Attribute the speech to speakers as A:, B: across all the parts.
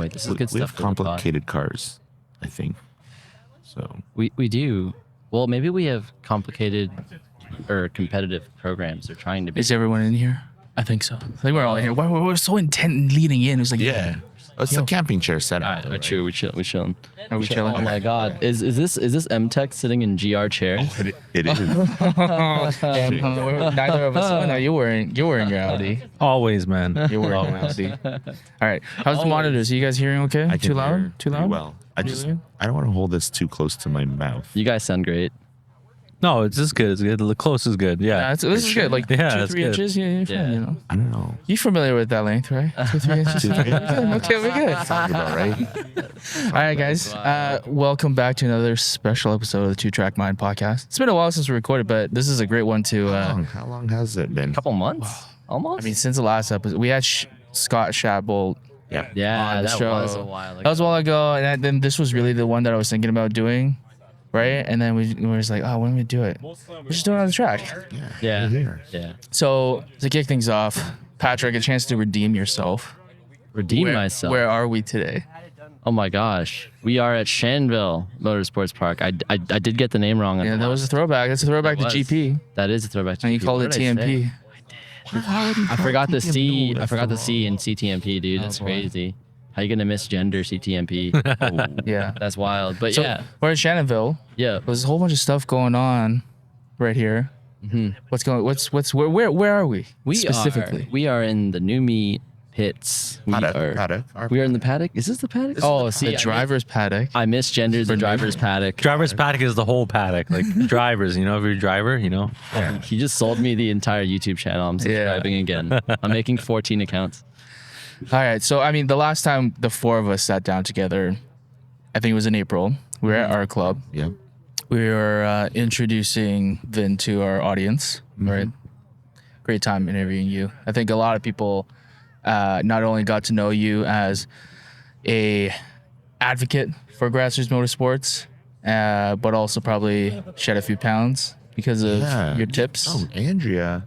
A: like this is good
B: We
A: stuff.
B: have complicated cars, I think. So
A: We do. Well, maybe we have complicated or competitive programs. They're trying to be.
C: Is everyone in here? I think so. I think we're all in here. We're so intent in leading in. It was like,
B: it's a camping chair setup.
A: All right, true. We chilling.
C: Are we chilling?
A: Oh my God, is this M-Tech sitting in GR chair?
B: It is.
C: Neither of us. Oh, no, you're wearing your Audi.
D: Always, man.
C: You're wearing an Audi. All right. How's the monitors? Are you guys hearing okay?
B: I can
C: Too loud?
B: hear
C: Too
B: pretty
C: loud?
B: well. I don't want to hold this too close to my mouth.
A: You guys sound great.
D: No, it's just good. It's good. The close is good.
C: Yeah,
D: Yeah.
C: this is good. Like
D: Yeah,
C: 2-3
D: it's good.
C: inches. Yeah, you're fine,
A: Yeah.
C: you know.
B: I don't know.
C: You familiar with that length, right? 2-3 inches.
B: 2-3
C: Okay, we're good.
B: Sounds about right.
C: All right, guys. Welcome back to another special episode of the Two Track Mind podcast. It's been a while since we recorded, but this is a great one to.
B: How long has it been?
A: Couple months, almost.
C: I mean, since the last episode, we had Scott Shatbolt.
B: Yeah.
A: yeah,
C: on the
A: that
C: show.
A: was a while ago.
C: That was a while ago, and then this was really the one that I was thinking about doing, right? And then we were just like, oh, when do we do it? We're just doing it on the track.
A: Yeah,
B: You're here.
A: yeah.
C: So to kick things off, Patrick, a chance to redeem yourself.
A: Redeem myself.
C: Where are we today?
A: Oh my gosh, we are at Shanville Motorsports Park. I did get the name wrong.
C: Yeah, that was a throwback. That's a throwback to
A: was.
C: GP.
A: That is a throwback. To
C: And you
A: GP.
C: called
A: What
C: it
A: did I say?
C: TMP.
A: I forgot the C.
B: No,
A: I forgot the C in CTMP, dude.
C: Oh,
A: That's
C: boy.
A: crazy. How you gonna misgender CTMP?
C: Yeah.
A: That's wild. But
C: So
A: yeah,
C: we're in Shannonville.
A: yeah.
C: There's a whole bunch of stuff going on right here. What's going? Where are we? specifically?
A: We are in the Numi pits.
B: Paddock.
A: We are in the paddock. Is this the paddock?
C: Oh,
A: see,
C: the driver's paddock.
A: I misgendered the driver's paddock.
D: Driver's paddock is the whole paddock. Like drivers, if you're a driver,
A: He just sold me the entire YouTube channel. I'm subscribing again. I'm making 14 accounts.
C: All right. So, I mean, the last time the four of us sat down together, I think it was in April. We were at our club.
B: Yeah.
C: We were introducing Vinh to our audience, right? Great time interviewing you. I think a lot of people not only got to know you as a advocate for grassroots motorsports, but also probably shed a few pounds because of your tips.
B: Oh, Andrea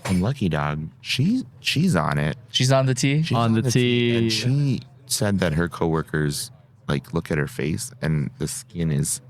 B: from Lucky Dog, she's on it.
C: She's on the tee.
B: She's
A: On the tee.
B: And she said that her coworkers look at her face and the skin is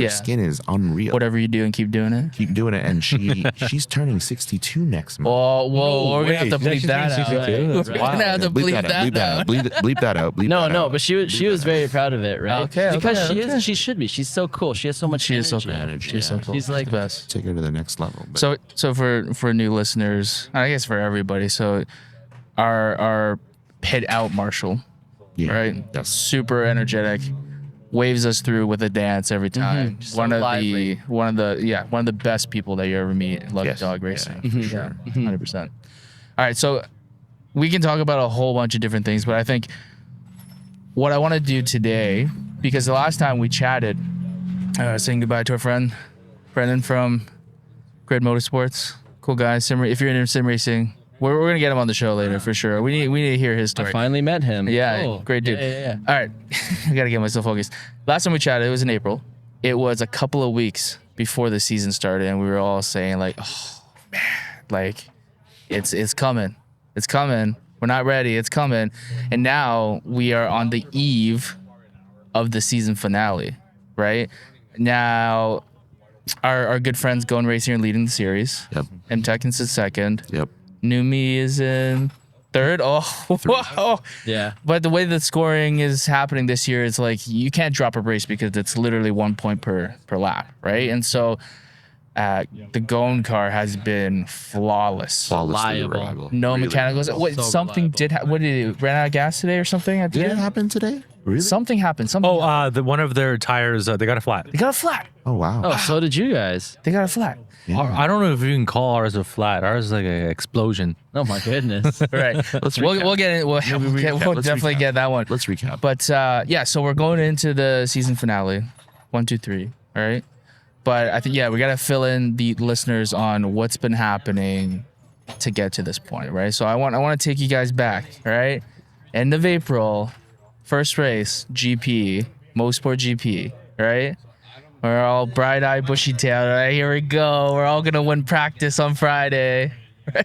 B: skin is unreal.
C: Whatever you do and keep doing it.
B: Keep doing it, and she's turning 62 next month.
C: Oh, whoa, we're gonna have to bleep that out. We're gonna have to bleep that out.
B: Bleep that out.
A: No, but she was very proud of it, right?
C: Okay,
A: Because
C: okay.
A: she should be. She's so cool. She has so much
C: She is so
A: energy.
C: cool.
B: Energy,
C: She's so
B: yeah.
C: cool.
A: She's like
C: the best.
B: Take her to the next level. But
C: So for new listeners, I guess for everybody. So our pit out marshal,
B: yeah,
C: right?
B: Yes.
C: Super energetic, waves us through with a dance every time.
A: So
C: One of
A: lively.
C: the best people that you ever meet in Lucky
B: Yes.
C: Dog Racing.
B: Yeah, for sure.
C: 100%. All right, so we can talk about a whole bunch of different things, but I think what I want to do today, because the last time we chatted, saying goodbye to our friend Brendan from Grid Motorsports, cool guy. If you're into sim racing, we're gonna get him on the show later for sure. We need to hear his
A: I
C: story.
A: finally met him.
C: Yeah,
A: Oh,
C: great dude.
A: Yeah.
C: All right, I gotta get myself focused. Last time we chatted, it was in April. It was a couple of weeks before the season started, and we were all saying like, "Oh man, like it's coming, it's coming. We're not ready. It's coming." And now we are on the eve of the season finale, right? Now, our good friends Gohn Racing are leading the series.
B: Yep.
C: M-Tech is in second.
B: Yep.
C: Numi is in third. Oh, whoa.
A: Yeah.
C: But the way that scoring is happening this year, it's like you can't drop a race because it's literally 1 point per lap, right? And so the Gohn car has been flawless.
B: Flawlessly
A: Reliable.
B: reliable.
C: No
B: Really
C: mechanicals.
B: reliable.
C: Wait,
A: So
C: something
A: reliable.
C: what did it ran out of gas today or something at the
B: Did it
C: end?
B: happen today? Really?
C: Something happened. Something happened.
D: one of their tires, they got a flat.
C: They got a flat.
B: Oh wow.
A: Oh, so did you guys?
C: They got a flat.
D: I don't know if you can call ours a flat. Ours is like an explosion.
A: Oh my goodness.
C: All right. we'll get it. We'll
B: Let's
C: definitely
B: recap.
C: get that one.
B: Let's recap.
C: But yeah, so we're going into the season finale. 1, 2, 3. All right. But I think we gotta fill in the listeners on what's been happening to get to this point, right? So I want to take you guys back, all right? End of April, first race, GP, Mosport GP, right? We're all bright-eyed, bushy-tailed, right? Here we go. We're all gonna win practice on Friday,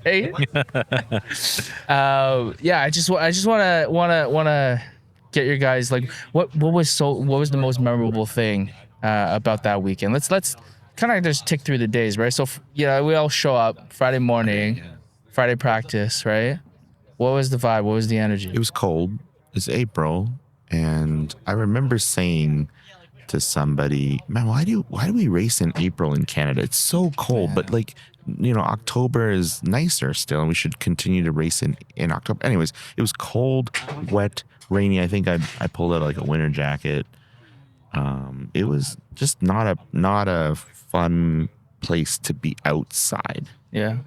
C: right? I just wanna get your guys like what was the most memorable thing about that weekend? Let's kind of just tick through the days, right? So we all show up Friday morning, Friday practice, right? What was the vibe? What was the energy?
B: It was cold. It's April, and I remember saying to somebody, "Man, why do we race in April in Canada? It's so cold." But like, October is nicer still, and we should continue to race in October. Anyways, it was cold, wet, rainy. I think I pulled out like a winter jacket. It was just not a fun place to be outside.
C: Yeah.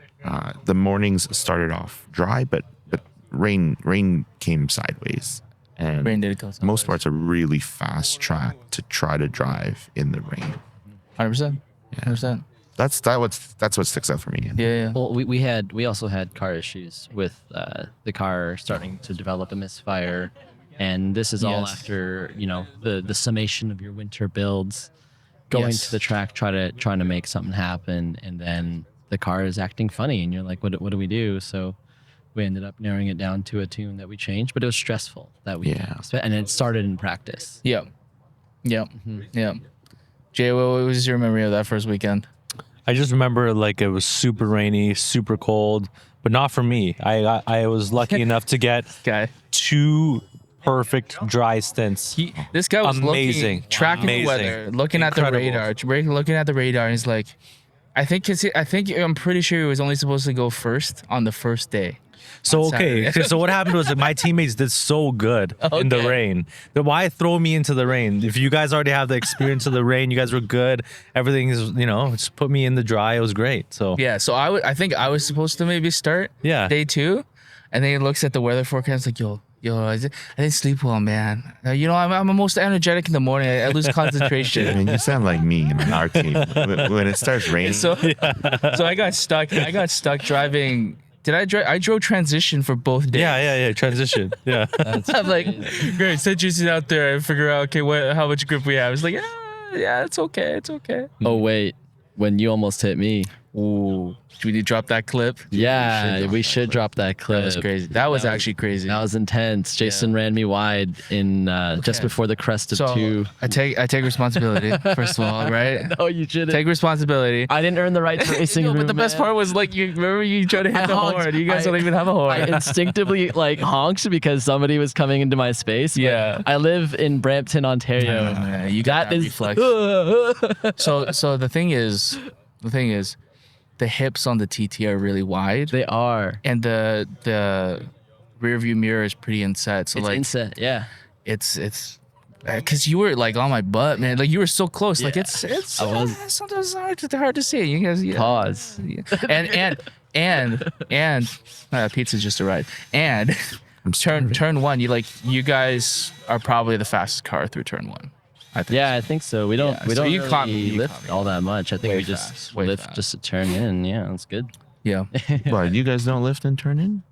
B: The mornings started off dry, but rain came sideways. And
C: Rain did go sideways.
B: most parts are really fast track to try to drive in the rain.
C: 100%. 100%.
B: That's what sticks out for me.
C: Yeah.
A: Well, we also had car issues with the car starting to develop a misfire, and this is all
C: Yes.
A: after the summation of your winter builds, going
C: Yes.
A: to the track trying to make something happen, and then the car is acting funny, and you're like, what do we do? So we ended up narrowing it down to a tune that we changed, but it was stressful that we and it started in practice.
C: Yep. Jay, what was your memory of that first weekend?
D: I just remember like it was super rainy, super cold, but not for me. I was lucky enough to get
C: Guy.
D: 2 perfect dry stints.
C: This guy was
D: Amazing.
C: tracking the
D: Amazing.
C: weather, looking
D: Incredible.
C: at the radar, and he's like, I'm pretty sure he was only supposed to go first on the first day.
D: So
C: on Saturday.
D: so what happened was that my teammates did so good in the
C: Okay.
D: rain. Then why throw me into the rain? If you guys already have the experience of the rain, you guys were good. Everything is, just put me in the dry. It was great. So
C: Yeah, so I think I was supposed to maybe start
D: Yeah.
C: day 2, and then he looks at the weather forecast like, yo, I didn't sleep well, man. I'm the most energetic in the morning. I lose
B: I
C: concentration.
B: mean, you sound like me in an arcade when it starts raining.
C: So I got stuck. Driving. I drove transition for both days.
D: Yeah. Transition. Yeah.
C: I'm like, great, send you out there and figure out how much grip we have. It's like, yeah, it's okay.
A: Oh wait, when you almost hit me.
C: Ooh, should we drop that clip?
A: Yeah, we should drop that clip.
C: That was crazy. That was actually crazy.
A: That was intense. Jason ran me wide in just before the crest of
C: So
A: 2.
C: I take responsibility first of all, right?
A: No, you shouldn't.
C: Take responsibility.
A: I didn't earn the right to racing.
C: No, but the best part was like you tried to hit the
A: honked.
C: horn. You guys don't even have a horn.
A: I instinctively honked because somebody was coming into my space. but
C: Yeah.
A: I live in Brampton, Ontario.
C: Yeah, you got that reflex. So the thing is, the hips on the TT are really wide,
A: They are.
C: and the rear view mirror is pretty inset. So
A: It's
C: like
A: inset. Yeah.
C: it's because you were like on my butt, man. Like you were so close. Like
A: Yeah.
C: it's
A: I was.
C: sometimes hard to see. You guys,
A: Pause.
C: and pizza just arrived. And
B: I'm
C: turn 1, you guys are probably the fastest car through turn 1. I think.
A: Yeah, I think so. We don't.
C: Yeah,
A: we
C: so
A: don't
C: you
A: really
C: caught me, you
A: lift
C: caught me.
A: all that much. I think
C: Way
A: we just
C: fast, way
A: lift
C: fast.
A: just to turn in. Yeah, that's good.
C: Yeah.
B: What, you guys don't lift and turn in?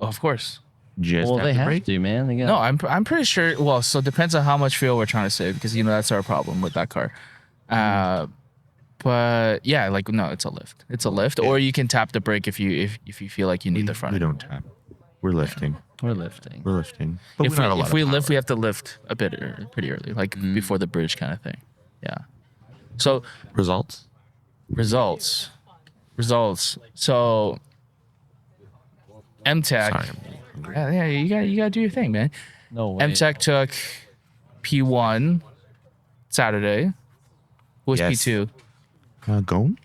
C: Oh, of course.
B: You just
A: Well, they
B: to
A: have
B: brake?
A: to, man. They got.
C: No, I'm pretty sure. Well, so it depends on how much fuel we're trying to save because that's our problem with that car. But yeah, no, it's a lift. It's a lift, or you can tap the brake if you feel like you need the front.
B: We don't tap. We're lifting.
A: We're lifting.
B: We're lifting. But
C: If
B: we don't have a lot
C: if we
B: of
C: lift,
B: power.
C: we have to lift a bit pretty early, like before the bridge kind of thing. Yeah. So
B: Results?
C: results. So MTech.
B: Sorry, I'm hungry.
C: Yeah, you gotta do your thing, man.
A: No way.
C: MTech took P1 Saturday. Who was
B: Yes.
C: P2?
B: Gohn?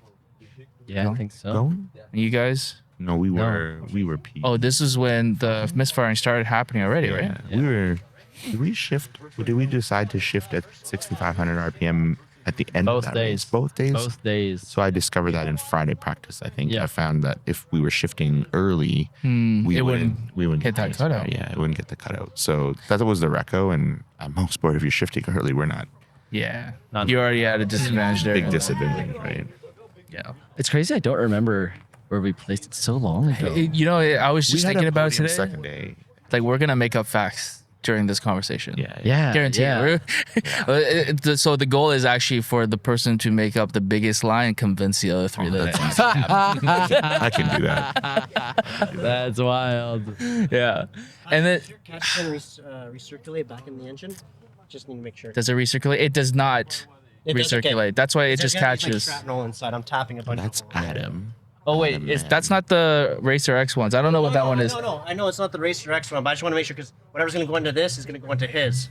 A: Yeah, I think so.
B: Gohn?
C: You guys?
B: No, we were P.
C: Oh, this is when the misfiring started happening already, right?
B: Yeah. We were. Did we shift? Did we decide to shift at 6,500 RPM at the end
A: Both
B: of that
A: days.
B: race? Both days.
A: Both days.
B: So I discovered that in Friday practice. I think
A: Yeah.
B: I found that if we were shifting early,
C: it
B: we wouldn't
C: hit that
B: get
C: cutout.
B: Yeah, it wouldn't get the cutout. So that was the reco, and at most sport, if you're shifting early, we're not
C: Yeah.
A: Not-
C: You already had a disadvantage there.
B: big disadvantage, right?
C: Yeah.
A: It's crazy. I don't remember where we placed it so long ago.
C: I was just thinking about it today.
B: Second day.
C: Like we're gonna make up facts during this conversation.
A: Yeah.
C: Guaranteed.
A: Yeah.
C: So the goal is actually for the person to make up the biggest lie and convince the other three that it's
B: I can do that.
A: That's wild.
C: yeah. And then
E: Does your catch can recirculate back in the engine? Just need to make sure.
C: does it recirculate? It does not
E: It does, okay.
C: recirculate. That's why it
E: There's
C: just
E: gotta be, like,
C: catches.
E: shrapnel inside. I'm tapping a bunch.
B: That's Adam.
C: Oh wait,
B: man.
C: that's not the Racer X ones. I don't know what that one is.
E: No, I know it's not the Racer X one, but I just want to make sure because whatever's going to go into this is going to go into his.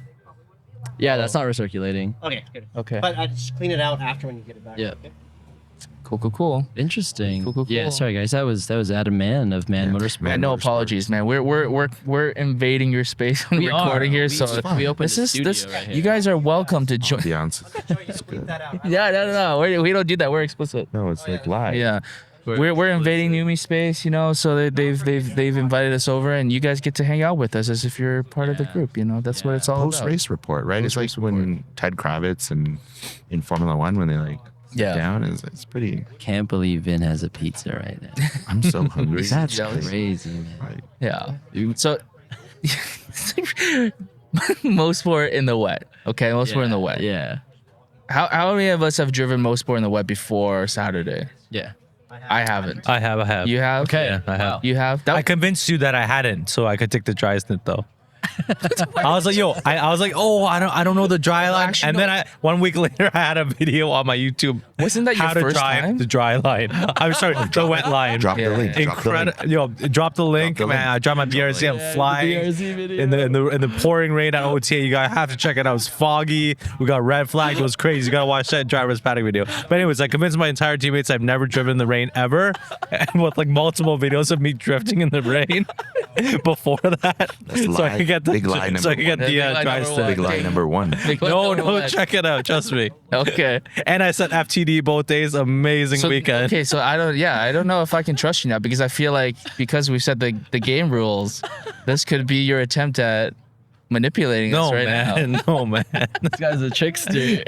A: Yeah, that's not recirculating.
E: Okay, good.
C: Okay.
E: But I just clean it out after when you get it back.
A: Yeah.
E: Okay?
C: Cool.
A: Interesting.
C: Cool.
A: Yeah, sorry guys. That was Adam Mann of Man Motorsport.
C: Man, no apologies, man. We're invading your space when
A: We
C: we're recording
A: are.
C: here.
A: We-
C: So
A: we opened
C: this
A: the
C: is
A: studio
C: this.
A: right here.
C: You guys are welcome to join.
B: The answer.
E: It's good. That out.
C: Yeah, no. We don't do that. We're explicit.
B: No, it's like live.
C: Yeah. We're invading Numi space, you know, so they've invited us over, and you guys get to hang out with us as if you're part of the group, you know. That's what it's all
B: Post
C: about.
B: race report, right? It's like when Ted Kravitz and in Formula One when they like sit
C: Yeah.
B: down. It's pretty.
A: Can't believe Vin has a pizza right now.
B: I'm so hungry.
A: That's
C: jealous.
A: crazy, man.
B: Right.
C: Yeah. So most sport in the wet. Okay, most sport in the wet.
A: Yeah.
C: How many of us have driven most sport in the wet before Saturday?
A: Yeah.
C: I haven't.
D: I have.
C: You have?
A: Okay.
D: Yeah, I have.
C: You have?
D: I convinced you that I hadn't, so I could take the dry stint though. I was like, I was like, oh, I don't know the dry line.
C: actually,
D: And
C: no.
D: then 1 week later, I had a video on my YouTube.
C: Wasn't that your
D: how to
C: first
D: drive
C: time?
D: the dry line? I'm sorry, the wet line.
B: Drop
C: Yeah.
B: the link.
D: Incredible, yo! Drop the link,
B: the
D: man.
B: link.
D: I dropped my BRC. I'm flying
A: BRC video.
D: in the pouring rain at OTA. You guys have to check it out. It was foggy. We got red flag. It was crazy. You gotta watch that driver's paddock video. But anyways, I convinced my entire teammates I've never driven in the rain ever, and with like multiple videos of me drifting in the rain before that,
B: That's
D: so I
B: lie.
D: could get the
B: Big lie
D: so I could
B: number
D: get the
C: Big lie
D: dry
C: number
D: stint.
B: Big lie number one.
D: No, check it out. Trust me.
C: Okay.
D: And I said FTD both days. Amazing weekend.
C: Okay, so I don't know if I can trust you now because I feel like because we've said the game rules, this could be your attempt at manipulating us
D: No
C: right
D: man,
C: now.
D: no man.
A: This guy's a trickster.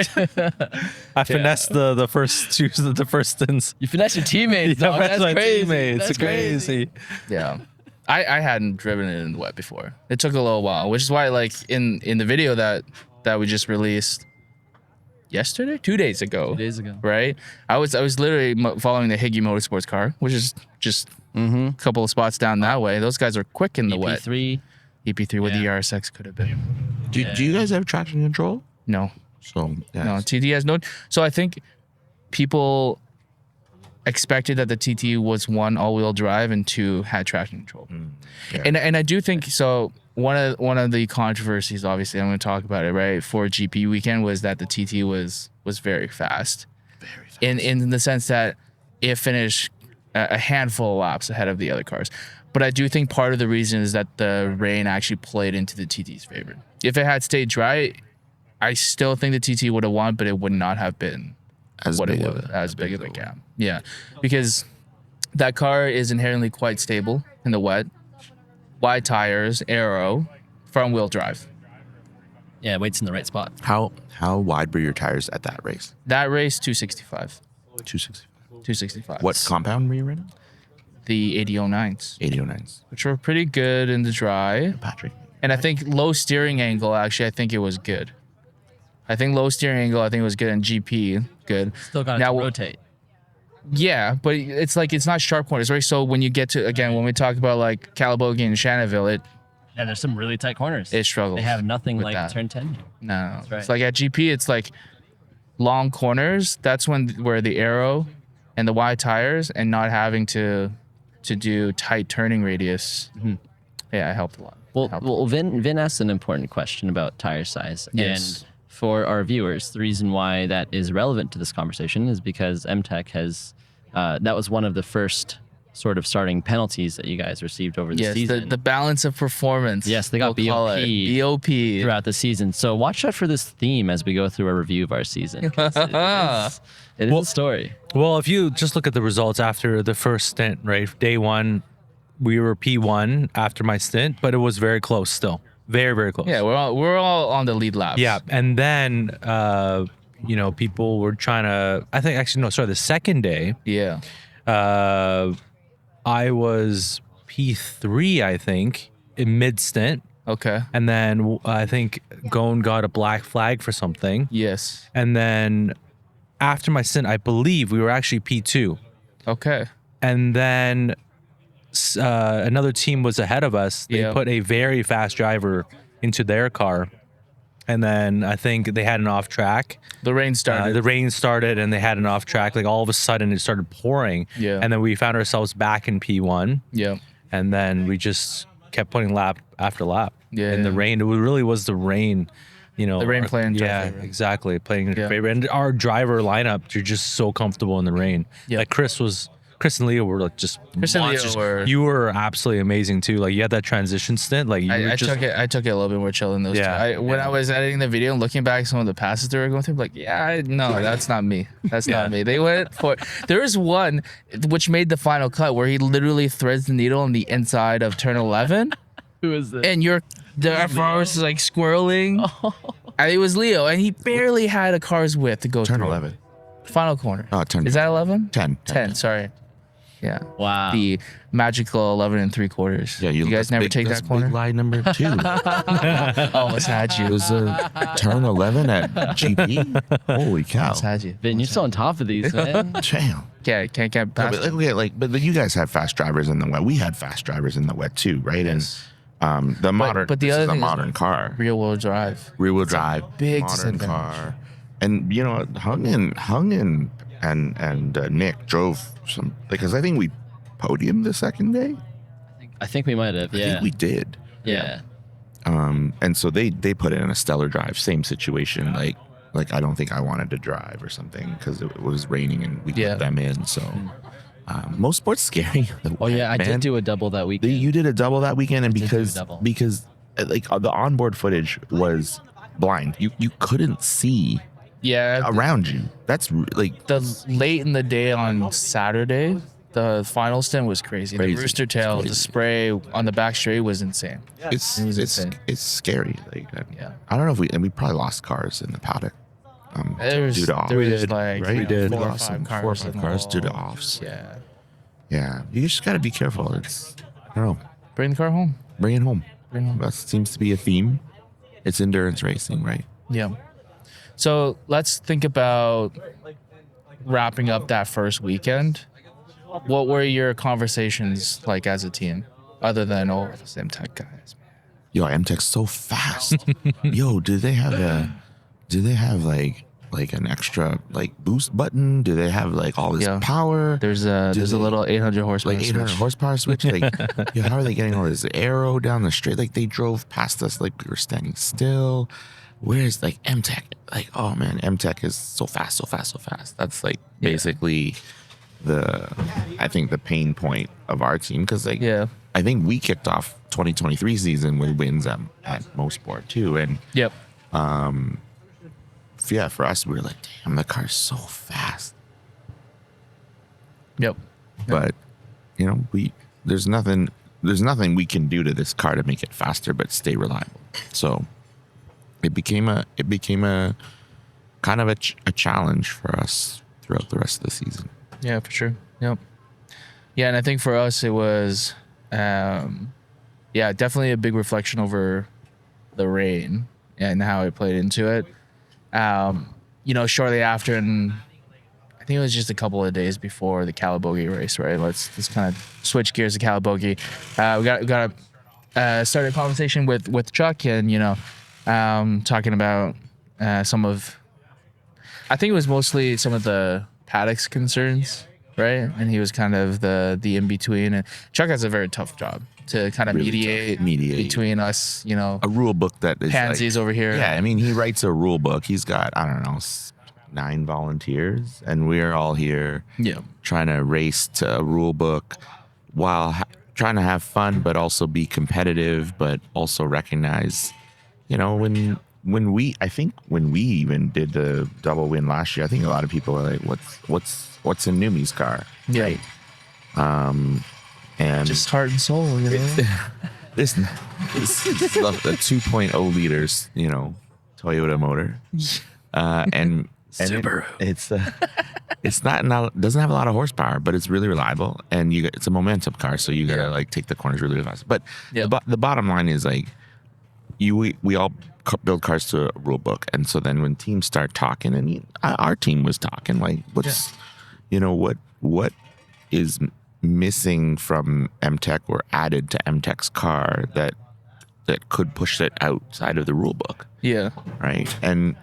D: I finessed the first stints.
A: You finesse your teammates.
D: Yeah,
A: dog.
D: that's
A: That's
D: my
A: crazy.
D: teammates.
A: That's
D: crazy.
C: Yeah. I hadn't driven it in the wet before. It took a little while, which is why like in the video that we just released yesterday, 2 days ago.
A: 2 days ago.
C: Right? I was literally following the Higgy Motorsports car, which is just a couple of spots down that way. Those guys are quick in the wet.
A: EP3.
C: EP3 with the
A: Yeah.
C: ERSX could have been.
B: Do you guys have traction control?
C: No.
B: So yeah.
C: No, TT has no. So I think people expected that the TT was one all-wheel drive and two had traction control.
B: yeah.
C: And I do think so. One of the controversies, obviously, I'm going to talk about it, right? For GP weekend was that the TT was very fast.
B: Very fast.
C: In the sense that it finished a handful of laps ahead of the other cars. But I do think part of the reason is that the rain actually played into the TT's favor. If it had stayed dry, I still think the TT would have won, but it would not have been
B: As
C: what
B: big
C: it
B: of
C: was,
B: a-
C: as
B: a
C: big
B: big
C: of a
B: of a
C: gap. Yeah, because that car is inherently quite stable in the wet. Wide tires, aero, front wheel drive.
A: Yeah, waits in the right spot.
B: How wide were your tires at that race?
C: That race, 265.
B: 265.
C: 265.
B: What compound were you running?
C: The 8009s,
B: 8009s.
C: which were pretty good in the dry.
B: Patrick.
C: And I think low steering angle, actually, I think it was good. I think low steering angle, I think it was good, and GP, good.
A: Still got
C: Now-
A: to rotate.
C: Yeah, but it's like, it's not sharp corners, right? So when you get to, again, when we talk about like Calabogie and Shannonville,
A: Yeah, there's some really tight corners.
C: it struggles.
A: They have nothing
C: with
A: like
C: that.
A: turn 10.
C: No,
A: right.
C: it's like at GP, it's like long corners. That's where the aero and the wide tires and not having to do tight turning radius. Yeah, it helped a lot.
A: Well, Vin asked an important question about tire size.
C: Yes.
A: And for our viewers, the reason why that is relevant to this conversation is because MTech has, that was one of the first sort of starting penalties that you guys received over the
C: Yes,
A: season.
C: the balance of performance.
A: Yes, they got
C: we'll call it. BOP.
A: throughout the season. So watch out for this theme as we go through a review of our season. 'cause it is a story.
D: Well, if you just look at the results after the first stint, right? Day one, we were P1 after my stint, but it was very close still. Very, very close.
C: Yeah, we're all on the lead laps.
D: Yeah. And then, people were trying to, I think, actually, no, sorry, the second day,
C: Yeah.
D: I was P3, I think, in mid stint.
C: Okay.
D: And then I think Gohn got a black flag for something.
C: Yes.
D: And then after my stint, I believe we were actually P2.
C: Okay.
D: And then another team was ahead of us. They
C: Yeah.
D: put a very fast driver into their car. And then I think they had an off track.
C: The rain started.
D: The rain started and they had an off track. Like all of a sudden it started pouring.
C: Yeah.
D: And then we found ourselves back in P1.
C: Yeah.
D: And then we just kept putting lap after lap.
C: Yeah,
D: And the
C: yeah.
D: rain, it really was the rain, you know.
C: The rain playing into our
D: Yeah,
C: favor.
D: exactly. Playing in
C: Yeah.
D: our favor. And our driver lineup, you're just so comfortable in the rain.
C: Yeah.
D: Like Chris and Leo were like just
C: Chris and Leo
D: monsters.
C: were-
D: You were absolutely amazing too. Like you had that transition stint. Like you were
C: I
D: just,
C: took it a little bit more chill than those
D: Yeah.
C: two. When I was editing the video and looking back at some of the passes they were going through, like, no, that's not me. That's not me. They went for there was one which made the final cut where he literally threads the needle on the inside of turn 11,
A: Who is this?
C: and the FR was like squirreling. And it was Leo, and he barely had a car's width to go
B: Turn
C: through.
B: 11.
C: Final corner.
B: Oh, turn
C: Is that 11?
B: 10.
C: 10. Sorry. Yeah.
A: Wow.
C: The magical 11 3/4.
B: Yeah,
C: you guys never take
B: that's
C: that corner.
B: Big lie number 2.
C: Almost had you.
B: It was a turn 11 at GP. Holy cow!
C: Almost had you.
A: Vin, you're still on top of these, man.
B: Damn.
C: Can't
B: No,
C: pass.
B: but but you guys had fast drivers in the wet. We had fast drivers in the wet too, right?
C: Yes.
B: And the modern,
C: but the
B: this
C: other
B: is a
C: thing is
B: modern car,
C: real world drive.
B: rear wheel drive,
C: big
B: modern
C: disadvantage.
B: car, and you know, Hung and Nick drove some because I think we podiumed the second day.
A: I think we might have.
B: I
A: Yeah.
B: think we did.
A: Yeah.
B: And so they put in a stellar drive, same situation. Like I don't think I wanted to drive or something because it was raining and we
C: Yeah.
B: put them in. So most sports scary.
A: Oh yeah, I
B: man.
A: did do a double that weekend.
B: You did a double that weekend, and
A: did do a
B: because
A: double.
B: like the onboard footage was blind. You couldn't see
C: Yeah.
B: around you. That's like
C: The late in the day on Saturday, the final stint was crazy.
B: Crazy.
C: The rooster tail,
B: Crazy.
C: the spray on the back straight was insane.
B: it's
C: it was
B: it's
C: insane.
B: it's scary. Like
C: Yeah.
B: I don't know if we probably lost cars in the paddock.
C: There was,
B: due to off.
C: there
D: We
C: was
D: did,
C: like
B: right?
C: you
B: We
C: know,
B: did.
C: 4 or
B: Lost
C: 5
B: some
C: cars,
B: 4 or 5
C: in the
B: cars due to
C: wall.
B: offs.
C: Yeah.
B: Yeah, you just got to be careful. It's I don't know.
C: Bring the car home.
B: Bring it home.
C: Bring it home.
B: That seems to be a theme. It's endurance racing, right?
C: Yeah. So let's think about wrapping up that first weekend. What were your conversations like as a team, other than the same tech guys?
B: Yo, MTech's so fast. Yo, do they have like an extra like boost button? Do they have like all this
C: Yeah.
B: power?
C: There's a
B: they-
C: little 800 horsepower.
B: like 800
C: switch.
B: horsepower switch. Like, yo, how are they getting all this arrow down the straight? Like they drove past us like we were standing still. Where's like MTech? Like, oh man, MTech is so fast, so fast, so fast. That's like basically I think the pain point of our team because like
C: Yeah.
B: I think we kicked off 2023 season with wins at Mosport too, and
C: Yep.
B: yeah, for us we were like, damn, the car's so fast.
C: Yep.
B: But you know, there's nothing we can do to this car to make it faster, but stay reliable. So it became a kind of a challenge for us throughout the rest of the season.
C: Yeah, for sure. Yep. Yeah, and I think for us it was, definitely a big reflection over the rain and how it played into it. Shortly after, and I think it was just a couple of days before the Calabogie race, right? Let's kind of switch gears to Calabogie. We got started a conversation with Chuck, and talking about some of, I think it was mostly some of the Paddock's concerns, right? And he was kind of the in between. And Chuck has a very tough job to kind of
B: Really
C: mediate
B: tough.
C: between us,
B: A rule book that is
C: pansies over here.
B: Yeah, I mean, he writes a rule book. He's got, I don't know, 9 volunteers, and we're all here
C: Yeah.
B: trying to race to a rule book while trying to have fun, but also be competitive, but also recognize, when we even did the double win last year, I think a lot of people are like, what's in Numi's car?
C: Yeah.
B: And
C: Just heart and soul,
B: this the 2.0 liters, Toyota motor, and
C: Subaru.
B: it's not doesn't have a lot of horsepower, but it's really reliable, and it's a momentum car, so you gotta like take the corners really fast. But
C: Yeah.
B: the bottom line is like we all build cars to a rule book, and so then when teams start talking, and our team was talking like, what's what is missing from MTech or added to MTech's car that could push it outside of the rule book,
C: Yeah.
B: right? And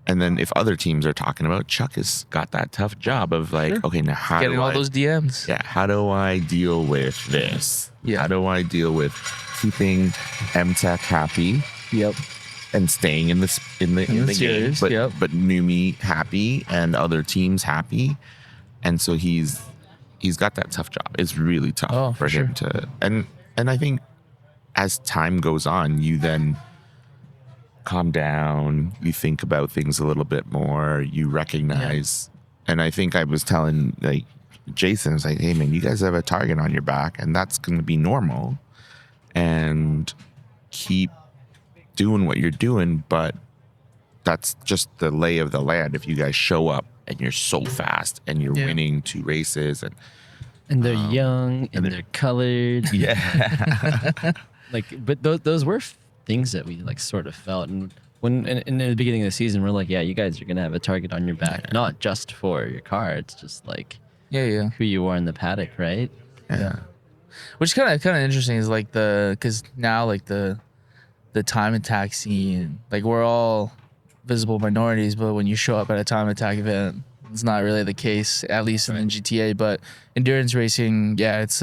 B: then if other teams are talking about, Chuck has got that tough job of like, okay, now how
C: Getting
B: do
C: all
B: I,
C: those DMs.
B: yeah, how do I deal with this?
C: Yeah.
B: How do I deal with keeping MTech happy
C: Yep.
B: and staying in the game,
C: series, yep.
B: but Numi happy and other teams happy, and so he's got that tough job. It's really tough for him to, and I think as time goes on, you then calm down, you think about things a little bit more, you recognize, and I think I was telling like Jason, I was like, hey man, you guys have a target on your back, and that's going to be normal, and keep doing what you're doing, but that's just the lay of the land. If you guys show up and you're so fast and you're winning 2 races
A: and they're young and they're colored.
B: Yeah.
A: Like, but those were things that we like sort of felt. And when in the beginning of the season, we're like, yeah, you guys are going to have a target on your back, not just for your car. It's just like who you are in the paddock, right?
B: Yeah.
C: Which kind of interesting is like because now like the time attack scene, like we're all visible minorities, but when you show up at a time attack event, it's not really the case, at least in GTA. But endurance racing, yeah, it's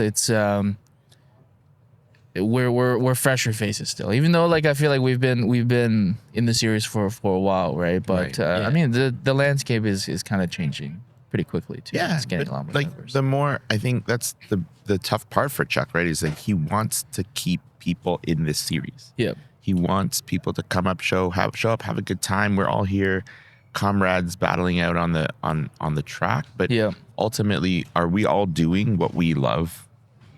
C: we're fresher faces still, even though like I feel like we've been in the series for a while, right? But I mean the landscape is kind of changing pretty quickly too.
B: Yeah,
C: it's getting a lot more
B: like
C: diverse.
B: the more I think that's the tough part for Chuck, right? Is like he wants to keep people in this series.
C: Yeah.
B: He wants people to come up, show up, have a good time. We're all here, comrades battling out on the track. But ultimately, are we all doing what we love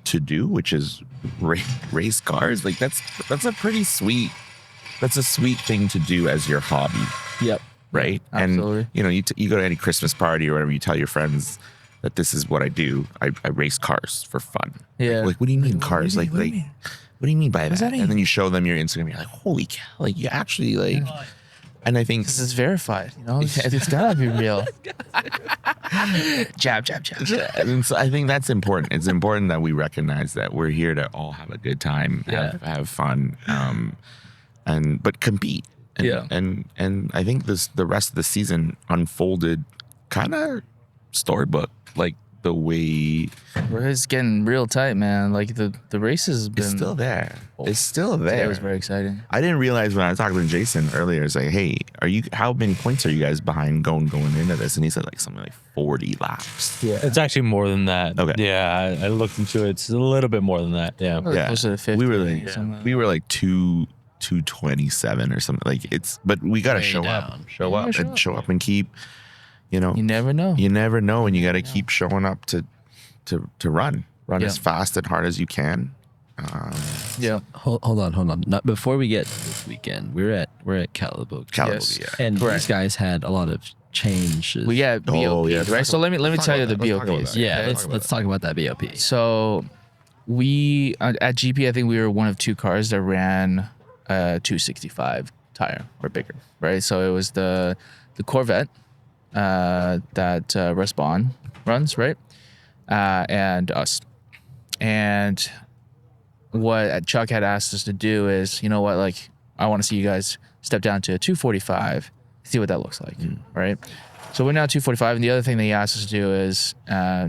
B: to do, which is race cars? Like that's a pretty sweet. That's a sweet thing to do as your hobby.
C: Yep.
B: Right.
C: Absolutely.
B: And you go to any Christmas party or whatever, you tell your friends that this is what I do. I race cars for fun.
C: Yeah.
B: Like what do you mean cars? What do you mean by that?
C: that mean?
B: And then you show them your Instagram. You're like, holy cow! Like you actually like. And I think
C: this is verified. You know, it's gotta be real. Jab.
B: And so I think that's important. It's important that we recognize that we're here to all have a good time, have fun, but compete. And I think the rest of the season unfolded kind of storybook, like the way
C: it's getting real tight, man. Like the race has been.
B: It's still there. It's still there.
C: It was very exciting.
B: I didn't realize when I was talking to Jason earlier, it's like, hey, how many points are you guys behind going into this? And he said like something like 40 laps.
D: Yeah, it's actually more than that.
B: Okay.
D: Yeah, I looked into it. It's a little bit more than that. Yeah.
C: Closer to 50.
B: We were like 227 or something. Like but we gotta show up and keep. You
C: never know.
B: You never know, and you got to keep showing up to run as fast and hard as you can.
A: Hold on. Not before we get to this weekend. We're at Calabogie. And these guys had a lot of changes.
C: We got BOP, right? So let me tell you the BOPs.
A: Yeah, let's talk about that BOP.
C: So we at GP, I think we were one of 2 cars that ran 265 tire or bigger, right? So it was the Corvette. That Respawn runs, right? And us. And what Chuck had asked us to do is, you know what, like, I want to see you guys step down to a 245, see what that looks like, right? So we're now 245, and the other thing that he asked us to do is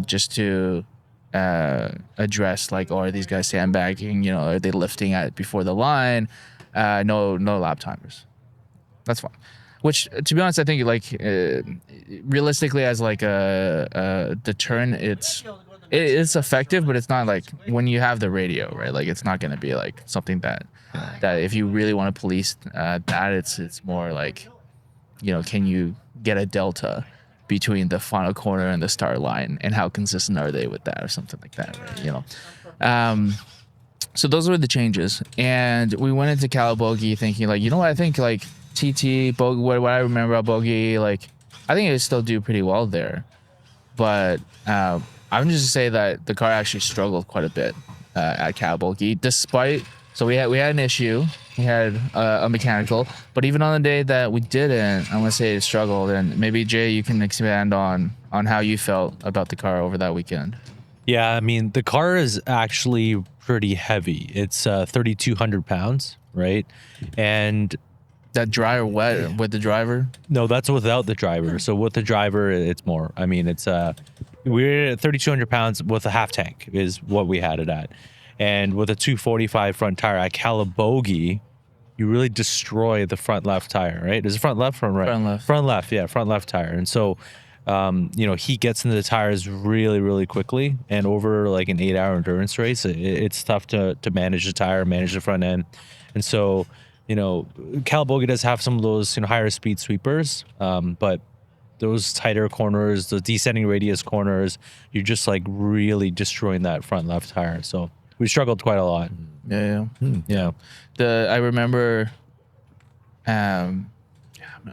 C: just to address, like, are these guys sandbagging? You know, are they lifting before the line? No lap timers. That's fine. Which, to be honest, I think like realistically, as like a deterrent, it's effective, but it's not like when you have the radio, right? Like it's not going to be like something that if you really want to police that, it's more like, you know, can you get a delta between the final corner and the start line, and how consistent are they with that, or something like that, right? You know. So those were the changes, and we went into Calabogie thinking like, you know what, I think like TT, Bogey, what I remember about Bogey, like, I think it would still do pretty well there. But I'm just to say that the car actually struggled quite a bit at Calabogie, despite So we had an issue. We had a mechanical, but even on the day that we didn't, I'm gonna say it struggled. And maybe Jay, you can expand on how you felt about the car over that weekend.
D: Yeah, I mean, the car is actually pretty heavy. It's 3,200 pounds, right? And
C: That dry or wet with the driver?
D: no, that's without the driver. So with the driver, it's more. I mean, it's we're at 3,200 pounds with a half tank is what we had it at. And with a 245 front tire at Calabogie, you really destroy the front left tire, right? Is it front left, front right?
C: Front left.
D: Front left, yeah, front left tire. And so, heat gets into the tires really, really quickly. And over like an 8-hour endurance race, it's tough to manage the tire, manage the front end. And so, Calabogie does have some of those, higher speed sweepers, but those tighter corners, the descending radius corners, you're just like really destroying that front left tire. So we struggled quite a lot.
C: Yeah.
D: Yeah.
C: I remember, I'm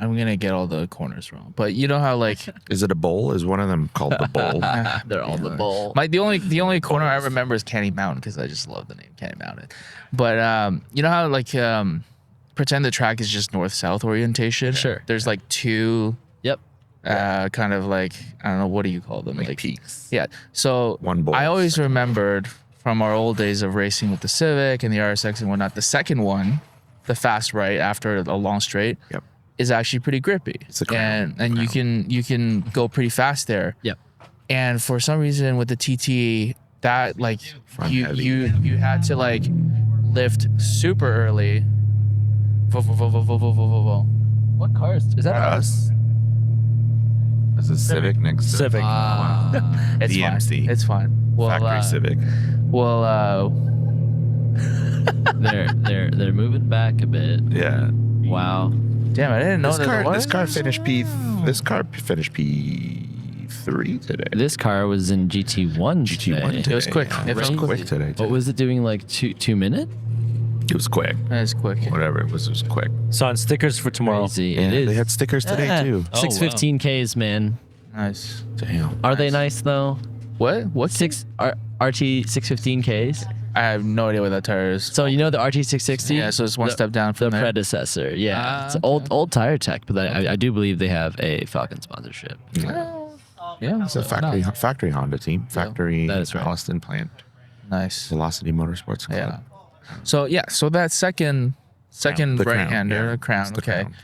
C: gonna get all the corners wrong, but you know how like
B: Is it a bowl? Is one of them called the bowl?
A: They're all the bowl.
C: the only corner I remember is Candy Mountain because I just love the name Candy Mountain. But you know how like pretend the track is just north-south orientation.
A: Sure.
C: There's like two.
A: Yep.
C: Kind of like I don't know, what do you call them?
B: Like peaks.
C: Yeah. So
B: One bowl.
C: I always remembered from our old days of racing with the Civic and the RSX and whatnot, the second one, the fast right after a long straight,
B: Yep.
C: is actually pretty grippy.
B: It's a crown.
C: and you can go pretty fast there.
A: Yep.
C: And for some reason with the TT, that like
B: Front
C: you
B: heavy.
C: you had to like lift super early. What car is that?
B: Us. There's a Civic next to
D: Civic.
C: It's
B: VMC.
C: fine. It's fine. Well,
B: Factory Civic.
C: Well,
A: They're moving back a bit.
B: Yeah.
A: Wow.
C: damn, I didn't know
B: This
C: that
B: car,
C: there was.
B: this car finished P3 today.
A: This car was in GT1.
B: GT1
A: today.
B: today.
C: It was quick.
B: Yeah.
C: It
B: It was
C: was
B: quick today.
A: What was it doing? Like two minute?
B: It was quick.
C: It's quick.
B: Whatever it was quick.
D: So on stickers for tomorrow.
A: Crazy.
B: Yeah,
A: It is.
B: they had stickers today too.
D: Oh,
A: 615Ks, man.
C: Nice.
B: Damn.
A: Are they nice though?
C: What? What's
A: RT 615Ks.
C: I have no idea what that tire is.
A: So you know the RT 660?
C: Yeah, so it's one step down
A: The
C: from there.
A: predecessor. Yeah,
C: Ah,
A: it's
C: okay.
A: old tire tech, but I do believe they have a Falcon sponsorship.
C: Yeah,
B: It's a factory Honda team. Factory
A: that is right.
B: Austin plant.
C: nice.
B: Velocity Motorsports Club.
C: Yeah. So that second
B: The
C: right
B: crown,
C: hander,
B: yeah.
C: the crown.
B: It's the
C: Okay.
B: crown.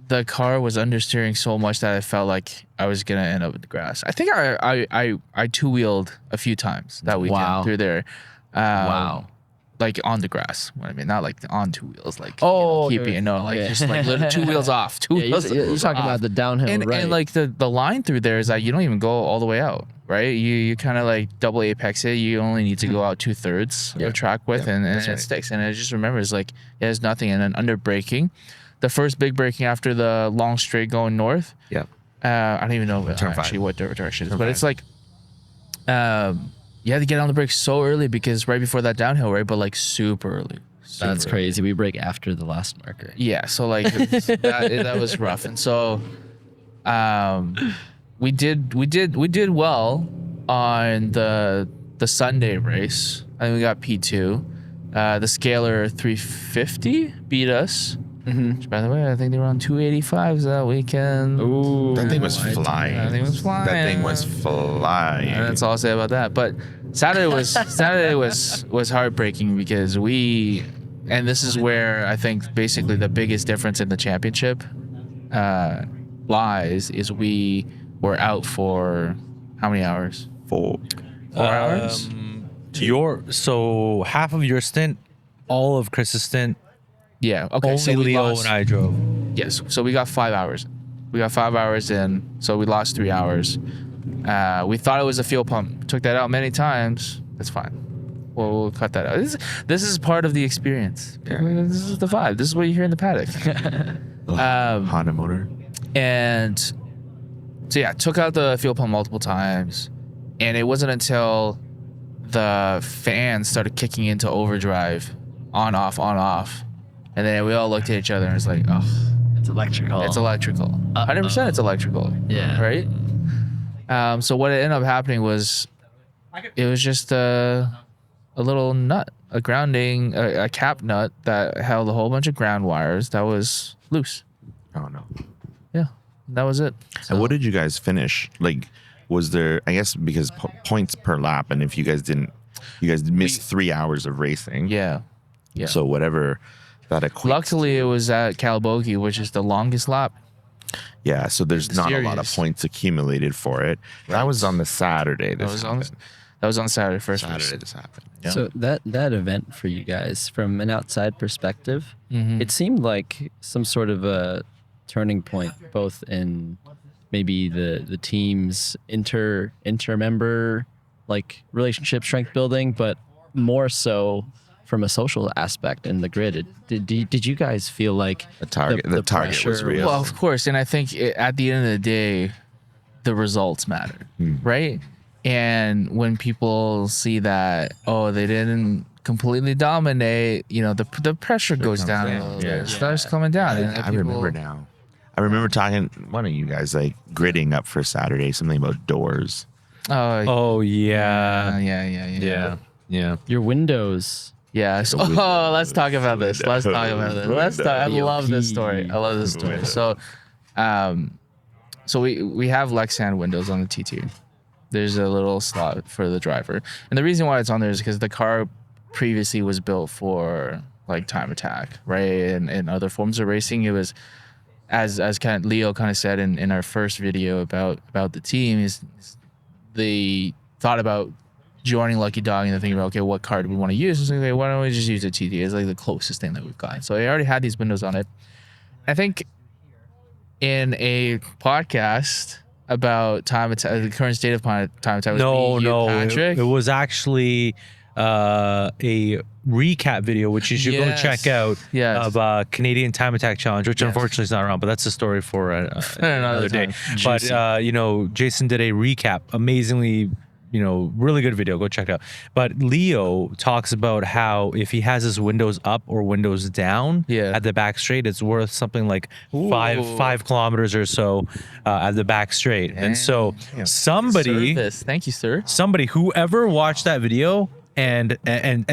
C: The car was understeering so much that I felt like I was gonna end up in the grass. I think I two-wheeled a few times that weekend
A: Wow.
C: through there.
A: Wow.
C: Like on the grass. What I mean, not like on two wheels, like
A: Oh,
C: keeping it. No, like
A: okay.
C: just like literally 2 wheels off. Two
A: Yeah,
C: wheels.
A: you're talking
C: off.
A: about the downhill,
C: and,
A: right?
C: and like the line through there is that you don't even go all the way out, right? You kind of like double apex it. You only need to go out 2/3 of track width, and
B: that's
C: it
B: right.
C: sticks. And I just remember it's like there's nothing. And then under braking, the first big braking after the long straight going north.
B: Yep.
C: I don't even know
B: Turn
C: actually
B: five.
C: what direction it is,
B: Turn
C: but
B: five.
C: it's like, you had to get on the brakes so early because right before that downhill, right? But like super early.
A: That's
C: Super
A: crazy. We break after the last marker.
C: yeah, so like that was rough, and so we did well on the Sunday race. I think we got P2. The Scalar 350 beat us. Which, by the way, I think they were on 285s that weekend.
A: Ooh,
B: That thing was flying.
C: That thing was flying.
B: That thing was flying.
C: And that's all I'll say about that. But Saturday was heartbreaking because and this is where I think basically the biggest difference in the championship lies is we were out for how many hours?
B: 4
C: hours?
D: So half of your stint, all of Chris's stint,
C: Yeah. Okay.
D: only
C: so we
D: Leo
C: lost,
D: and I drove.
C: Yes. So we got 5 hours. We got 5 hours in. So we lost 3 hours. We thought it was a fuel pump. Took that out many times. That's fine. We'll cut that out. This is part of the experience. This is the vibe. This is what you hear in the paddock.
B: Honda motor.
C: And so yeah, took out the fuel pump multiple times, and it wasn't until the fans started kicking into overdrive, on off, and then we all looked at each other and it's like, oh,
A: it's electrical.
C: it's electrical. 100% it's electrical.
A: Yeah.
C: Right. So what ended up happening was, it was just a little nut a grounding, a cap nut that held a whole bunch of ground wires that was loose.
B: Oh no.
C: Yeah, that was it.
B: And what did you guys finish? Like, was there? I guess because points per lap, and if you guys didn't, you guys missed 3 hours of racing.
C: Yeah.
B: So whatever that equates.
C: Luckily, it was at Calabogie, which is the longest lap.
B: Yeah, so there's
C: the
B: not a lot of
C: series.
B: points accumulated for it. That was on the Saturday.
C: That was on Saturday first.
B: Saturday. This happened.
C: Yeah.
A: So that event for you guys, from an outside perspective, it seemed like some sort of a turning point, both in maybe the team's inter-member like relationship strength building, but more so from a social aspect in the grid. Did you guys feel like
B: The target was
A: pressure
B: real.
C: Well, of course, and I think at the end of the day, the results matter, right? And when people see that, oh, they didn't completely dominate, the pressure goes down a little bit. It starts coming down. And
B: I remember now. I remember talking one of you guys like gridding up for Saturday, something about doors.
D: Oh yeah.
C: Yeah.
A: your windows?
C: Yeah. So, let's talk about this. I love this story. So, so we have Lexan windows on the T2. There's a little slot for the driver, and the reason why it's on there is because the car previously was built for like time attack, right? And other forms of racing. It was as kind of Leo kind of said in our first video about the team is they thought about joining Lucky Dog and they're thinking about, okay, what car do we want to use? So, okay, why don't we just use a TT? It's like the closest thing that we've got. So I already had these windows on it. I think in a podcast about time attack, the current state of time attack was me, you, Patrick.
D: It was actually a recap video, which you should go check out, of Canadian Time Attack Challenge, which unfortunately is not around, but that's a story for another day. But Jason did a recap, amazingly, really good video. Go check it out. But Leo talks about how if he has his windows up or windows down at the back straight, it's worth something like 5 kilometers or so at the back straight. And so somebody,
C: thank you, sir.
D: Somebody, whoever watched that video and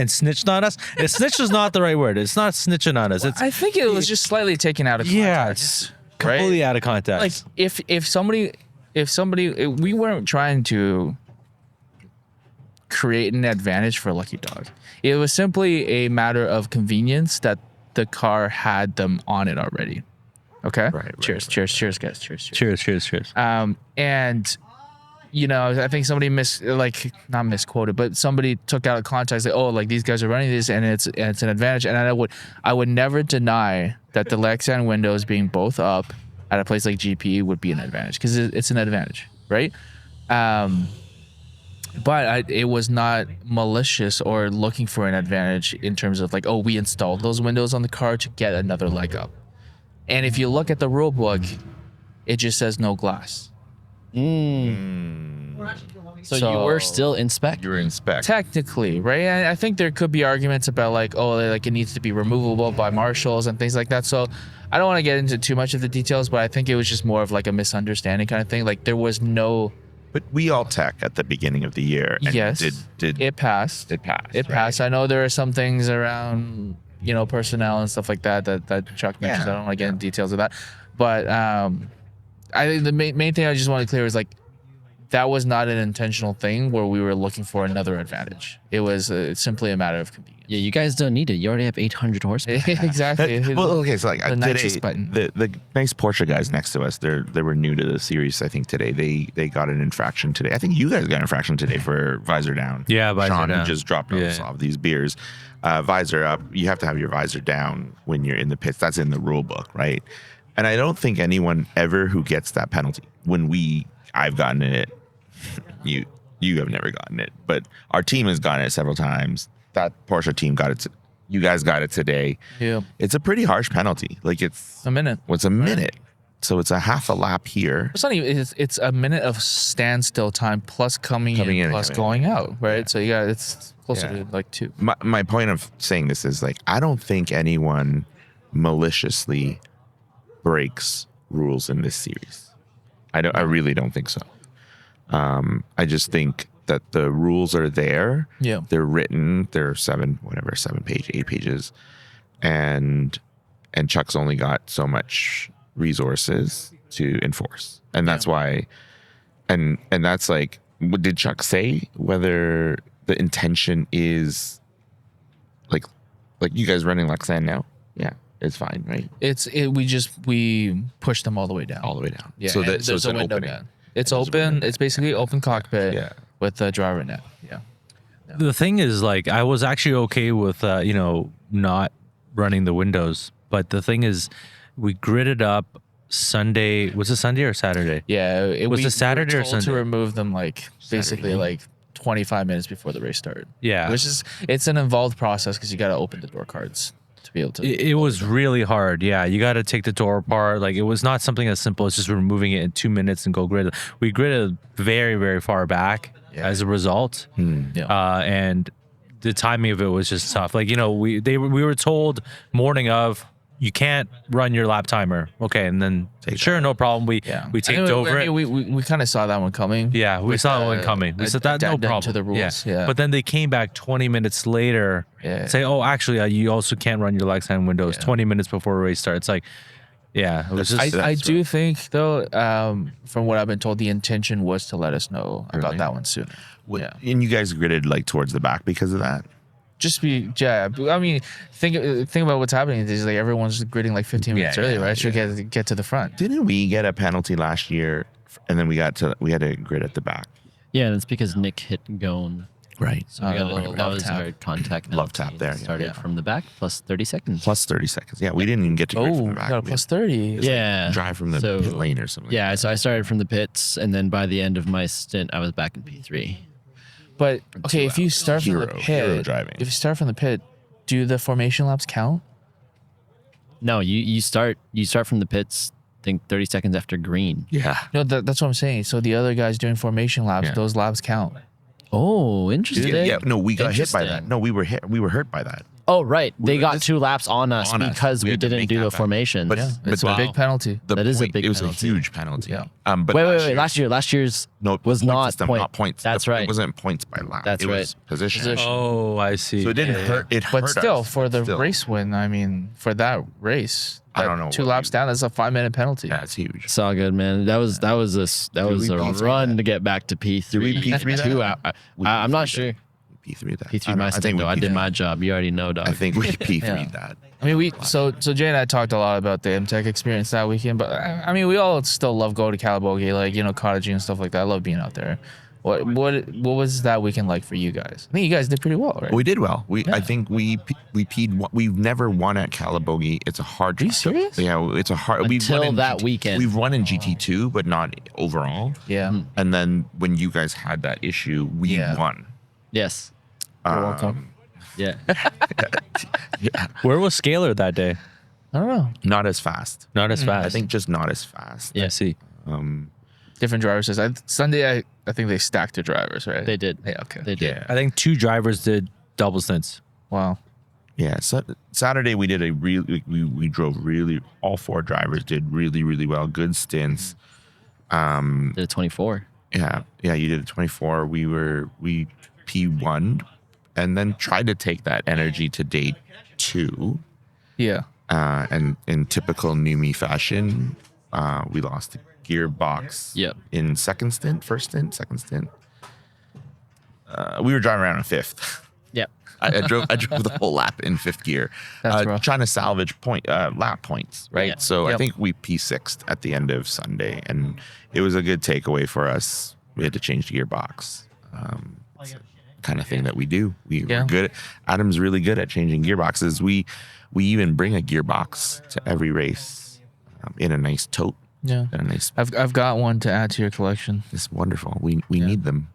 D: snitched on us. Snitch is not the right word. It's not snitching on us. It's,
C: I think it was just slightly taken out of context.
D: Yeah, it's completely out of context.
C: Like if somebody, we weren't trying to create an advantage for Lucky Dog. It was simply a matter of convenience that the car had them on it already. Okay.
B: Right.
C: Cheers, guys.
D: Cheers.
C: And I think somebody not misquoted, but somebody took out of context that, like these guys are running this and it's an advantage. And I would never deny that the Lexan windows being both up at a place like GP would be an advantage because it's an advantage, right? But it was not malicious or looking for an advantage in terms of like, we installed those windows on the car to get another leg up. And if you look at the rule book, it just says no glass.
A: So you were still in spec?
B: You were in spec.
C: Technically, right? And I think there could be arguments about like, it needs to be removable by marshals and things like that. So I don't want to get into too much of the details, but I think it was just more of like a misunderstanding kind of thing. Like there was no...
B: But we all tech at the beginning of the year. And
C: yes.
B: Did
C: it passed?
B: It passed.
C: It passed. I know there are some things around, personnel and stuff like that Chuck mentions. I don't want to get into details of that. But I think the main thing I just want to clear is like, that was not an intentional thing where we were looking for another advantage. It was simply a matter of convenience.
A: Yeah, you guys don't need it. You already have 800 horsepower.
C: Exactly.
B: So like today, the nice Porsche guys next to us, they were new to the series. I think today they got an infraction today. I think you guys got an infraction today for visor down.
D: Yeah, visor
B: Shaun
D: down.
B: Just dropped us off these beers. Visor up. You have to have your visor down when you're in the pits. That's in the rule book, right? And I don't think anyone ever who gets that penalty. I've gotten it. You have never gotten it, but our team has gotten it several times. That Porsche team got it. You guys got it today.
C: Yeah.
B: It's a pretty harsh penalty. Like it's
C: a minute.
B: What's a minute? So it's a half a lap here.
C: It's not even. It's a minute of standstill time plus coming in plus going out. Right. Yeah. So it's closer to like 2.
B: My point of saying this is like I don't think anyone maliciously breaks rules in this series. I really don't think so. I just think that the rules are there.
C: Yeah.
B: They're written. They're 7 page, 8 pages, and Chuck's only got so much resources to enforce, and that's why, and that's like, what did Chuck say? Whether the intention is like you guys running Lexan now? Yeah, it's fine, right?
C: We push them all the way down.
B: All the way down.
C: Yeah.
B: So
C: and
B: that so
C: there's
B: it's
C: a
B: an
C: window
B: opening.
C: down. It's open. It's basically open cockpit.
B: Yeah.
C: With the driver net. Yeah.
D: The thing is, like, I was actually okay with not running the windows, but the thing is, we gridded up Sunday. Was it Sunday or Saturday?
C: Yeah.
D: Was it Saturday or Sunday?
C: To remove them basically
B: Saturday.
C: 25 minutes before the race started.
D: Yeah.
C: It's an involved process because you got to open the door cards to be able to.
D: It was really hard. Yeah, you got to take the door apart. Like, it was not something as simple as just removing it in 2 minutes and go grid. We gridded very, very far back as a result.
C: Yeah.
D: And the timing of it was just tough. Like, we were told morning of, you can't run your lap timer. Okay, and then no problem. We taped over it.
C: We kind of saw that one coming.
D: Yeah, we saw that one coming. We said that no problem.
C: To the rules. Yeah.
D: But then they came back 20 minutes later.
C: Yeah.
D: Say, oh, actually, you also can't run your Lexan windows 20 minutes before a race starts. Like, yeah, it was just.
C: I do think though, from what I've been told, the intention was to let us know about that one sooner. Yeah.
B: And you guys gridded like towards the back because of that?
C: Just I mean, think about what's happening. Is like everyone's gridding like 15 minutes early, right? So get to the front.
B: Didn't we get a penalty last year, and then we had to grid at the back?
A: Yeah, and it's because Nick hit Gohn.
B: Right.
A: So we got a little, that
C: love
A: was
C: tap.
A: our contact.
B: Love
A: penalty.
B: tap there, yeah.
A: Started from the back plus 30 seconds.
B: Plus 30 seconds. Yeah, we didn't even get to grid
C: Oh,
B: from
C: we
B: the back.
C: got a plus 30.
A: Yeah.
B: Drive from the
A: So-
B: pit lane or something.
A: Yeah, so I started from the pits, and then by the end of my stint, I was back in P3.
C: But okay, if you start from the
B: Hero
C: pit,
B: driving.
C: if you start from the pit, do the formation laps count?
A: No, you start from the pits. I think 30 seconds after green.
B: Yeah.
C: No, that's what I'm saying. So the other guys doing formation laps,
B: Yeah.
C: those laps count.
A: Oh, interesting.
B: Yeah, no, we got hit by that.
A: Interesting.
B: No, we were hit. We were hurt by that.
A: Oh, right. They got
B: this-
A: 2 laps on us
B: on us.
A: because
B: We
A: we
B: had to
A: didn't
B: make
A: do
B: that
A: the
B: back.
A: formation.
B: But-
C: It's a big penalty.
B: The
A: That is a
B: point-
A: big
B: It was
A: penalty.
B: a huge penalty.
C: Yeah.
B: But
A: Wait. Last year's
B: no,
A: was
B: points
A: not
B: system,
A: point.
B: not points.
A: That's
B: It
A: right.
B: wasn't points by lap.
A: That's
B: it
A: right.
B: was position.
C: Position.
D: Oh, I see.
B: So it didn't hurt. It
C: But
B: hurt
C: still,
B: us.
C: for the
B: Still.
C: race win, I mean, for that race,
B: I don't know
C: 2
B: what
C: laps down, that's a 5-minute penalty.
B: Yeah, it's huge.
A: It's all good, man. That was a
B: P3
A: run to get back to P3.
B: Did we P3 that?
A: 2 out. I'm not sure.
B: P3 that.
A: P3 my stint though. I did my job. You already know, dog.
B: I think we P3
C: Yeah.
B: that.
C: I mean, so Jay and I talked a lot about the MTech experience that weekend, but I mean, we all still love going to Calabogie, like, cottaging and stuff like that. I love being out there. What was that weekend like for you guys? I think you guys did pretty well, right?
B: We did well. I think we peed. We've never won at Calabogie. It's a hard.
C: Are you serious?
B: Yeah, it's a hard.
A: Until
B: won in
A: that weekend.
B: We've won in GT2, but not overall.
C: Yeah.
B: And then when you guys had that issue, we
C: Yeah.
B: won.
A: Yes.
C: You're welcome.
A: Yeah.
B: Yeah,
D: Where was Scalar that day?
C: I don't know.
B: not as fast.
D: Not as fast.
B: I think just not as fast.
A: Yeah.
D: I see.
C: Different drivers. Sunday, I think they stacked their drivers, right?
A: They did.
C: Yeah, okay.
A: They did.
B: Yeah.
D: I think 2 drivers did double stints.
C: Wow.
B: Yeah. So Saturday we did we drove really. All 4 drivers did really well. Good stints.
A: Did a 24.
B: Yeah, you did a 24. We P1 and then tried to take that energy to day 2.
C: Yeah.
B: And in typical Numi fashion, we lost the gearbox
A: Yep.
B: in second stint. We were driving around in 5th.
A: Yep.
B: I drove the whole lap in 5th gear,
C: That's rough.
B: trying to salvage lap points, right?
A: Yeah.
B: So I
C: Yep.
B: think we P6'd at the end of Sunday, and it was a good takeaway for us. We had to change the gearbox. It's the kind of thing that we do. We're good. Adam's really good at changing gearboxes. We even bring a gearbox to every race in a nice tote.
C: Yeah.
B: In a nice.
C: I've got one to add to your collection,
B: It's wonderful. We need them.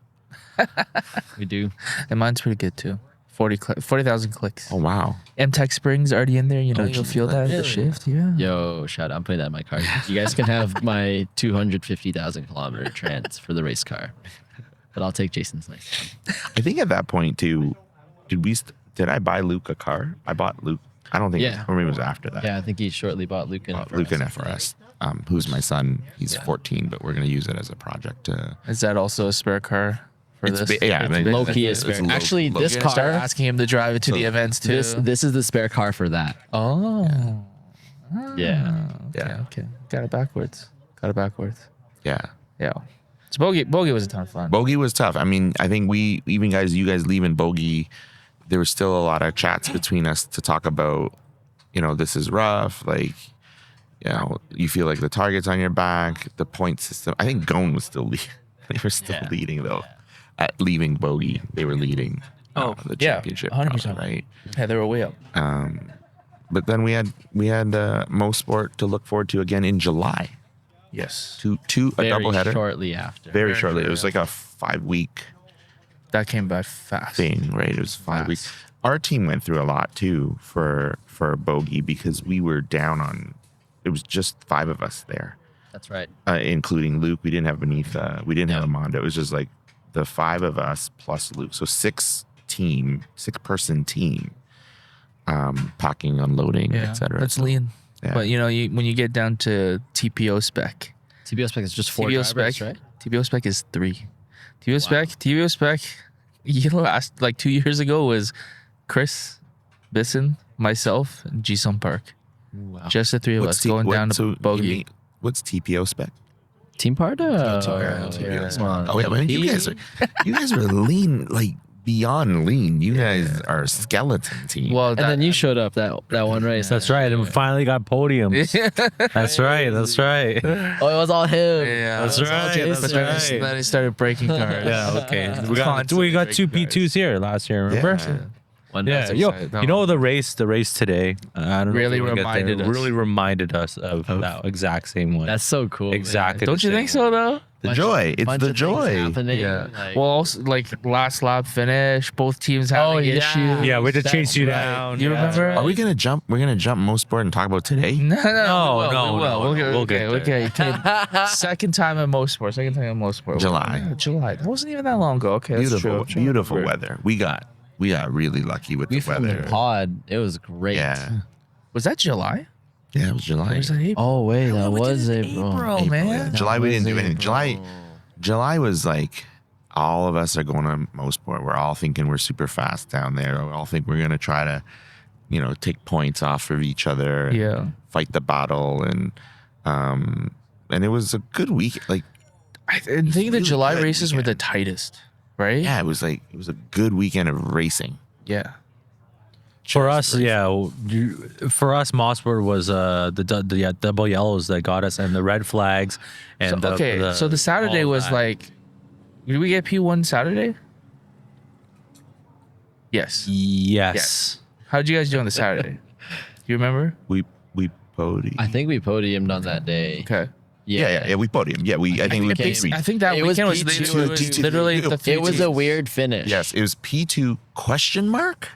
A: We do.
C: and mine's pretty good too. 40,000 clicks.
B: Oh wow.
C: MTech Springs already in there. You'll
B: geez.
C: feel that at the shift. Yeah.
A: Yo, shout out. I'm putting that in my car. You guys can have my 250,000 kilometer trans for the race car. But I'll take Jason's nice.
B: I think at that point too, did I buy Luke a car? I bought Luke. I don't think.
A: Yeah.
B: Or maybe it was after that.
A: Yeah, I think he shortly bought Luke and
B: Luke and FRS. Who's my son? He's 14, but we're gonna use it as a project to.
C: Is that also a spare car for
B: It's
C: this.
B: yeah, I mean,
A: low key is
B: it's
A: spare. Actually,
B: low-
A: this
C: You're gonna start
A: car,
C: asking him to drive it to the events too.
A: this is the spare car for that.
C: Oh.
A: Yeah.
B: Yeah.
C: Okay. Got it backwards.
B: yeah.
C: Yeah. So bogey was a ton of fun.
B: Bogey was tough. I mean, I think you guys leaving Bogey, there was still a lot of chats between us to talk about, this is rough. Like, you feel like the target's on your back, the point system. I think Gohn was still leading. They were still leading though. At leaving Bogey, they were leading the championship.
C: 100%.
B: Right.
C: Yeah, they were way up.
B: But then we had Most Sport to look forward to again in July.
C: Yes.
B: A
A: Very
B: doubleheader.
A: shortly after.
B: Very shortly. It was like a 5-week
C: That came by fast.
B: thing, right? It was 5 weeks. Our team went through a lot too for Bogey because we were down on. It was just 5 of us there,
A: That's right.
B: including Luke. We didn't have Benitha. We didn't have Amanda. It was just like the 5 of us plus Luke. So 6-person team, packing, unloading, etc.
C: That's lean.
B: Yeah.
C: But when you get down to TPO spec,
A: TBO spec is just 4
C: TPO
A: drivers,
C: spec,
A: right?
C: TPO spec is 3. TPO spec, last like 2 years ago was Chris, Bisson, myself, and Jisun Park.
A: Wow.
C: Just the 3 of us going down to Bogey.
B: What's TPO spec?
A: Team Partout.
B: TPO
A: Come on.
B: Oh yeah, man, you guys are lean, like beyond lean. You guys are a skeleton team.
C: Well,
A: And then you showed up that one race.
D: That's right. And we finally got podiums. That's right. That's right.
A: Oh, it was all him.
C: Yeah,
D: That's
C: it was all
D: right,
C: Jason.
D: that's
C: But then
D: right.
C: Then he started breaking cars.
D: Yeah. Okay. We
C: Constantly
D: got 2
C: breaking
D: P2s here last year. Remember?
B: Yeah.
A: One
D: Yeah,
A: race.
D: yo,
C: excited.
D: you know the race today. I don't know.
C: Really
D: if we'll get there,
C: reminded us.
D: Really reminded us of that exact same one.
A: That's so cool. man.
D: exactly.
C: Don't
D: the
C: you think
D: same
C: so though?
B: The
A: Bunch
B: joy.
A: of-
B: It's
A: bunch
B: the
A: of things
B: joy.
A: happening,
C: Yeah.
A: like-
C: Well, also, like last lap finish, both teams having issues.
D: Yeah, we had to
A: That's
D: chase you
A: right.
D: down.
C: You
D: Yeah.
C: remember?
B: Are we gonna jump? We're gonna jump Most Sport and talk about today.
C: No,
D: We'll get
C: Okay. Second time at Most Sport.
B: July.
C: Yeah, July. That wasn't even that long ago. Okay, that's
B: Beautiful,
C: true.
B: beautiful weather. We got really lucky with
A: We
B: the
A: filmed
B: weather.
A: in pod. It was great.
B: Yeah,
C: Was that July?
B: yeah, it was July.
C: Or was that April?
A: Oh wait, that
C: we did
A: was
C: it in
A: April.
C: April,
B: April,
C: man.
B: yeah. July we didn't do anything.
A: April.
B: July was like all of us are going to Most Sport. We're all thinking we're super fast down there. We all think we're gonna try to, take points off of each other. And
C: Yeah.
B: fight the battle and it was a good week. Like
C: I think the
B: really
C: July
B: good
C: races were the
B: weekend.
C: tightest, right?
B: yeah, it was a good weekend of racing.
C: Yeah.
D: For
B: Just
D: us,
B: racing.
D: for us, Mossberg was the double yellows that got us, and the red flags, and
C: So the Saturday
D: all
C: was
D: that.
C: like, did we get P1 Saturday? Yes.
D: Yes.
C: How'd you guys do on the Saturday? You remember?
B: We podiumed.
A: I think we podiumed on that day.
C: Okay.
B: Yeah, we podiumed. Yeah, I think we
A: think
B: P3.
C: I think that
A: It was
C: weekend was,
A: P2.
C: was literally the
A: It was a
C: P2.
A: weird finish.
B: Yes, it was P2 question mark.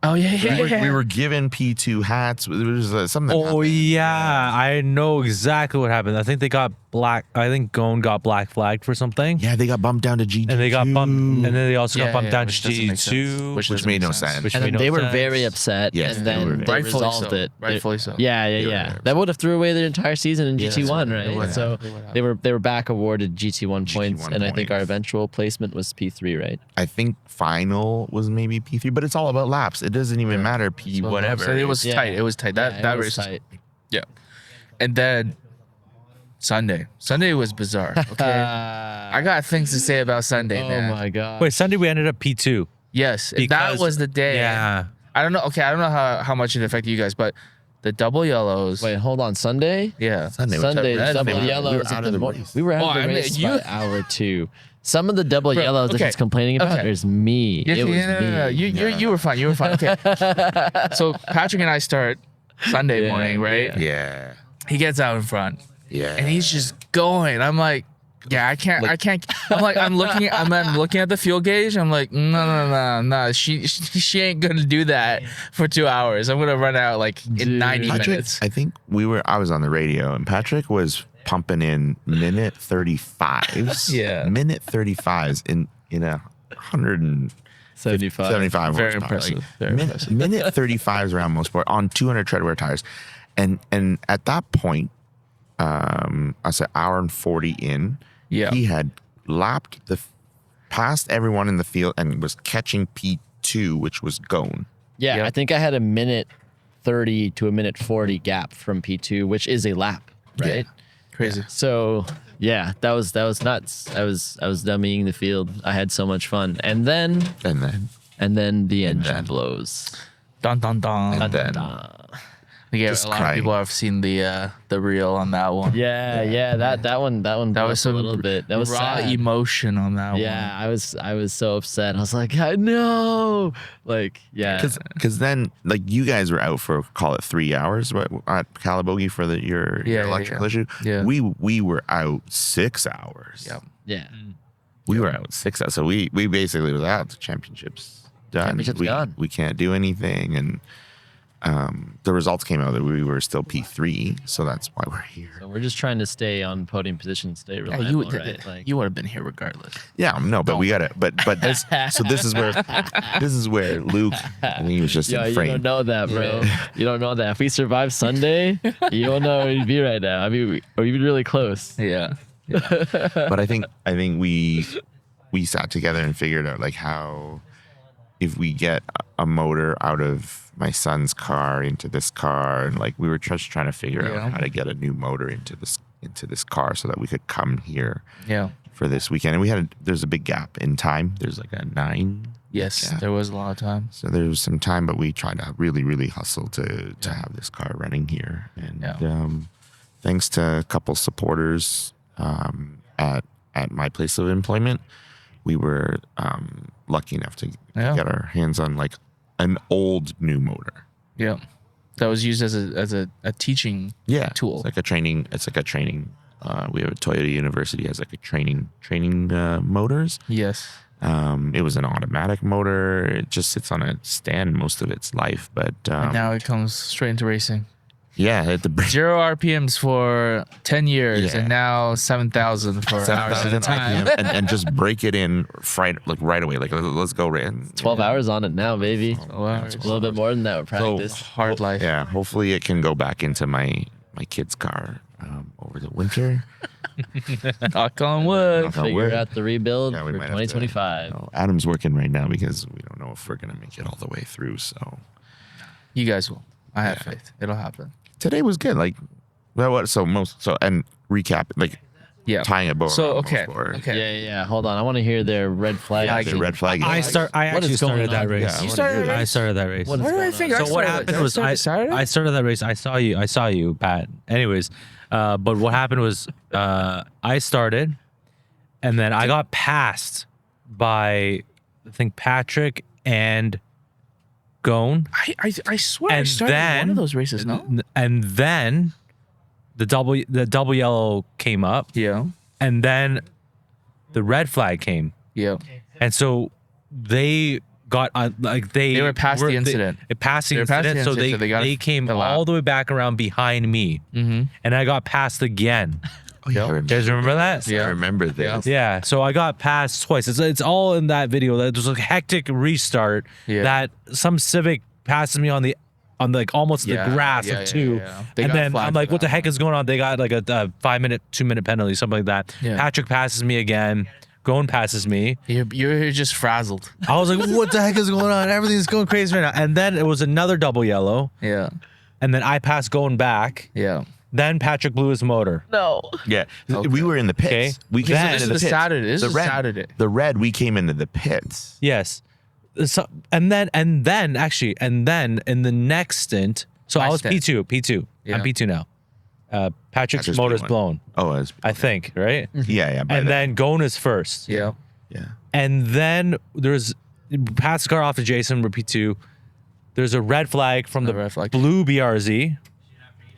C: Oh yeah.
B: We were given P2 hats. There was something. that
D: Oh
B: happened.
D: yeah, I know exactly what happened. I think they got black. I think Gohn got black flagged for something,
B: Yeah, they got bumped down to G2.
D: and they got bumped, and then they also got bumped down to
C: which doesn't make sense.
D: G2,
C: Which
B: which
C: doesn't
B: made
C: make
B: no
C: sense.
B: sense.
D: which
A: And
D: made
A: then
D: no
A: they were
D: sense.
A: very upset.
B: Yes,
A: and
B: they were
A: then
B: very-
A: they
C: Rightfully
A: resolved
C: so.
A: it.
C: Rightfully so.
A: Yeah.
B: They were very
A: That would have threw away their entire season in
C: Yeah,
A: GT1,
C: that's right. It
A: right?
C: would
A: So
C: have. It would have.
A: they were back awarded GT1 points,
B: GT1
A: and I think our
B: points.
A: eventual placement was P3, right?
B: I think final was maybe P3, but it's all about laps. It doesn't even matter P
C: So
B: whatever.
C: So it was
A: Yeah.
C: tight. It was tight.
A: Yeah,
C: That
A: it was
C: race.
A: tight.
C: Yeah. And then Sunday was bizarre. Okay. I got things to say about Sunday,
A: Oh
C: man.
A: my god.
D: Wait, Sunday we ended up P2.
C: Yes, that
D: Because-
C: was the day.
D: Yeah.
C: I don't know. Okay, I don't know how much it affected you guys, but the double yellows.
A: Wait, hold on. Sunday?
C: Yeah.
B: Sunday,
A: Sunday,
C: red
A: double
C: flag.
A: yellows.
B: We were
A: at
B: out of the
A: mo-
B: race.
A: We were out
C: Oh,
A: of the
C: I mean,
A: race
C: you-
A: by hour 2. Some of the double
C: Bro,
A: yellows that
C: okay,
A: he's complaining about
C: okay.
A: is me.
C: Yeah,
A: it was
C: no.
A: me.
C: You were fine. You were fine. Okay. So Patrick and I start Sunday
A: Yeah,
C: morning, right?
B: Yeah.
C: He gets out in front.
B: Yeah.
C: And he's just going. I'm like, yeah, I can't. I'm like, I'm looking at the fuel gauge. I'm like, no. She ain't gonna do that for 2 hours. I'm gonna run out like in
A: Dude.
C: 90
B: Patrick,
C: minutes.
B: I think I was on the radio and Patrick was pumping in minute 35s.
C: Yeah.
B: Minute 35s in 175
A: 75.
C: Very
B: horsepower.
C: impressive. Very impressive.
B: Minute 35s around Most Sport on 200 treadwear tires. And at that point, I said hour and 40 in,
C: Yeah.
B: he had lapped the passed everyone in the field and was catching P2, which was Gohn.
A: Yeah,
C: Yep.
A: I think I had a minute 30 to a minute 40 gap from P2, which is a lap, right?
C: Crazy.
A: So yeah, that was nuts. I was dummying the field. I had so much fun, and then
B: And then
A: the engine
B: then-
A: blows.
C: Dun dun dun.
B: And then
C: Yeah,
B: just
C: a lot of
B: crying.
C: people have seen the reel on that one.
A: Yeah, that one
C: That
A: blew
C: was
A: up a
C: some
A: little bit. That was
C: raw
A: sad.
C: emotion on that
A: Yeah,
C: one.
A: I was so upset. I was like, I know. Like, yeah.
B: because then like you guys were out for call it 3 hours at Calabogie for your electrical issue.
C: Yeah.
B: We were out 6 hours.
C: Yep.
A: Yeah.
B: We were out 6 hours. So we basically was out. The championships done.
A: Championship's gone.
B: We can't do anything, and the results came out that we were still P3. So that's why we're here.
A: So we're just trying to stay on podium position, stay
C: Yeah,
A: reliable, right? Like,
C: you would have been here regardless.
B: Yeah, no, but we gotta. But this. So this is where Luke. I mean, he was just
A: yo,
B: in
A: you
B: frame.
A: don't know that, bro. You don't know that. If we survived Sunday, you don't know where you'd be right now. I mean, or you'd be really close.
C: Yeah.
B: But I think we sat together and figured out like how if we get a motor out of my son's car into this car, and like we were just trying to figure out how to get a new motor into this car so that we could come here
C: Yeah.
B: for this weekend. And there's a big gap in time. There's like a 9.
C: Yes,
B: Yeah.
C: there was a lot of time.
B: So there was some time, but we tried to really, really hustle to have this car running here. And thanks to a couple supporters at my place of employment, we were lucky enough to get our hands on like an old new motor.
C: Yeah. That was used as a teaching tool.
B: It's like a training. We have a Toyota University has like a training motors.
C: Yes.
B: It was an automatic motor. It just sits on a stand most of its life, but
C: And now it comes straight into racing.
B: yeah, at the
C: 0 RPMs for 10 years,
B: Yeah.
C: and now 7,000 for hours at a
B: 7,000
C: time.
B: RPM, and just break it in right away. Like let's go right.
A: 12 hours on it now, baby.
C: Wow.
A: A little bit more than that with practice.
C: Hard life.
B: Yeah, hopefully it can go back into my kid's car over the winter.
C: Knock on wood.
B: Knock on
A: Figure
B: wood.
A: out the rebuild
B: Yeah,
A: for
B: we might have to-
A: 2025.
B: Adam's working right now because we don't know if we're gonna make it all the way through. So
C: You guys will. I have faith. It'll happen.
B: today was good. Like, well, what? So and recap like
C: Yeah.
B: tying a bow.
C: So,
B: around
C: okay.
B: most for-
C: Okay.
A: Yeah. Hold on. I want to hear their red flag.
C: Yeah,
B: The red flag.
D: I
B: is-
A: What
D: actually
A: is going
D: started that
A: on?
D: race.
B: Yeah,
C: You started a
D: I
C: race?
D: started that race.
A: What is
C: What did I
A: going
C: think?
A: on?
C: I
D: So what
C: started-
D: happened
C: did I
D: was
C: start Saturday?
D: I started that race. I saw you, Pat. Anyways, but what happened was I started, and then I got passed by I think Patrick and Gohn,
C: I swear I
D: and
C: started
D: then
C: one of those races, no?
D: and then the double yellow came up,
C: Yeah.
D: and then the red flag came,
C: Yeah.
D: and so they got like
C: They were past the incident.
D: It passed the
C: They were past the
D: incident, so
C: incident, so they got
D: they came
C: the lap.
D: all the way back around behind me,
C: Mm-hmm.
D: and I got passed again.
B: Oh, yeah, I
D: You guys remember that?
C: Yeah.
B: I remember this.
D: Yeah, so I got passed twice. It's all in that video. That was a hectic restart.
C: Yeah.
D: That some Civic passes me on like almost
C: Yeah,
D: the grass
C: yeah,
D: of
C: yeah,
D: 2,
C: yeah. They
D: and
C: got
D: then
C: flagged
D: I'm
C: for
D: like, what the
C: that
D: heck is going on? They got like a 5-minute, 2-minute penalty, something like that.
C: Yeah.
D: Patrick passes me again. Gohn passes me.
C: You're just frazzled.
D: I was like, what the heck is going on? Everything's going crazy right now. And then it was another double yellow,
C: Yeah.
D: and then I passed Gohn back.
C: Yeah.
D: Then Patrick blew his motor.
A: No.
B: Yeah,
C: Okay.
B: we were in the pits.
D: Okay.
B: We came
D: Then-
B: into
C: This
B: the
C: is
B: pits.
C: Saturday. This
B: the
C: is
B: red,
C: Saturday.
B: The red, we came into the pits.
D: Yes. So, and then in the next stint, so
C: My
D: I was
C: stint.
D: P2.
C: Yeah.
D: I'm P2 now. Patrick's
B: Patrick's
D: motor's
B: P1.
D: blown,
B: Oh, it was,
D: I think, right?
B: yeah. by
D: And then Gohn is first.
C: Yeah.
B: yeah.
D: And then there's pass the car off to Jason, we're P2. There's a red flag from
C: The
D: the
C: red flag.
D: blue BRZ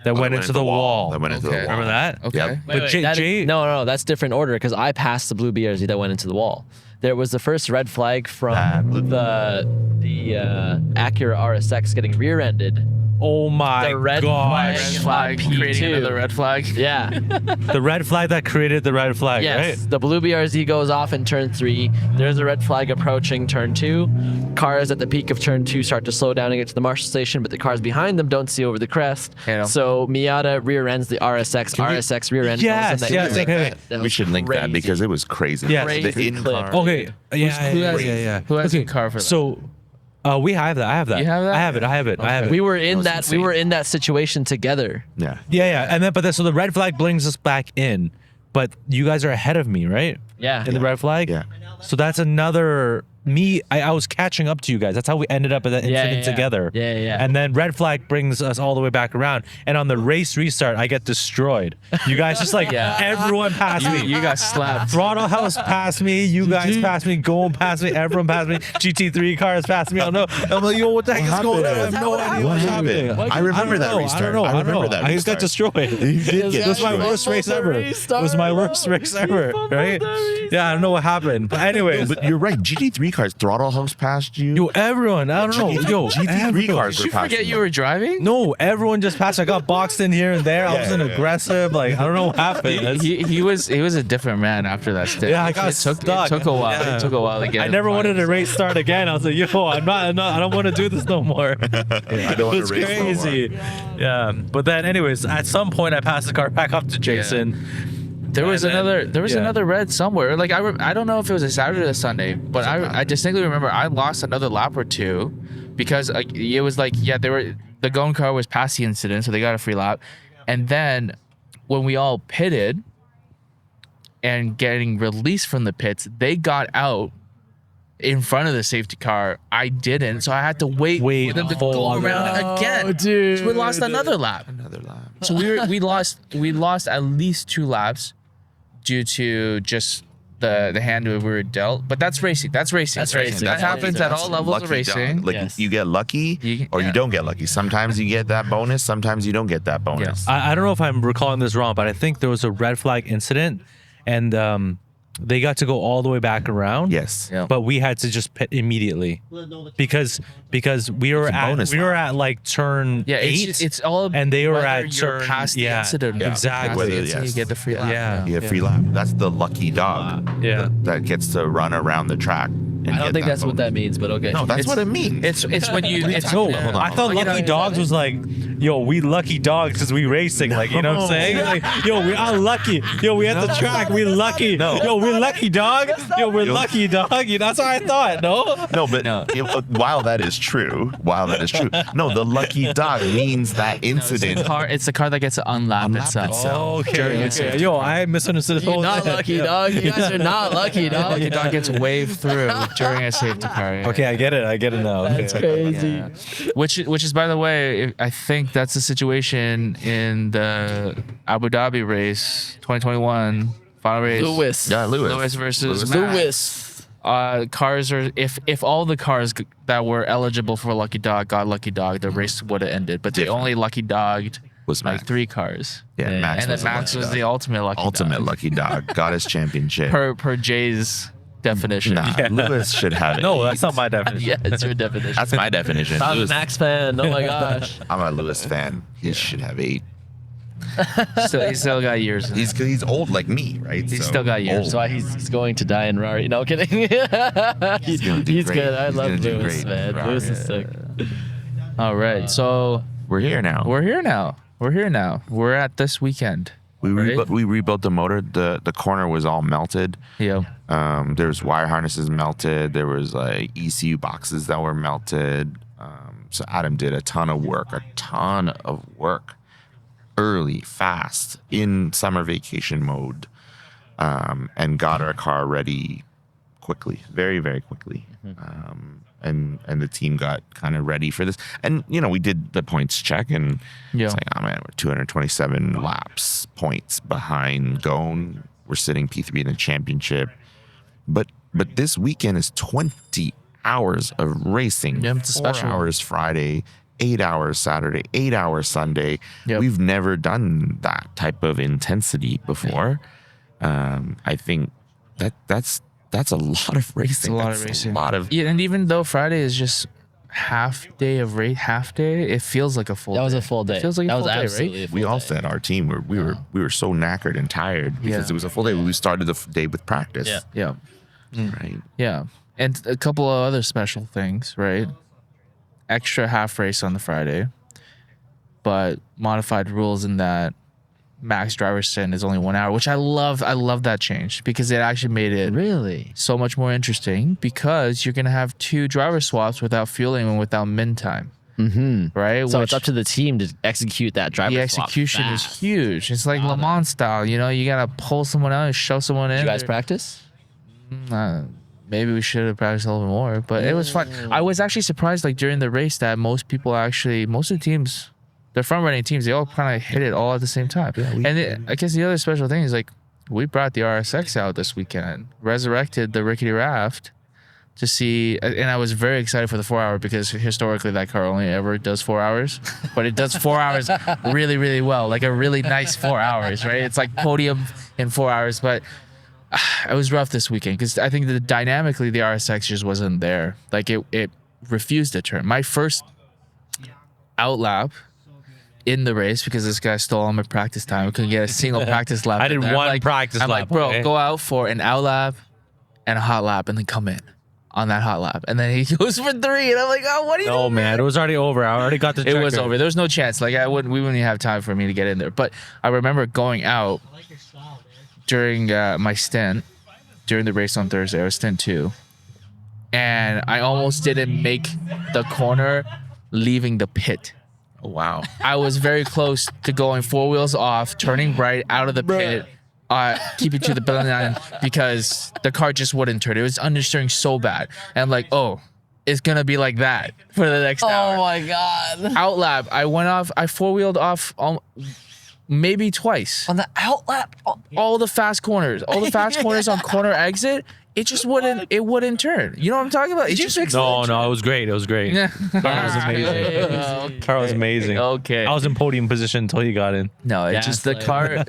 D: that went into the wall.
B: That went into the
C: Okay.
B: wall.
D: Remember that?
C: Okay.
B: Yep.
D: But
A: No, that's different order because I passed the blue BRZ that went into the wall. There was the first red flag from the Acura RSX getting rear-ended
D: Oh my
A: The red
D: gosh.
C: Red flag, creating
A: P2.
C: another red flag.
A: Yeah.
D: The red flag that created the red flag,
A: Yes.
D: right?
A: The blue BRZ goes off in turn 3. There's a red flag approaching turn 2. Cars at the peak of turn 2 start to slow down and get to the marshal station, but the cars behind them don't see over the crest.
C: Yeah.
A: So Miata rear ends the RSX. RSX rear end
D: Yes,
A: goes in
D: yes,
A: that
D: okay.
A: That
B: We
A: was
B: should link that
A: crazy.
B: because it was crazy.
D: Yes.
B: The
A: Crazy
B: in-car.
A: clip.
D: Okay. Yeah,
C: Who has-
D: yeah.
C: who has
D: okay.
C: a car for that?
D: So, we have that. I have that.
C: You have that?
D: I have it.
A: We were in
B: was
A: that.
B: insane.
A: We were in that situation together.
B: Yeah.
D: Yeah. And then, so the red flag brings us back in, but you guys are ahead of me, right?
A: Yeah.
D: In the red flag?
B: Yeah.
D: So that's another I was catching up to you guys. That's how we ended up at that incident together.
A: Yeah.
D: And then red flag brings us all the way back around. And on the race restart, I get destroyed. You guys just like everyone passed me.
C: You got slapped.
D: Throttle House passed me. You guys passed me. Gohn passed me. Everyone passed me. GT3 cars passed me. I don't know. I'm like, yo, what the heck is going on? I have no idea what's happening.
B: I remember that restart.
D: I don't know.
B: I remember that
D: I just got
B: restart.
D: destroyed.
B: You did get
D: It was my
B: destroyed.
D: worst race ever. It was my worst race ever. Right? Yeah, I don't know what happened. But anyways.
B: But you're right. GT3 cars, Throttle House passed you.
D: Yo, everyone. I don't know. Yo,
B: GT3
D: everyone.
B: cars
C: Did
B: were
C: you forget
B: passing
C: you were driving?
D: No, everyone just passed. I got boxed in here and there. I wasn't aggressive. Like, I don't know what happened. That's-
C: He was a different man after that stint.
D: Yeah, I got
C: it took a while.
D: Yeah.
C: It took a while to get.
D: I
C: his
D: never wanted
C: mind.
D: to race start again. I was like, yo, I don't want to do this no more.
B: I don't want
D: It's
B: to race no more.
D: crazy. Yeah. But then, anyways, at some point, I passed the car back up to Jason.
C: There was
D: And then-
C: another red somewhere. Like I don't know if it was a Saturday or a Sunday, but I distinctly remember I lost another lap or two because it was like the Gohn car was past the incident, so they got a free lap, and then when we all pitted and getting released from the pits, they got out in front of the safety car. I didn't, so I had to wait for them to
D: full
C: go
D: other-
C: around again.
A: dude.
C: So we lost another lap.
B: Another lap.
C: So we lost at least 2 laps due to just the hand we were dealt. But that's racing. That's racing.
A: That's racing.
C: That
A: That's
C: happens at
B: That's
C: all levels of
B: lucky, dog.
C: racing.
B: Like
A: Yes.
B: you get lucky or
C: yeah.
B: you don't get lucky. Sometimes you get that bonus. Sometimes you don't get that bonus.
D: I don't know if I'm recalling this wrong, but I think there was a red flag incident, and they got to go all the way back around.
B: Yes.
C: Yeah.
D: But we had to just pit immediately because we were
B: It's a bonus lap.
D: at like turn
C: Yeah,
D: 8.
C: it's all.
D: and they were
C: whether
D: at
C: you're
D: turn
C: past the incident.
B: Yeah,
D: exactly.
B: whether-
C: Past the incident,
B: yes.
C: you get the free lap.
D: Yeah.
B: You get free lap. That's the lucky dog.
D: Yeah.
B: That gets to run around the track. And
A: I don't
B: get
A: think that's what
B: bonus.
A: that means, but okay.
B: No, that's what it means.
C: It's when you. It's
B: No,
C: yeah.
B: hold on.
D: I thought Lucky Dogs was like, yo, we lucky dogs because we racing. Like, you know what I'm saying? Like, yo, we are lucky. Yo, we at the track. We lucky.
B: No.
D: Yo, we're lucky dog. Yo, we're
B: Yo.
D: lucky dog. You know, that's what I thought. No.
B: No, but while that is true, no, the lucky dog means that incident.
C: It's the car that gets to unlap itself. During its
D: Okay. Yo, I misunderstood the
A: You're
D: whole
A: not
D: thing.
A: lucky, dog. You guys are not lucky, dog.
C: Lucky dog gets waved through during a safety car. Yeah.
D: Okay, I get it now.
A: That's crazy.
C: Yeah. Which is, by the way, I think that's the situation in the Abu Dhabi race 2021 final race.
A: Lewis.
B: Yeah,
C: Lewis versus Max.
A: Lewis.
C: Cars are if all the cars that were eligible for Lucky Dog got Lucky Dog, the race would have ended. But they
B: Different.
C: only Lucky Dogged
B: Was
C: like
B: Max.
C: 3 cars.
B: Yeah,
A: Yeah.
B: Max
C: And
B: was
C: then Max was the ultimate Lucky
B: ultimate
C: Dog.
B: lucky dog. Got his championship.
C: Per Jay's definition.
B: Nah, Lewis should have it.
D: No, that's not my definition.
A: Yeah, it's your definition.
B: That's my definition.
A: I'm a
B: Lewis-
A: Max fan. Oh my gosh.
B: I'm a Lewis fan. He should have 8.
C: He still got years.
B: He's old like me, right?
C: He's still got years.
A: That's why he's going to die in Rari. No kidding. he's
B: gonna do great.
A: good. I
B: He's
A: love
B: gonna do
A: Lewis,
B: great.
A: man.
B: Rari.
A: Lewis is sick.
C: All right. So
B: We're here now.
C: we're here now. We're at this weekend.
B: We
C: right?
B: we rebuilt the motor. The corner was all melted.
C: Yeah.
B: There's wire harnesses melted. There was like ECU boxes that were melted. So Adam did a ton of work, early, fast, in summer vacation mode, and got our car ready quickly, very, very quickly. And the team got kind of ready for this. And, we did the points check, and
C: Yeah.
B: it's like, oh man, we're 227 laps, points behind Gohn. We're sitting P3 in the championship. But this weekend is 20 hours of racing.
C: Yeah, it's a
B: 4
C: special.
B: hours Friday, 8 hours Saturday, 8 hours Sunday.
C: Yep.
B: We've never done that type of intensity before. I think that's a lot of racing.
C: It's a lot
B: That's
C: of racing.
B: A lot of
C: Yeah, and even though Friday is just half day of race. Half day. It feels like a full.
A: That was
C: day.
A: a full day.
C: It feels like
A: that
C: a
A: was
C: full day,
A: absolutely
C: right?
A: a full
B: We all
A: day.
B: said our team we were so knackered and tired because
C: Yeah.
B: it was a full day. We started the day with practice.
A: Yeah.
C: Yeah.
B: Right.
C: Yeah. And a couple of other special things, right? Extra half race on the Friday, but modified rules in that max driver stint is only 1 hour, which I love. I love that change because it actually made it
A: Really?
C: so much more interesting because you're going to have 2 driver swaps without fueling and without min time, right?
A: So
C: Which
A: it's up to the team to execute that driver
C: the
A: swap
C: execution is
A: fast.
C: huge. It's like Le Mans style, you know, you got to pull someone out and shove someone in.
A: Did you guys practice?
C: Maybe we should have practiced a little bit more, but it was fun. I was actually surprised, like during the race, that most of the teams, the front running teams, they all kind of hit it all at the same time. I guess the other special thing is like we brought the RSX out this weekend, resurrected the Rickety Raft to see, and I was very excited for the 4 hour because historically that car only ever does 4 hours, but it does 4 hours really, really well, like a really nice 4 hours, right? It's like podium in 4 hours, but it was rough this weekend because I think that dynamically the RSX just wasn't there. Like it refused to turn. My first out lap in the race because this guy stole all my practice time. I couldn't get a single practice lap.
D: I
C: in
D: did
C: there.
D: one practice
C: I'm
D: lap.
C: like, bro,
D: okay?
C: go out for an out lap and a hot lap and then come in on that hot lap. And then he goes for 3 and I'm like, oh, what are you
D: No,
C: doing?
D: man, it was already over. I already got the
C: It was
D: checker.
C: over. There was no chance. Like we wouldn't even have time for me to get in there. But I remember going out during my stint during the race on Thursday. I was stint 2, and I almost didn't make the corner leaving the pit.
B: Oh, wow.
C: I was very close to going 4 wheels off, turning right out of the pit, keeping to the billion line because the car just wouldn't turn. It was understeering so bad, and I'm like, oh, it's gonna be like that for the next hour.
A: Oh my god!
C: Out lap, I went off. I 4-wheeled off maybe twice.
A: On the out lap.
C: All the fast corners on corner exit, it just wouldn't turn. You know what I'm talking about? Did
A: you fix
D: No, it was great. It was great.
C: Yeah.
D: Car was amazing. Car was amazing.
C: Okay.
D: I was in podium position until he got in.
C: No, it just the car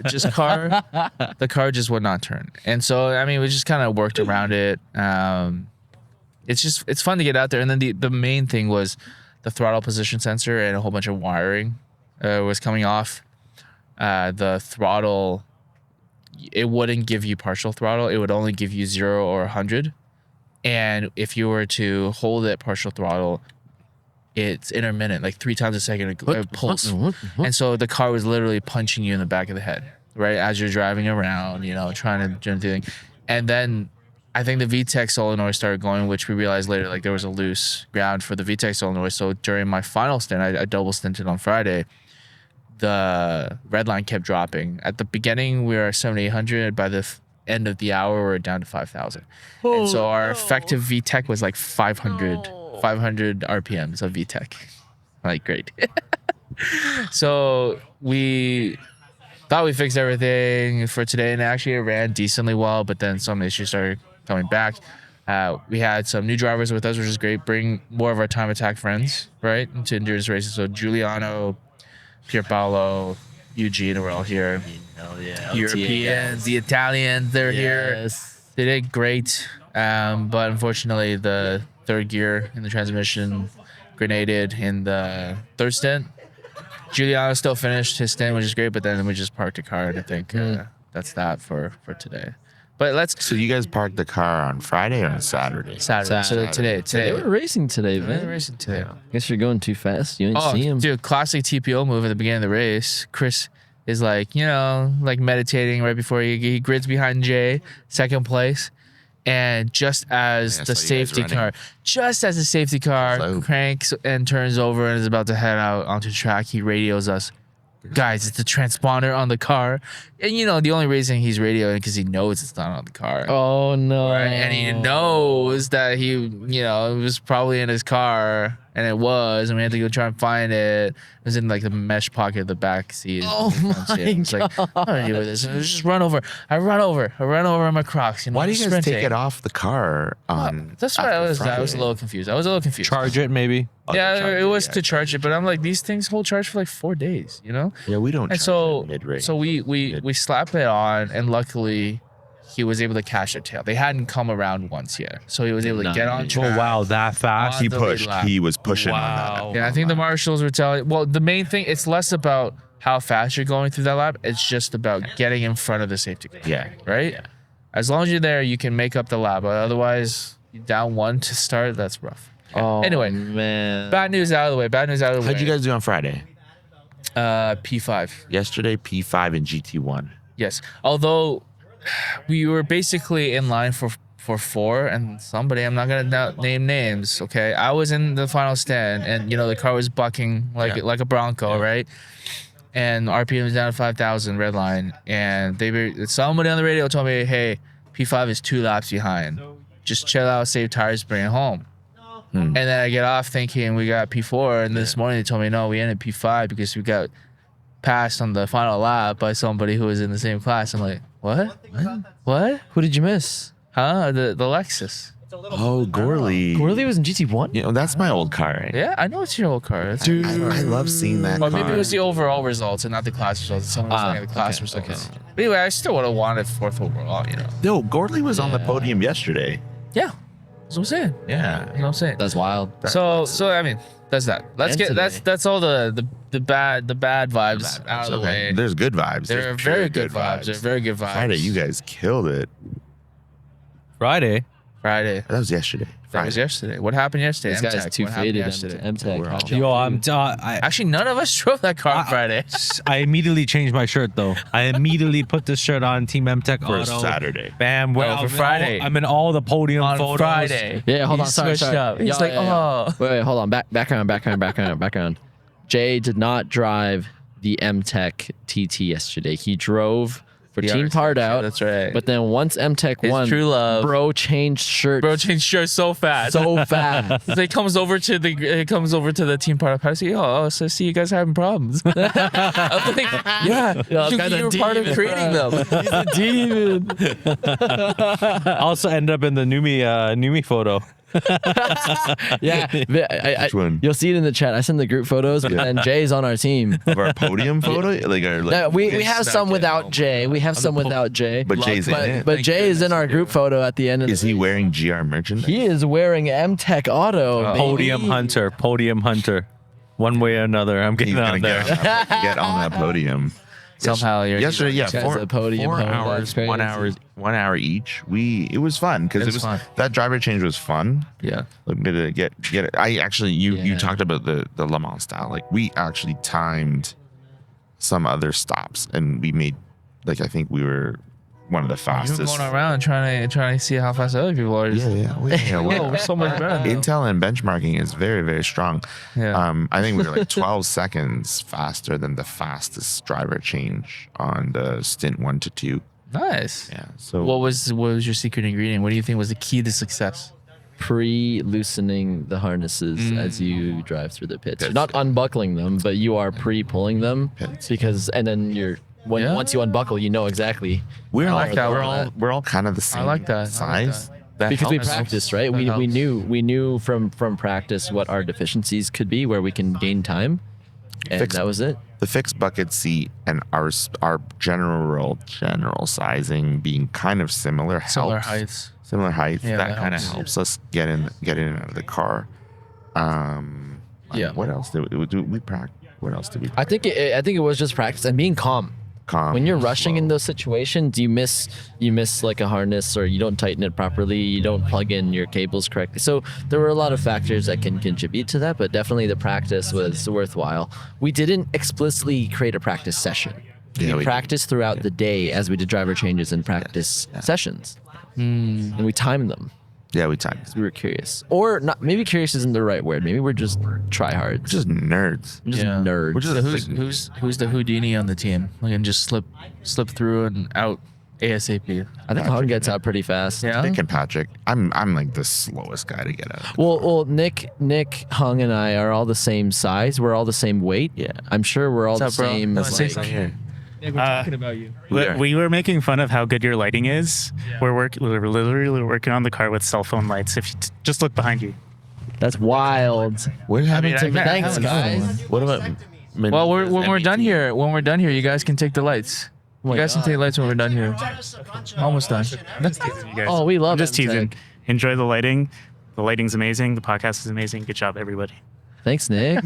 C: just would not turn. And so I mean we just kind of worked around it. It's fun to get out there. And then the main thing was the throttle position sensor and a whole bunch of wiring was coming off. The throttle, it wouldn't give you partial throttle. It would only give you 0 or 100. And if you were to hold it partial throttle, it's intermittent, like 3 times a second it pulse. And so the car was literally punching you in the back of the head, right? As you're driving around, you know, trying to do anything. And then I think the VTEC solenoid started going, which we realized later, like there was a loose ground for the VTEC solenoid. So during my final stint, I double stinted on Friday. The red line kept dropping. At the beginning, we were at 7,800. By the end of the hour, we were down to 5,000. And so our effective VTEC was like 500 RPMs of VTEC. Like, great. So we thought we fixed everything for today, and actually it ran decently well, but then some issues started coming back. We had some new drivers with us, which is great. Bring more of our time attack friends, right, into endurance races. So Giuliano, Pierpaolo, Eugene were all here. Europeans, the Italians, they're here. They did great, but unfortunately the third gear in the transmission grenaded in the third stint. Giuliano still finished his stint, which is great, but then we just parked the car, and I think that's that for today. But
B: So you guys parked the car on Friday or on Saturday?
C: Saturday. So today.
A: They were racing today,
C: They were
A: man.
C: racing today.
A: Guess you're going too fast. You didn't
C: Oh,
A: see him.
C: dude, classic TPO move at the beginning of the race. Chris is like, you know, like meditating right before he grids behind Jay, second place. And just as
B: Yeah, I
C: the
B: saw you guys
C: safety car
B: Slow.
C: cranks and turns over and is about to head out onto the track, he radios us, guys, it's the transponder on the car. And you know, the only reason he's radioing because he knows it's not on the car.
A: Oh no!
C: Right? And he knows that he, you know, it was probably in his car, and it was, and we had to go try and find it. It was in like the mesh pocket of the back seat.
A: Oh my
C: It's like, I don't deal with this. It was just run over. I run over in my Crocs. You know,
B: Why do you guys
C: sprinting.
B: take it off the car on?
C: That's why I was
B: after
C: a
B: Friday?
C: little confused. I was a little confused.
D: Charge it, maybe.
B: Oh,
C: Yeah,
B: to charge
C: it was
B: yeah.
C: to charge it, but I'm like, these things hold charge for like 4 days, you know?
B: Yeah, we don't.
C: And
B: charge
C: so
B: it mid-race.
C: we slap it on, and luckily he was able to catch their tail. They hadn't come around once yet, so he was able to get on
A: Nice.
C: track.
D: Oh wow, that fast.
B: He
C: the lead
B: pushed.
C: lap.
B: He was pushing on
D: Wow.
B: that.
C: Yeah, I think the marshals were telling. Well, the main thing, it's less about how fast you're going through that lap. It's just about getting in front of the safety car.
B: Yeah.
C: Right.
A: Yeah.
C: As long as you're there, you can make up the lap. But otherwise, you're down one to start. That's rough.
A: Oh,
C: Anyway,
A: man.
C: bad news out of the way. Bad news out of the way.
B: How'd you guys do on Friday?
C: P5.
B: Yesterday, P5 and GT1.
C: Yes. Although we were basically in line for 4, and somebody, I'm not gonna name names, okay? I was in the final stand, and the car was bucking like a Bronco, right? And RPM was down to 5,000 red line, and somebody on the radio told me, hey, P5 is 2 laps behind. Just chill out, save tires, bring it home. And then I get off thinking we got P4, and this morning they told me no, we ended P5 because we got passed on the final lap by somebody who was in the same class. I'm like, what? What?
A: Who did you miss?
C: Huh? The Lexus.
B: Oh, Gorley.
A: Gorley was in GT1?
B: That's my old car, right?
C: Yeah, I know it's your old car. That's
B: Dude, I love seeing that
C: or
B: car.
C: maybe it was the overall results and not the class results. Someone was looking at the class results.
A: okay.
C: But anyway, I still would have wanted 4th overall,
B: No, Gorley was on the podium yesterday.
C: Yeah. That's what I'm saying.
B: Yeah.
C: That's what I'm saying.
A: That's wild.
C: So I mean, that's that. Let's
A: And
C: get
A: today.
C: that's all the bad vibes out of the way.
B: There's good vibes.
C: There are
B: There's
C: very
B: pure
C: good vibes. There are very good vibes.
B: Friday, you guys killed it.
D: Friday.
C: Friday.
B: That was yesterday.
C: That was yesterday. What happened yesterday?
A: This guy's
C: MTech.
A: too
C: What happened
A: faded.
C: yesterday?
A: MTech.
B: We're all-
D: Yo, I
C: Actually, none of us drove that car on Friday.
D: I immediately changed my shirt though. I immediately put this shirt on Team MTech
B: For
D: Auto.
B: Saturday.
D: Bam.
C: Oh,
D: I'm
C: for
D: in
C: Friday.
D: I'm in all the podium
C: On
D: photos.
C: Friday.
A: Yeah, hold
C: He
A: on. Sorry.
C: switched up. He's
A: Yeah,
C: like,
A: yeah.
C: oh.
A: Wait, hold on. Background. Jay did not drive the MTech TT yesterday. He drove for Team
C: RX.
A: Partout.
C: Yeah, that's right.
A: But then once MTech
C: His
A: won,
C: true love.
A: bro changed shirts
C: Bro changed shirts so fast.
A: so fast.
C: So he comes over to the team part of Paczynski. Oh, so see you guys having problems. I'm like, yeah, you were part of creating them.
A: He's a demon.
D: I also ended up in the Numi photo.
A: Yeah,
B: Which one?
A: you'll see it in the chat. I send the group photos, but then Jay's on our team.
B: Of our podium photo?
A: No, we have some without Jay. We have some without Jay.
B: But Jay's in it.
A: But Jay is in our group photo at the end of
B: Is he wearing GR merchandise?
A: He is wearing MTech Auto. baby.
D: Podium hunter. One way or another, I'm
B: He's
D: getting
B: gonna
D: on there.
B: get on that podium.
C: Somehow you're
B: Yesterday, yeah,
A: This guy's
B: four,
A: a podium
B: 4
A: holder.
B: hours,
A: That's
B: 1 hour each. It was fun because
C: It was fun.
B: that driver change was fun.
C: Yeah.
B: Like, to get it. I actually you
A: Yeah.
B: talked about the Le Mans style. Like we actually timed some other stops and we made I think we were one of the
C: You were
B: fastest.
C: going around trying to see how fast other people are.
B: Yeah.
C: Whoa, we're so much better. now.
B: Intel and benchmarking is very, very strong.
C: Yeah.
B: I think we were 12 seconds faster than the fastest driver change on the stint 1 to 2.
C: Nice.
B: Yeah. So
C: What was your secret ingredient? What do you think was the key to success?
A: Pre-loosening the harnesses as you drive through the pits. You're not
B: Pits.
A: unbuckling them, but you are pre-pulling them
B: Pits.
A: and then
C: Yeah.
A: once you unbuckle, you know exactly.
B: we're
C: like that.
B: we're all kind of the same
C: like that. I like
B: size. That
A: Because we
B: helps.
A: practiced, right?
C: That
A: We
C: helps.
A: knew from practice what our deficiencies could be, where we can gain time, and
B: Fix-
A: that was it.
B: The fixed bucket seat and our general sizing being kind of similar helps.
C: Similar heights.
B: Similar height.
C: Yeah,
B: that
C: that
B: kind of
C: helps.
B: helps us get in and out of the car.
A: Yeah.
B: What else did we practice? What else did we?
A: I think it was just practice and being calm.
B: Calm,
A: When you're rushing in
B: slow.
A: those situations, you miss like a harness, or you don't tighten it properly, you don't plug in your cables correctly. So there were a lot of factors that can contribute to that, but definitely the practice was worthwhile. We didn't explicitly create a practice session.
B: Yeah,
A: we
B: we
A: practiced throughout the day as we did driver changes and practice sessions, and we timed them.
B: Yeah, we timed.
A: We were curious, or not. Maybe curious isn't the right word. Maybe we're just tryhards.
B: We're just nerds.
A: We're just
C: Yeah.
A: nerds.
B: We're just
C: So who's the Houdini on the team? Like, and just slip through and out ASAP.
A: I think Gohn gets out pretty fast.
C: Yeah.
B: Nick and Patrick. I'm like the slowest guy to get out.
A: Well, Nick, Hung, and I are all the same size. We're all the same weight.
C: Yeah.
A: I'm sure we're all
C: What's
A: the
C: up, bro?
A: same.
C: Let's say
A: like-
C: something.
B: Here.
F: Yeah, we're talking about you.
B: Yeah.
F: We were making fun of how good your lighting is. We're literally working on the car with cell phone lights. If you just look behind you.
A: That's wild.
B: What happened to me?
A: Thanks, guys.
B: What about?
C: Well, when we're done here, you guys can take the lights. You guys can take lights when we're done here. Almost done.
F: That's teasing you guys.
A: Oh, we love
F: I'm just
A: MTech.
F: teasing. Enjoy the lighting. The lighting's amazing. The podcast is amazing. Good job, everybody.
A: Thanks, Nick.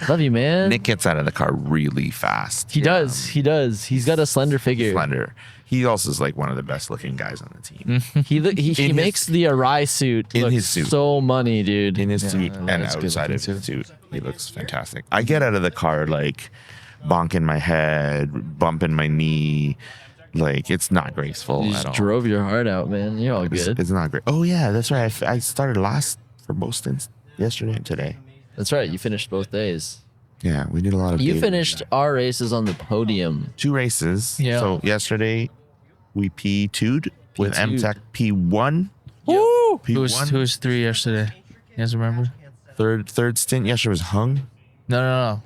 A: Love you, man.
B: Nick gets out of the car really fast.
A: He does. He does. He's got a slender figure.
B: Slender. He also is like one of the best looking guys on the team.
A: He makes the Arai suit
B: in
A: look
B: his suit.
A: so money, dude.
B: In his suit and
C: that's good
B: outside of
C: looking
B: his suit. He looks fantastic. I get out of the car like bonking my head, bumping my knee. Like, it's not graceful
A: You
B: at
A: just
B: all.
A: drove your heart out, man. You're all good.
B: It's not great. Oh, yeah, that's right. I started last for both stints yesterday and today.
A: That's right. You finished both days.
B: Yeah, we did a lot of
A: You
B: data
A: finished
B: today.
A: our races on the podium.
B: 2 races.
C: Yeah.
B: So yesterday we P2'd with
A: P2'd.
B: MTech P1.
C: Woo!
B: P1.
C: Who was 3 yesterday? You guys remember?
B: Third stint yesterday was Hung.
C: No.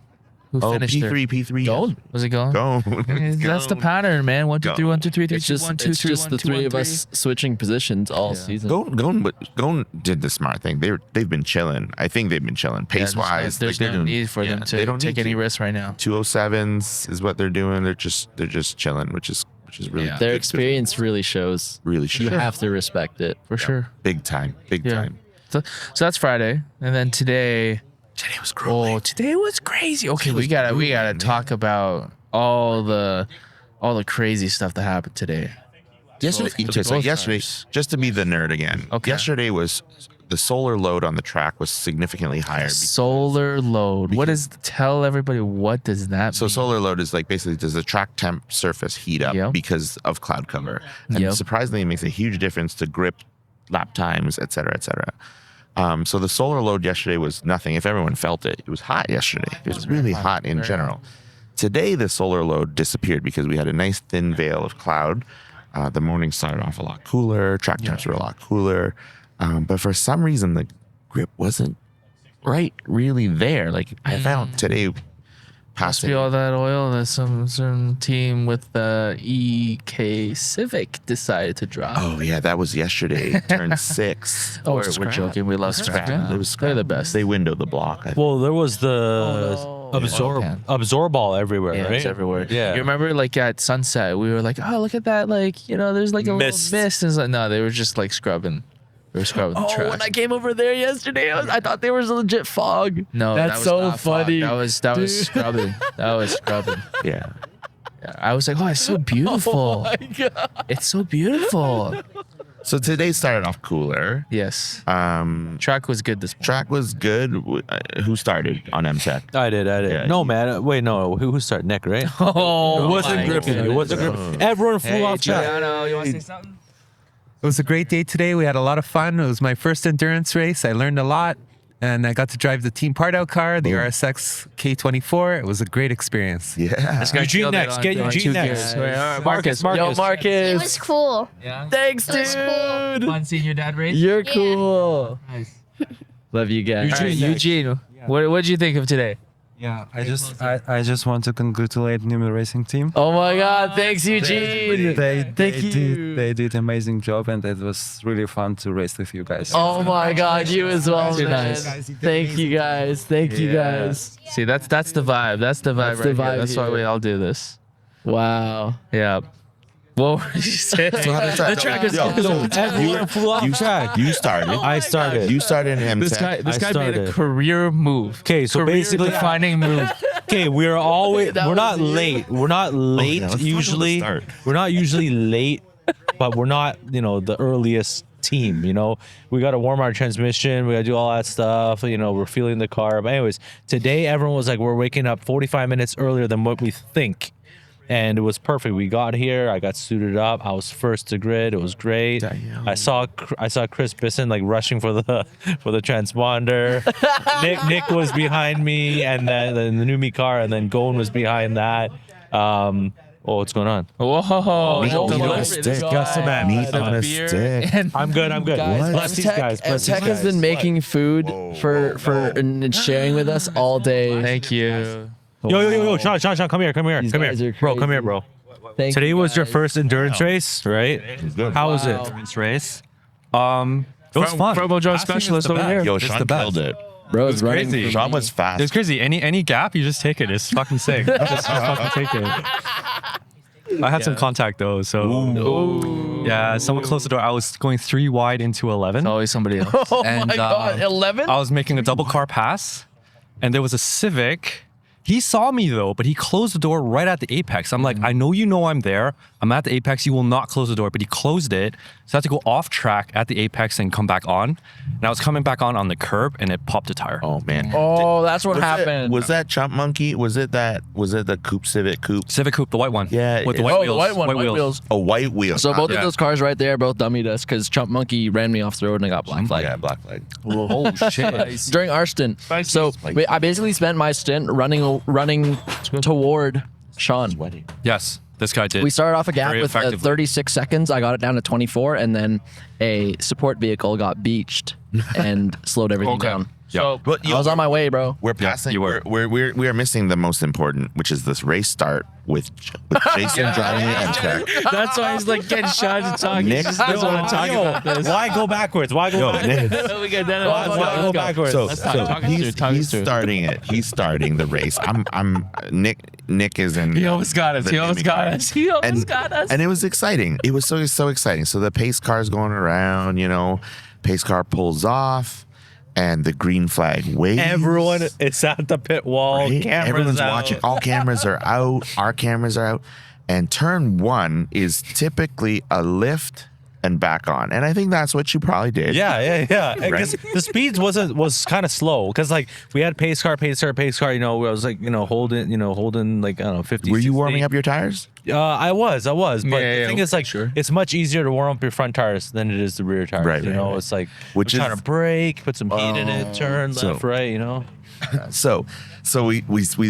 C: Who
B: Oh,
C: finished
B: P3.
A: Gohn.
C: Was it Gohn?
B: Gohn.
C: That's the pattern, man. 1, 2, 3, 1, 2, 3, 3,
A: It's
C: 2,
A: just
C: 1, 2, 3, 1,
A: the
C: 2,
A: three
C: 1,
A: of
C: 3.
A: us switching positions all season.
B: Gohn did the smart thing. They've been chilling. I think they've been chilling pace wise.
C: There's no need for them
B: they
C: to
B: don't
C: take
B: need
C: any
B: to.
C: risks right now.
B: 207s is what they're doing. They're just chilling, which is really
C: Yeah.
A: Their
B: good.
A: experience really shows.
B: Really
A: You
B: should.
A: have to respect it.
C: For sure.
B: Big time. Big
C: Yeah.
B: time.
C: So that's Friday, and then today.
B: Today was grueling.
C: Oh, today was crazy. Okay, we gotta talk about all the crazy stuff that happened today.
B: Yesterday, just to be the nerd again.
C: Okay.
B: Yesterday was the solar load on the track was significantly higher.
C: Solar load. What is? Tell everybody what does that
B: So
C: mean?
B: solar load is like basically does the track temp surface heat up
C: Yep.
B: because of cloud cover, and
C: Yep.
B: surprisingly, it makes a huge difference to grip, lap times, et cetera, et cetera. So the solar load yesterday was nothing. If everyone felt it, it was hot yesterday. It was really hot in general. Today, the solar load disappeared because we had a nice thin veil of cloud. The morning started off a lot cooler. Track temps were a lot cooler. But for some reason, the grip wasn't really there. Like I found today
C: Must be
B: passing.
C: all that oil that some team with the EK Civic decided to drop.
B: Oh yeah, that was yesterday. Turned 6.
C: Oh, we're joking. We love scrap.
B: It was
C: They're the best.
B: They windowed the block. I
D: Well, there was the
C: Yeah.
D: absorball everywhere,
C: Yeah,
D: right?
C: it's everywhere.
D: Yeah.
C: You remember, like at sunset, we were like, "Oh, look at that! Like, there's like a
D: Mist.
C: little mist." And it's like, no, they were just like scrubbing. They were scrubbing the track.
A: when I came over there yesterday, I thought there was a legit fog.
C: No,
A: that's
C: that was
A: so
C: not fog.
A: funny.
C: That was scrubbing. That was scrubbing.
B: yeah.
C: Yeah, I was like, "Oh, it's so beautiful.
A: My God.
C: It's so beautiful."
B: So today started off cooler.
C: Yes.
B: Um,
C: Track was good this morning.
B: track was good. Who started on MTech?
D: I did.
B: Yeah,
D: No,
B: you-
D: man. Wait, no. Who started? Nick, right?
C: Oh,
D: It wasn't
C: my
D: Griffin. It
C: goodness.
D: wasn't Griffin. Everyone flew off track.
C: Giuliano, you want to say something?
G: It was a great day today. We had a lot of fun. It was my first endurance race. I learned a lot, and I got to drive the Team Partout car, the RSX K24. It was a great experience.
B: Yeah.
C: This guy
D: Eugene
C: killed it
D: next.
C: on
D: Get
C: the
D: Eugene
C: two
D: next.
C: gears.
D: Marcus.
A: Yo,
H: It
A: Marcus.
H: was cool.
C: Yeah.
A: Thanks,
H: It was cool.
A: dude.
C: Fun seeing your dad race.
A: You're
H: Yeah.
A: cool.
C: Nice.
A: Love you guys.
C: All right, Eugene, what did you think of today?
I: Yeah, I just want to congratulate Newman Racing Team.
A: Oh my God! Thanks, Eugene. Thank you.
I: They did amazing job, and it was really fun to race with you guys.
A: Oh my God! You as well,
C: Too
A: man.
C: nice.
A: Thank you guys. Thank you guys.
C: See, that's the vibe. That's the vibe.
A: That's
C: right
A: the vibe
C: here. That's why
A: here.
C: we all do this.
A: Wow.
C: Yeah. What were you saying?
B: So how did
C: The track is
D: Everyone flew off track.
B: You started.
D: I started.
B: You started in
C: This
B: MTech.
C: guy made a
D: started.
C: career move.
D: Okay, so basically-
C: defining move.
D: Okay, we're always
A: That
D: we're not
A: was you.
D: late. We're not late
B: let's talk about the
D: usually.
B: start.
D: We're not usually late, but we're not, the earliest team, We got to warm our transmission, we got to do all that stuff, we're feeling the car. But anyways, today everyone was like we're waking up 45 minutes earlier than what we think. And it was perfect. We got here. I got suited up. I was first to grid. It was great.
B: Damn.
D: I saw Chris Bisson like rushing for the transponder. Nick was behind me, and then the Numi car, and then Gohn was behind that. What's going on?
C: Whoa.
B: Meat
C: Don't
B: on a
C: worry,
B: stick.
C: this
D: Got some
C: guy
B: meat
C: had
B: on a
C: beer
B: stick.
C: and-
D: I'm good.
A: Guys,
D: Bless these guys. Bless these
A: MTech has
D: guys.
A: been making food for and sharing with us all day.
C: Thank you.
D: Yo, Shaun, come here.
A: These guys are
D: Bro, come
A: crazy.
D: here, bro.
A: Thank
D: Today
A: you
D: was your
A: guys.
D: first endurance race, right? How was it?
I: Endurance race.
D: It was fun.
C: Promo Joe specialist over here.
B: Yo,
I: It's
B: Sean
I: the best.
B: killed it.
A: Bro, it's running.
I: crazy.
B: Sean was fast.
I: It's crazy. Any gap, you just take it. It's fucking sick. just fucking take it. I had some contact though, so yeah, someone closed the door. I was going 3 wide into 11.
C: It's always somebody else.
A: Oh
I: And,
A: my God, 11?
I: I was making a double car pass, and there was a Civic. He saw me though, but he closed the door right at the apex. I'm like, I know you know I'm there. I'm at the apex. You will not close the door, but he closed it. So I had to go off track at the apex and come back on. And I was coming back on the curb, and it popped a tire.
B: Oh man.
A: Oh, that's what
B: Was it-
A: happened.
B: Was that Chump Monkey? Was it the Coupe Civic Coupe?
I: Civic Coupe, the white one.
B: Yeah,
I: with the
B: it-
I: white
A: Oh,
I: wheels.
A: the white one, white wheels.
B: A white wheel.
A: So both
I: Yeah.
A: of those cars right there both dummied us because Chump Monkey ran me off the road and I got black flag.
B: Yeah, black flag.
I: Oh shit.
A: During our stint. So I basically spent my stint running toward Shaun.
I: Yes, this guy did.
A: We started off a gap
I: Very
A: with
I: effectively.
A: 36 seconds. I got it down to 24, and then a support vehicle got beached and slowed everything down.
C: So
B: But
A: I was on my way, bro.
B: We're passing.
I: you were.
B: We are missing the most important, which is this race start with Jason driving the end track.
C: that's why he's like getting shot and talking.
B: Nick-
C: He just doesn't want to talk about this.
D: Why go backwards? Why go backwards?
C: we get done.
D: Why go backwards?
B: So,
C: talk us
B: he's,
C: through,
B: he's starting it. He's starting the race. Nick is in.
C: He almost got us.
B: the
C: He almost
B: naming
C: got
B: car.
C: us. He almost got us.
B: And it was exciting. It was so exciting. So the pace car's going around, pace car pulls off and the green flag waves.
D: Everyone is at the pit wall.
B: Right?
D: Cameras
B: Everyone's
D: out.
B: watching. All cameras are out. Our cameras are out. And turn 1 is typically a lift and back on. And I think that's what you probably did.
D: Yeah. Because the speeds was kind of slow. Because like we had pace car. I was like holding like I don't know 50.
B: Were you
D: 60.
B: warming up your tires?
D: I was. But
C: Yeah,
D: the
C: yeah,
D: thing is, like,
C: sure.
D: it's much easier to warm up your front tires than it is the rear tires.
B: Right,
D: you
B: right,
D: know,
B: right.
D: it's like
B: Which
D: we're trying
B: is-
D: to brake, put some heat in it, turn
B: So-
D: left, right. You know.
B: So we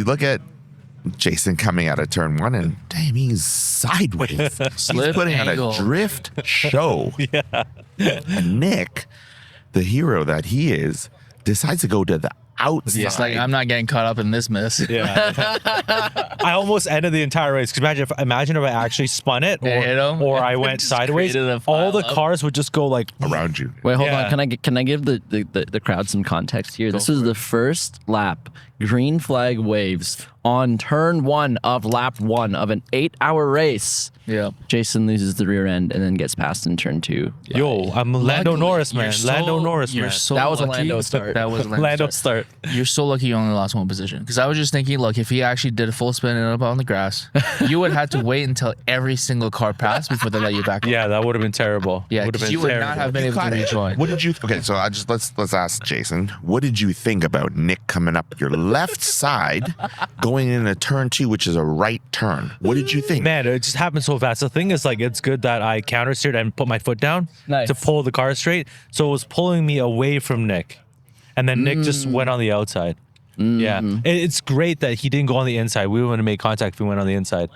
B: look at Jason coming out of turn 1 and damn, he's sideways. He's
C: Slip
B: putting
C: angle.
B: on a drift show. And Nick, the hero that he is, decides to go to the outside.
C: It's like I'm not getting caught up in this mess.
D: Yeah. I almost ended the entire race. Because imagine if I actually spun it,
C: Yeah, hit 'em.
D: or I went
C: Just
D: sideways.
C: created a
D: All the
C: pile up.
D: cars would just go like
B: around you.
A: Wait, hold
D: Yeah.
A: on. Can I give the crowd some context here? This was the first lap. Green flag waves on turn 1 of lap 1 of an 8-hour race.
C: Yeah.
A: Jason loses the rear end and then gets passed in turn 2.
D: Yo, I'm Lando
C: Luckily,
D: Norris, man.
C: you're so-
D: Lando Norris,
C: you're
D: man.
C: so
A: That was a
C: lucky.
A: Lando start.
C: That was a
D: Lando start.
C: You're so lucky you only lost one position. Because I was just thinking, look, if he actually did a full spin and up on the grass, you would have to wait until every single car passed before they let you back.
D: Yeah, that would have been terrible.
C: Yeah,
D: would have
C: 'cause
D: been
C: you would
D: terrible.
C: not have been able to rejoin.
B: What did you? Okay, so let's ask Jason. What did you think about Nick coming up your left side, going into turn 2, which is a right turn? What did you think?
D: Man, it just happened so fast. The thing is, like, it's good that I counter steered and put my foot down
A: Nice.
D: to pull the car straight. So it was pulling me away from Nick. And then Nick just went on the outside. Yeah. It's great that he didn't go on the inside. We wouldn't have made contact if we went on the inside.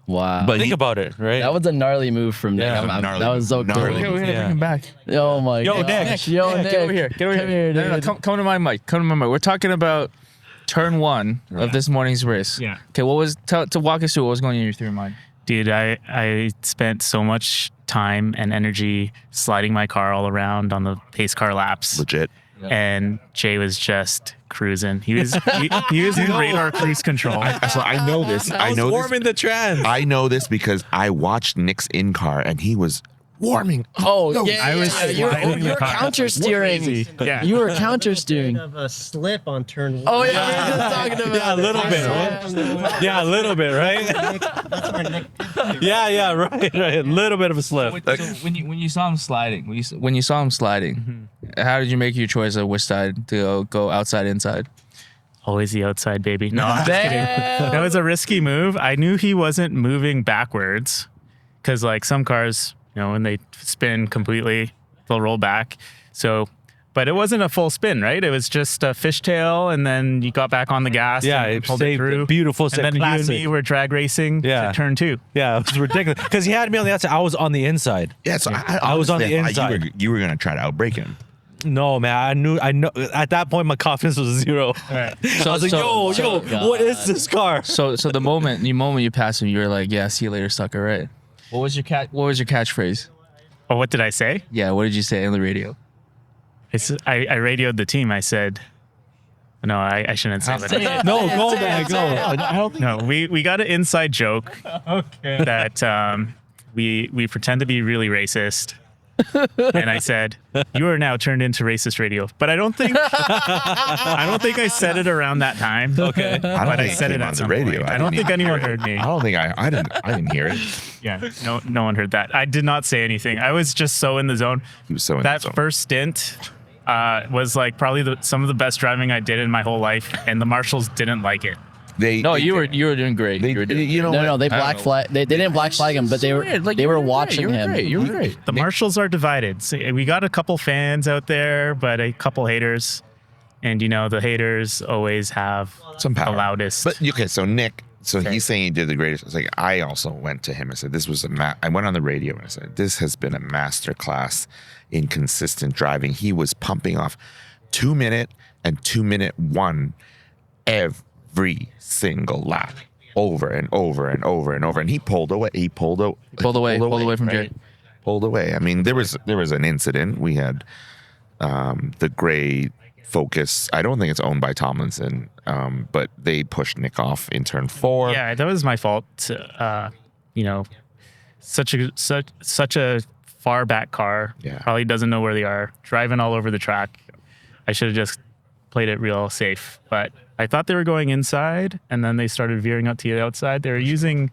A: Wow.
B: But
D: Think about it, right?
A: that was a gnarly move from Nick.
D: Yeah,
A: That was so cool.
B: gnarly.
C: Okay, we gotta
D: Yeah.
C: bring him back.
A: Oh my
D: Yo,
A: god.
D: Nick.
A: Yo, Nick.
C: Get over here. Get over
A: Come
C: here. No,
A: dude.
C: come to my mic. Come to my mic. We're talking about turn 1 of this morning's race.
F: Yeah.
C: Okay, what was to walk us through what was going through your mind?
F: Dude, I spent so much time and energy sliding my car all around on the pace car laps,
B: Legit.
F: and Jay was just cruising. He was he was in radar cruise control.
B: So I know this. I know this.
D: warming the trend.
B: I know this because I watched Nick's in car and he was warming.
A: Oh,
B: No,
A: yeah.
F: I was
A: you were
F: sliding the car.
A: counter steering.
F: Yeah.
A: You were counter steering.
E: Of a slip on turn 1.
A: Oh, yeah. We were just talking about
D: Yeah, a little bit, right? Yeah, a little bit, right?
E: That's where Nick.
D: yeah, right. A little bit of a slip.
C: So when you saw him sliding, when you saw him sliding, how did you make your choice of which side to go outside, inside?
F: Always the outside, baby. No, I'm just
A: Damn.
F: kidding. That was a risky move. I knew he wasn't moving backwards because, like, some cars, when they spin completely, they'll roll back. So, but it wasn't a full spin, right? It was just a fishtail, and then you got back on the gas.
D: Yeah,
F: and
D: it
F: pulled
D: stayed
F: it through.
D: beautiful.
F: And then you and me were drag racing to turn 2.
D: Yeah, it was ridiculous. Because he had me on the outside. I was on the inside.
B: Yeah, so
D: I was on the
B: honestly, I thought
D: inside.
B: You were going to try to outbrake him.
D: No, man. I know. At that point, my confidence was 0. I was like, yo, what is this car?
C: So the moment you passed him, you were like, yeah, see you later, sucker, right? What was your catchphrase?
F: Oh, what did I say?
C: Yeah, what did you say on the radio?
F: I radioed the team. I said, No, I shouldn't say that.
I: No, go back, go.
B: I don't think
F: No, we got an inside joke that we pretend to be really racist. And I said, "You are now turned into racist radio." But I don't think I said it around that time.
I: Okay.
B: I don't
F: But I
B: think
F: said
B: it
F: it
B: came
F: at
B: on the
F: some
B: radio.
F: point. I don't think anyone heard me.
B: I don't think I didn't hear it.
F: Yeah, no one heard that. I did not say anything. I was just so in the zone.
B: He was so in
F: That
B: the zone.
F: first stint was like probably some of the best driving I did in my whole life, and the marshals didn't like it.
C: No, you were doing great.
B: They,
C: You were doing
B: you know,
A: No,
B: what?
A: they black flag. They didn't black flag him, but they were watching him.
C: You were great.
F: The marshals are divided. So we got a couple fans out there, but a couple haters, and the haters always have
B: Some power.
F: the loudest.
B: But okay, so Nick, he's saying he did the greatest. It's like I also went to him and said this was I went on the radio and I said this has been a master class in consistent driving. He was pumping off 2 minute and 2 minute one every single lap, over and over and over and over, and he pulled away. He pulled away
C: from Jay.
B: Pulled away. I mean, there was an incident. We had the gray Focus. I don't think it's owned by Tomlinson, but they pushed Nick off in turn 4.
F: Yeah, that was my fault. Such a far back car.
B: Yeah.
F: Probably doesn't know where they are. Driving all over the track. I should have just played it real safe. But I thought they were going inside, and then they started veering out to the outside. They were using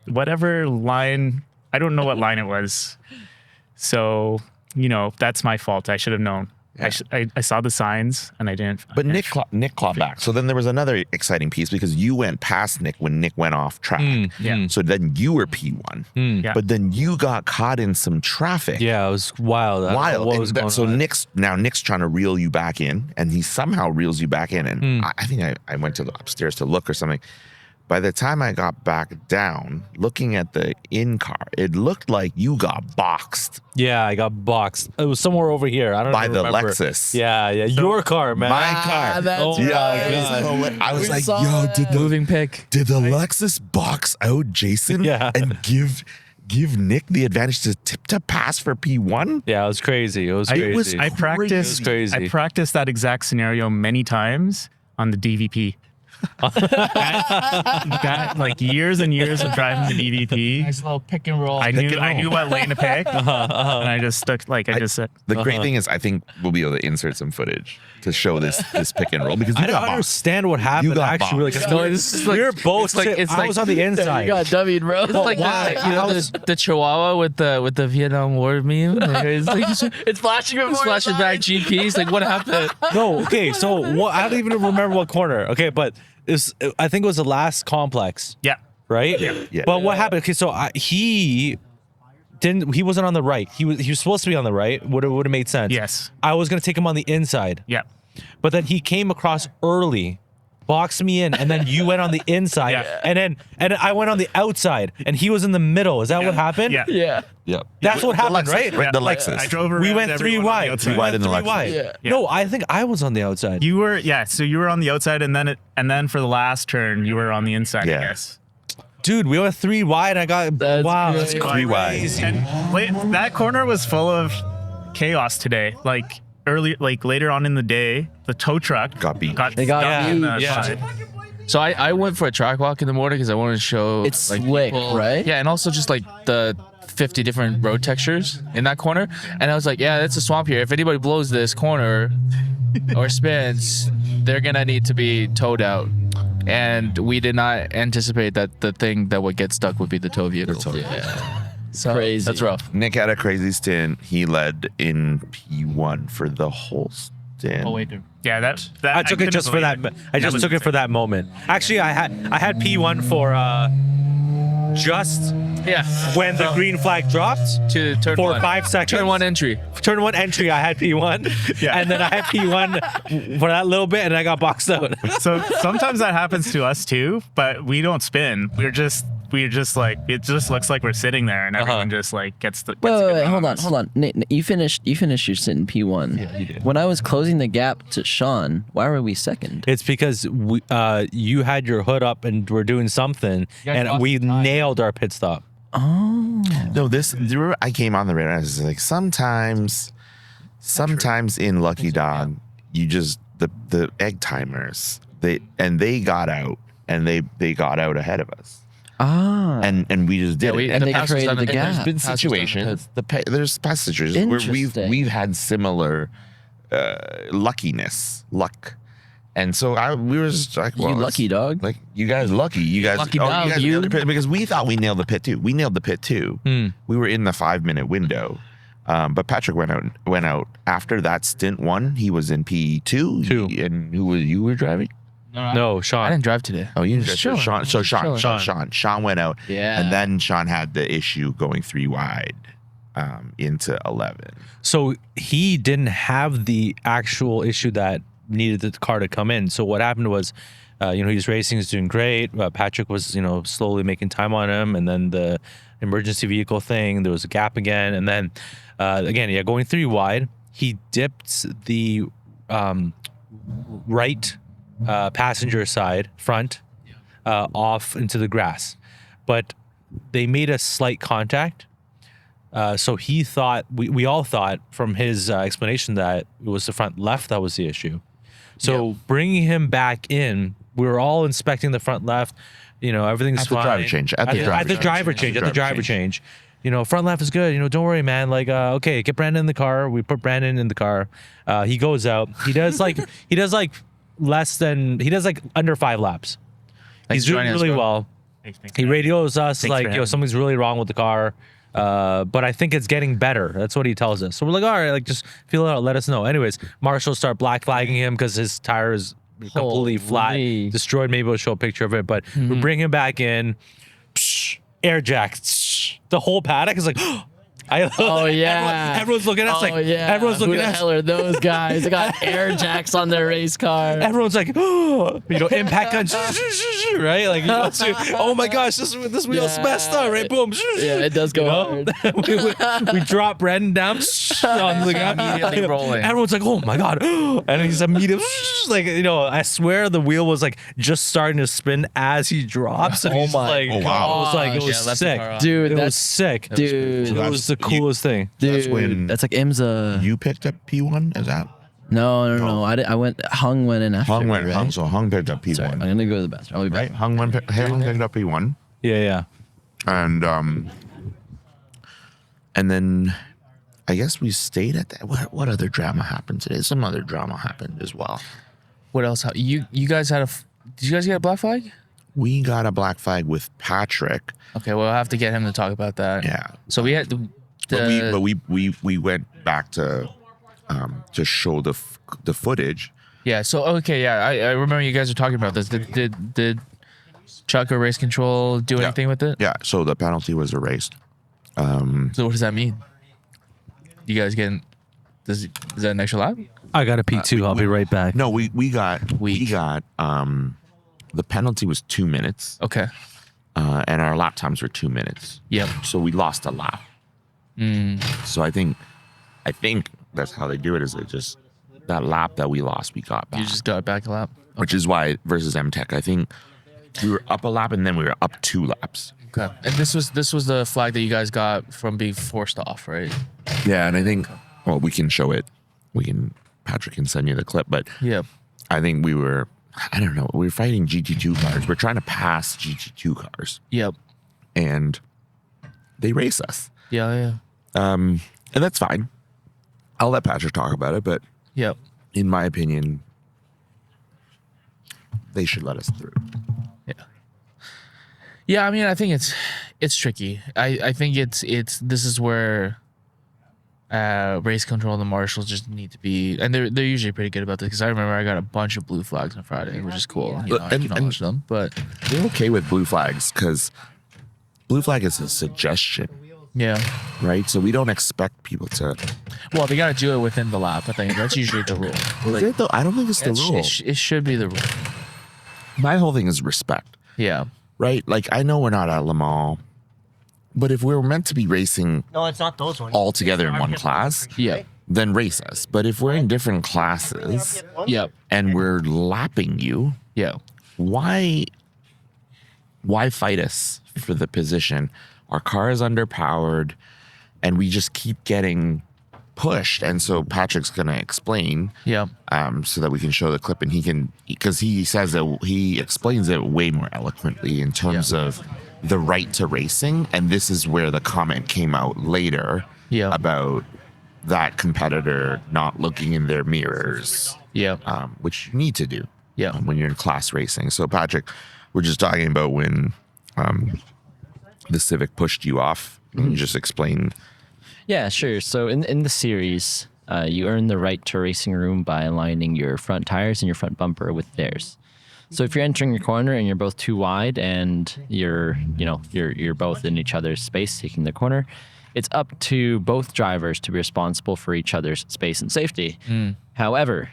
F: whatever line. I don't know what line it was. So, that's my fault. I should have known.
B: Yeah.
F: I saw the signs and I didn't.
B: But Nick clawed back. So then there was another exciting piece because you went past Nick when Nick went off track.
F: Yeah.
B: So then you were P1.
F: Yeah.
B: But then you got caught in some traffic.
I: Yeah, it was wild. I don't know
B: Wild.
I: What
B: And
I: was going
B: so
I: on.
B: Nick's trying to reel you back in, and he somehow reels you back in. And I think I went to the upstairs to look or something. By the time I got back down, looking at the in car, it looked like you got boxed.
I: Yeah, I got boxed. It was somewhere over here. I don't
B: By
I: even
B: the
I: remember.
B: Lexus.
I: Yeah, your car, man.
B: My car.
A: that's
I: Oh,
A: right.
B: I was
A: We
B: like,
A: saw
B: yo,
A: that.
C: Moving pick.
B: did the Lexus box out Jason
I: Yeah.
B: and give Nick the advantage to pass for P1?
I: Yeah, it was crazy. It was
F: I
I: crazy.
F: practiced.
I: crazy.
F: I practiced that exact scenario many times on the DVP. that like years and years of driving the DVP.
C: Nice little pick and roll.
F: I knew what lane to pick, and I just stuck. I just said,
B: The great thing is, I think we'll be able to insert some footage to show this pick and roll because you
I: I don't
B: got boxed.
I: understand what happened.
B: You got
I: Actually, really, 'cause
B: boxed.
C: No, this is like
I: we were both. I was on the
C: you
I: inside.
A: You got W'd, bro.
C: It's like the Chihuahua with the Vietnam War meme. Like, it's like
A: It's flashing before
C: it's flashing
A: his
C: back
A: eyes.
C: GPs. Like what happened?
I: No, okay. So what? I don't even remember what corner. Okay, but I think it was the last complex,
F: yeah.
I: right?
B: Yeah.
I: But what happened? Okay, so he wasn't on the right. He was supposed to be on the right. Would have made sense.
F: Yes.
I: I was gonna take him on the inside.
F: Yeah.
I: But then he came across early, boxed me in, and then you went on the inside,
F: Yeah.
I: and I went on the outside, and he was in the middle. Is that what happened?
F: Yeah.
A: Yeah.
B: Yep.
I: That's what happened,
B: Lexus,
I: right?
B: right? The
F: Like,
B: Lexus.
F: I drove around.
I: We went three
F: everyone on the
I: wide.
F: outside.
B: Three wide in the
I: Three
B: Lexus.
I: wide.
A: Yeah.
I: No, I think I was on the outside.
F: You were so you were on the outside, and then for the last turn, you were on the inside.
B: Yeah.
F: I guess.
I: Dude, we went 3 wide. I got
A: That's
I: wow.
A: great.
I: That's
B: Three wide.
I: crazy.
F: And that corner was full of chaos today. Like later on in the day, the tow truck
B: Got beat.
A: They got
F: stuck in the
A: beat.
I: Yeah.
F: side.
C: So I went for a track walk in the morning because I wanted to show
A: It's
C: like
A: slick,
C: people-
A: right?
C: Yeah, and also just like the 50 different road textures in that corner. And I was like, yeah, that's a swamp here. If anybody blows this corner or spins, they're gonna need to be towed out. And we did not anticipate that the thing that would get stuck would be the tow vehicle. So
A: Crazy.
C: that's rough.
B: Nick had a crazy stint. He led in P1 for the whole stint.
F: Yeah, that
I: I took it just for that. I just took it for that moment. Actually, I had P1 for just
C: Yeah.
I: when the green flag dropped
C: To turn
I: for
C: one.
I: 5 seconds.
C: Turn one entry.
I: Turn 1 entry. I had P1, and then I had P1 for that little bit, and I got boxed out.
F: So sometimes that happens to us too, but we don't spin. We're just like it just looks like we're sitting there, and everyone just like gets the.
A: Wait, hold on. Nate, you finished your sit in P1. Yeah, you did. When I was closing the gap to Shaun, why were we second?
I: It's because you had your hood up and were doing something, and we nailed our pit stop.
A: Oh.
B: No, I came on the radar. I was like, sometimes in Lucky Dog, the egg timers. They got out, and they got out ahead of us. And we just did it.
A: and they
C: Pass was
A: created
C: done
A: the
C: in the-
A: gap.
B: There's been
C: Pass was done in the
B: situations. There's past situations where
A: Interesting.
B: we've had similar luck. And so we were just like, well,
A: You lucky dog.
B: like you guys lucky. You guys,
A: Lucky dog,
B: you guys
A: you.
B: nailed the pit, because we thought we nailed the pit too. We nailed the pit too. We were in the 5-minute window. But Patrick went out after that stint one. He was in P2.
D: Two.
B: And who was you were driving?
D: No,
C: I
D: Shaun.
C: didn't drive today.
B: Oh, you didn't.
C: Sure.
B: Shaun. So
C: Sure.
B: Shaun went out.
A: Yeah.
B: And then Shaun had the issue going 3 wide into 11.
D: So he didn't have the actual issue that needed the car to come in. So what happened was, he's racing, he's doing great. Patrick was, slowly making time on him. And then the emergency vehicle thing, there was a gap again. And then, going 3 wide, he dipped the right passenger side front off into the grass. But they made a slight contact. So he thought, we all thought from his explanation that it was the front left that was the issue. So bringing him back in, we were all inspecting the front left. Everything's
B: At the
D: fine.
B: driver change. At the driver change.
D: Front left is good. Don't worry, man. Like, okay, get Brandon in the car. We put Brandon in the car. He goes out. He does like under 5 laps. He's doing
C: joining us,
D: really
C: bro.
D: well. He radios us
F: Thanks
D: like,
F: for having
D: something's really wrong with the car. But I think it's getting better. That's what he tells us. So we're like, all right, like just feel it out. Let us know. Anyways, marshals start black flagging him because his tire is completely flat,
A: Holy.
D: destroyed. Maybe we'll show a picture of it. But we bring him back in. Air jack. The whole paddock is like,
A: Oh yeah.
D: Everyone's looking at us like, everyone's looking
A: Who the
D: at us.
A: hell are those guys? They got air jacks on their race car.
D: Everyone's like, impact gun, right? Like, oh my gosh, this wheel's
A: Yeah.
D: messed up, right? Boom.
A: Yeah, it does go hard.
D: we drop Brandon down on the ground.
C: Immediately rolling.
D: Everyone's like, oh my God. And he's immediately like, I swear the wheel was like just starting to spin as he drops. And
A: Oh
D: he's
A: my
D: like,
B: Oh, wow.
D: it was
C: Yeah, left the
D: sick.
C: car off.
A: Dude,
D: It was
A: that's
D: sick.
A: dude.
D: It was the coolest thing.
B: That's
A: Dude,
B: when
A: that's like IMSA.
B: you picked up P1. Is that
A: No. I went. Hung went in after.
B: Hung
A: me,
B: went?
A: right?
B: Hung picked up P1.
A: Sorry, I'm gonna go to the bathroom. I'll be back.
B: Right? Hung picked up P1.
D: Yeah.
B: And then I guess we stayed at that. What other drama happened today? Some other drama happened as well.
C: What else? You guys had did you guys get a black flag?
B: We got a black flag with Patrick.
C: Okay, well, I'll have to get him to talk about that.
B: Yeah.
C: So we had
B: But we went back to show the footage.
C: Yeah. So okay. Yeah. I remember you guys were talking about this. Did Chuck or race control do anything with it?
B: Yeah. So the penalty was erased.
C: So what does that mean? You guys getting? Is that an extra lap?
D: I got a P2. I'll be right back.
B: No, we got the penalty was 2 minutes.
C: Okay.
B: And our lap times were 2 minutes.
C: Yep.
B: So we lost a lap. So I think that's how they do it. Is it just that lap that we lost, we got back.
C: You just got back a lap.
B: Which is why versus MTech, I think we were up a lap and then we were up 2 laps.
C: Okay. And this was the flag that you guys got from being forced off, right?
B: Yeah, and I think we can show it. Patrick can send you the clip, but
C: Yep.
B: I think we were fighting GT2 cars. We're trying to pass GT2 cars,
C: Yep.
B: and they race us.
C: Yeah.
B: And that's fine. I'll let Patrick talk about it, but
C: Yep.
B: in my opinion, they should let us through.
C: Yeah, I mean, I think it's tricky. I think it's this is where race control and the marshals just need to be, and they're usually pretty good about this, because I remember I got a bunch of blue flags on Friday, which is cool. I acknowledge them, but
B: They're okay with blue flags because blue flag is a suggestion,
C: yeah.
B: right? So we don't expect people to.
C: Well, they got to do it within the lap. I think that's usually the rule.
B: Is it though? I don't think it's the rule.
C: It should be the rule.
B: My whole thing is respect,
C: Yeah.
B: right? Like I know we're not at Le Mans, but if we're meant to be racing
E: No, it's not those ones.
B: all together in one class,
C: Yeah.
B: then race us. But if we're in different classes
C: Yep.
B: and we're lapping you,
C: Yeah.
B: why fight us for the position? Our car is underpowered and we just keep getting pushed, and so Patrick's gonna explain.
C: Yeah.
B: So that we can show the clip, and because he says that he explains it way more eloquently in terms of the right to racing, and this is where the comment came out later about that competitor not looking in their mirrors, which you need to do when you're in class racing. So Patrick, we're just talking about when the Civic pushed you off. Can you just explain?
A: Yeah, sure. So in the series, you earn the right to racing room by aligning your front tires and your front bumper with theirs. So if you're entering your corner and you're both too wide and you're both in each other's space taking the corner, it's up to both drivers to be responsible for each other's space and safety. However,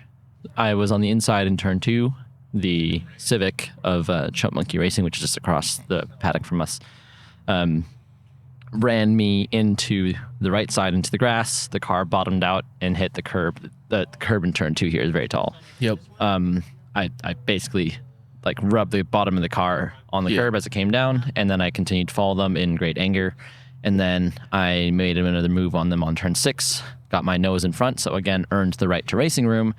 A: I was on the inside in turn 2. The Civic of Chump Monkey Racing, which is just across the paddock from us, ran me into the right side into the grass. The car bottomed out and hit the curb. The curb in turn 2 here is very tall. I basically like rubbed the bottom of the car on the curb as it came down, and then I continued to follow them in great anger. And then I made another move on them on turn 6, got my nose in front, so again earned the right to racing room.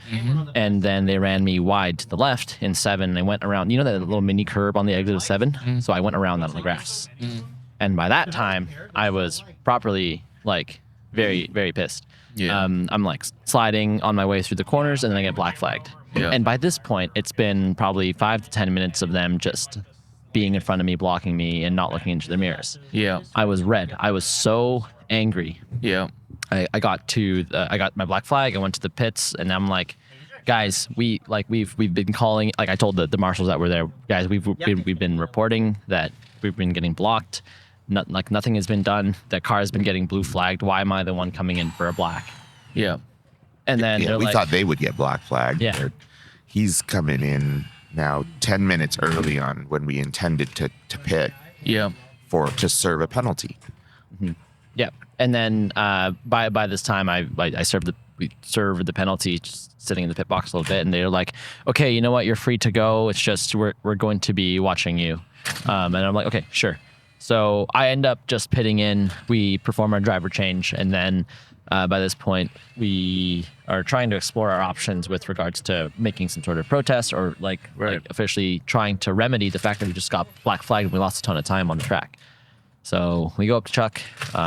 A: And then they ran me wide to the left in 7. And I went around, that little mini curb on the exit of 7? So I went around that on the grass. And by that time, I was properly like very, very pissed. I'm like sliding on my way through the corners, and then I get black flagged. And by this point, it's been probably 5 to 10 minutes of them just being in front of me, blocking me, and not looking into their mirrors. I was red. I was so angry. I got my black flag. I went to the pits, and I'm like, guys, we've been calling. Like I told the marshals that were there, guys, we've been reporting that we've been getting blocked. Nothing has been done. The car has been getting blue flagged. Why am I the one coming in for a black? And then
B: we thought they would get black flagged. He's coming in now 10 minutes early on when we intended to pit. To serve a penalty.
A: And then by this time we served the penalty, just sitting in the pit box a little bit, and they're like, okay, you know what, you're free to go. It's just we're going to be watching you. And I'm like, okay, sure. So I end up just pitting in. We perform our driver change, and then by this point, we are trying to explore our options with regards to making some sort of protest or like officially trying to remedy the fact that we just got black flagged and we lost a ton of time on the track. So we go up to Chuck.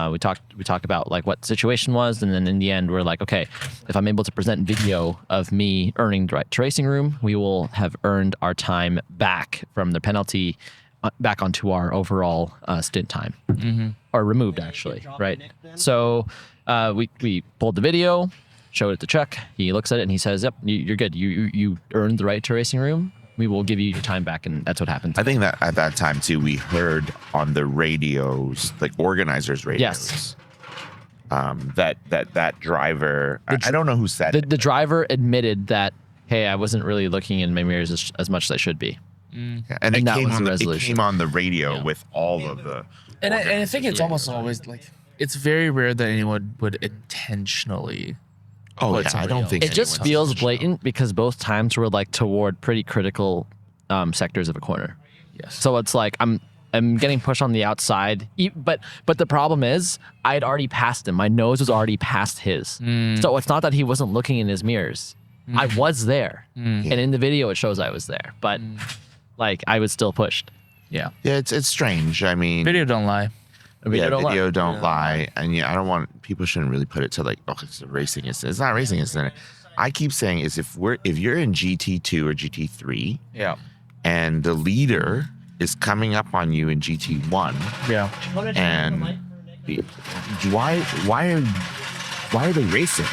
A: We talk about like what the situation was, and then in the end, we're like, okay, if I'm able to present video of me earning the right to racing room, we will have earned our time back from the penalty back onto our overall stint time, or removed actually, right? So we pulled the video, showed it to Chuck. He looks at it and he says, "Yep, you're good. You earned the right to racing room. We will give you your time back," and that's what happened.
B: I think that at that time too, we heard on the radios, like organizers' radios, that driver. I don't know who said it.
A: The driver admitted that, hey, I wasn't really looking in my mirrors as much as I should be.
B: Yeah, and it came on the radio with all of the.
C: And I think it's almost always like it's very rare that anyone would intentionally.
B: I don't think
A: it just feels blatant because both times were like toward pretty critical sectors of a corner. So it's like I'm getting pushed on the outside, but the problem is I'd already passed him. My nose was already past his. So it's not that he wasn't looking in his mirrors. I was there, and in the video it shows I was there, but like I was still pushed.
B: Yeah, it's strange. I mean,
C: video don't lie.
B: Video don't lie, and I don't want people shouldn't really put it to like, oh, it's a racing incident. It's not a racing incident. I keep saying is if you're in GT2 or GT3, and the leader is coming up on you in GT1, and why are they racing?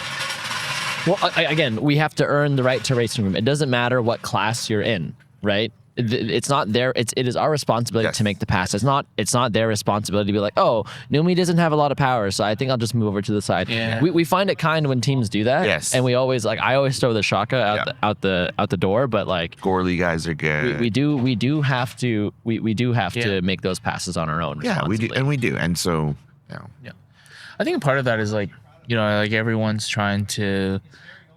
A: Well, again, we have to earn the right to racing room. It doesn't matter what class you're in, right? It's not their. It is our responsibility to make the pass. It's not their responsibility to be like, oh, Numi doesn't have a lot of power, so I think I'll just move over to the side. We find it kind when teams do that. And we always I always throw the shaka out the door, but like
B: Gorley guys are good.
A: We do have to make those passes on our own.
B: Yeah, we do, and so
C: I think part of that is like like everyone's trying to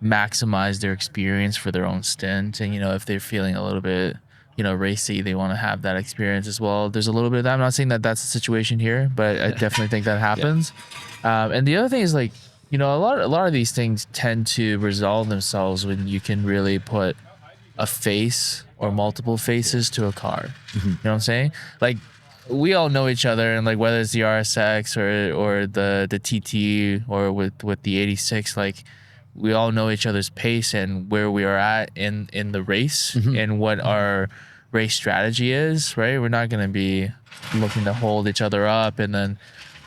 C: maximize their experience for their own stint, and if they're feeling a little bit racy, they want to have that experience as well. There's a little bit of that. I'm not saying that that's the situation here, but I definitely think that happens. And the other thing is like you know, a lot of these things tend to resolve themselves when you can really put a face or multiple faces to a car. You know what I'm saying? Like, we all know each other, and like whether it's the RSX or the TT or with the 86, like we all know each other's pace and where we are at in the race and what our race strategy is, right? We're not going to be looking to hold each other up and then,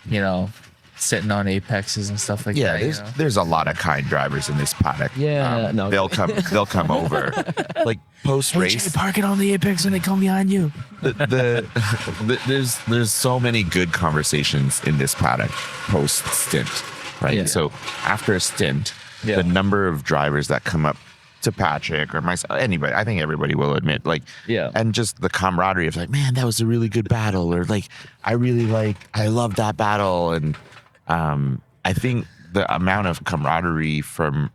C: you know, sitting on apexes and stuff like that.
B: There's a lot of kind drivers in this paddock.
A: Yeah, no.
B: They'll come over. Like post race,
C: park it on the apex when they come behind you.
B: there's so many good conversations in this paddock post stint, right?
A: Yeah.
B: So after a stint, the number of drivers that come up to Patrick or myself, anybody, I think everybody will admit, like, and just the camaraderie of like, man, that was a really good battle, or like, I love that battle, and I think the amount of camaraderie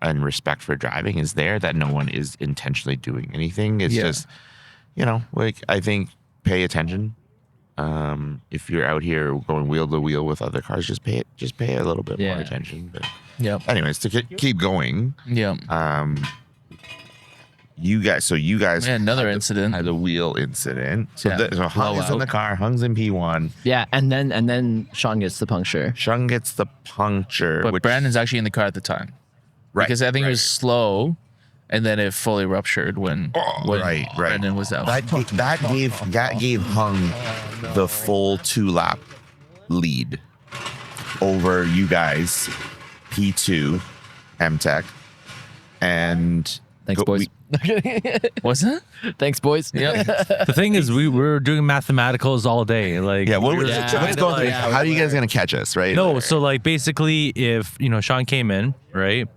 B: and respect for driving is there, that no one is intentionally doing anything. It's just, you know, like, I think pay attention. If you're out here going wheel to wheel with other cars, just pay a little bit more attention. But anyways, to keep going. You guys
C: another incident.
B: had a wheel incident. So Hung is in the car. Hung's in P1.
A: Yeah, and then Shaun gets the puncture.
B: Shaun gets the puncture.
C: But Brandon's actually in the car at the time.
B: Right.
C: Because I think it was slow, and then it fully ruptured when Brandon was out.
B: That gave Hung the full 2-lap lead over you guys, P2, MTech, and
A: Thanks, boys.
C: Was it?
A: Thanks, boys.
C: Yeah.
D: The thing is, we were doing mathematicals all day. Like,
B: what's going on? How are you guys gonna catch us, right?
D: No, so like basically, if Shaun came in, right,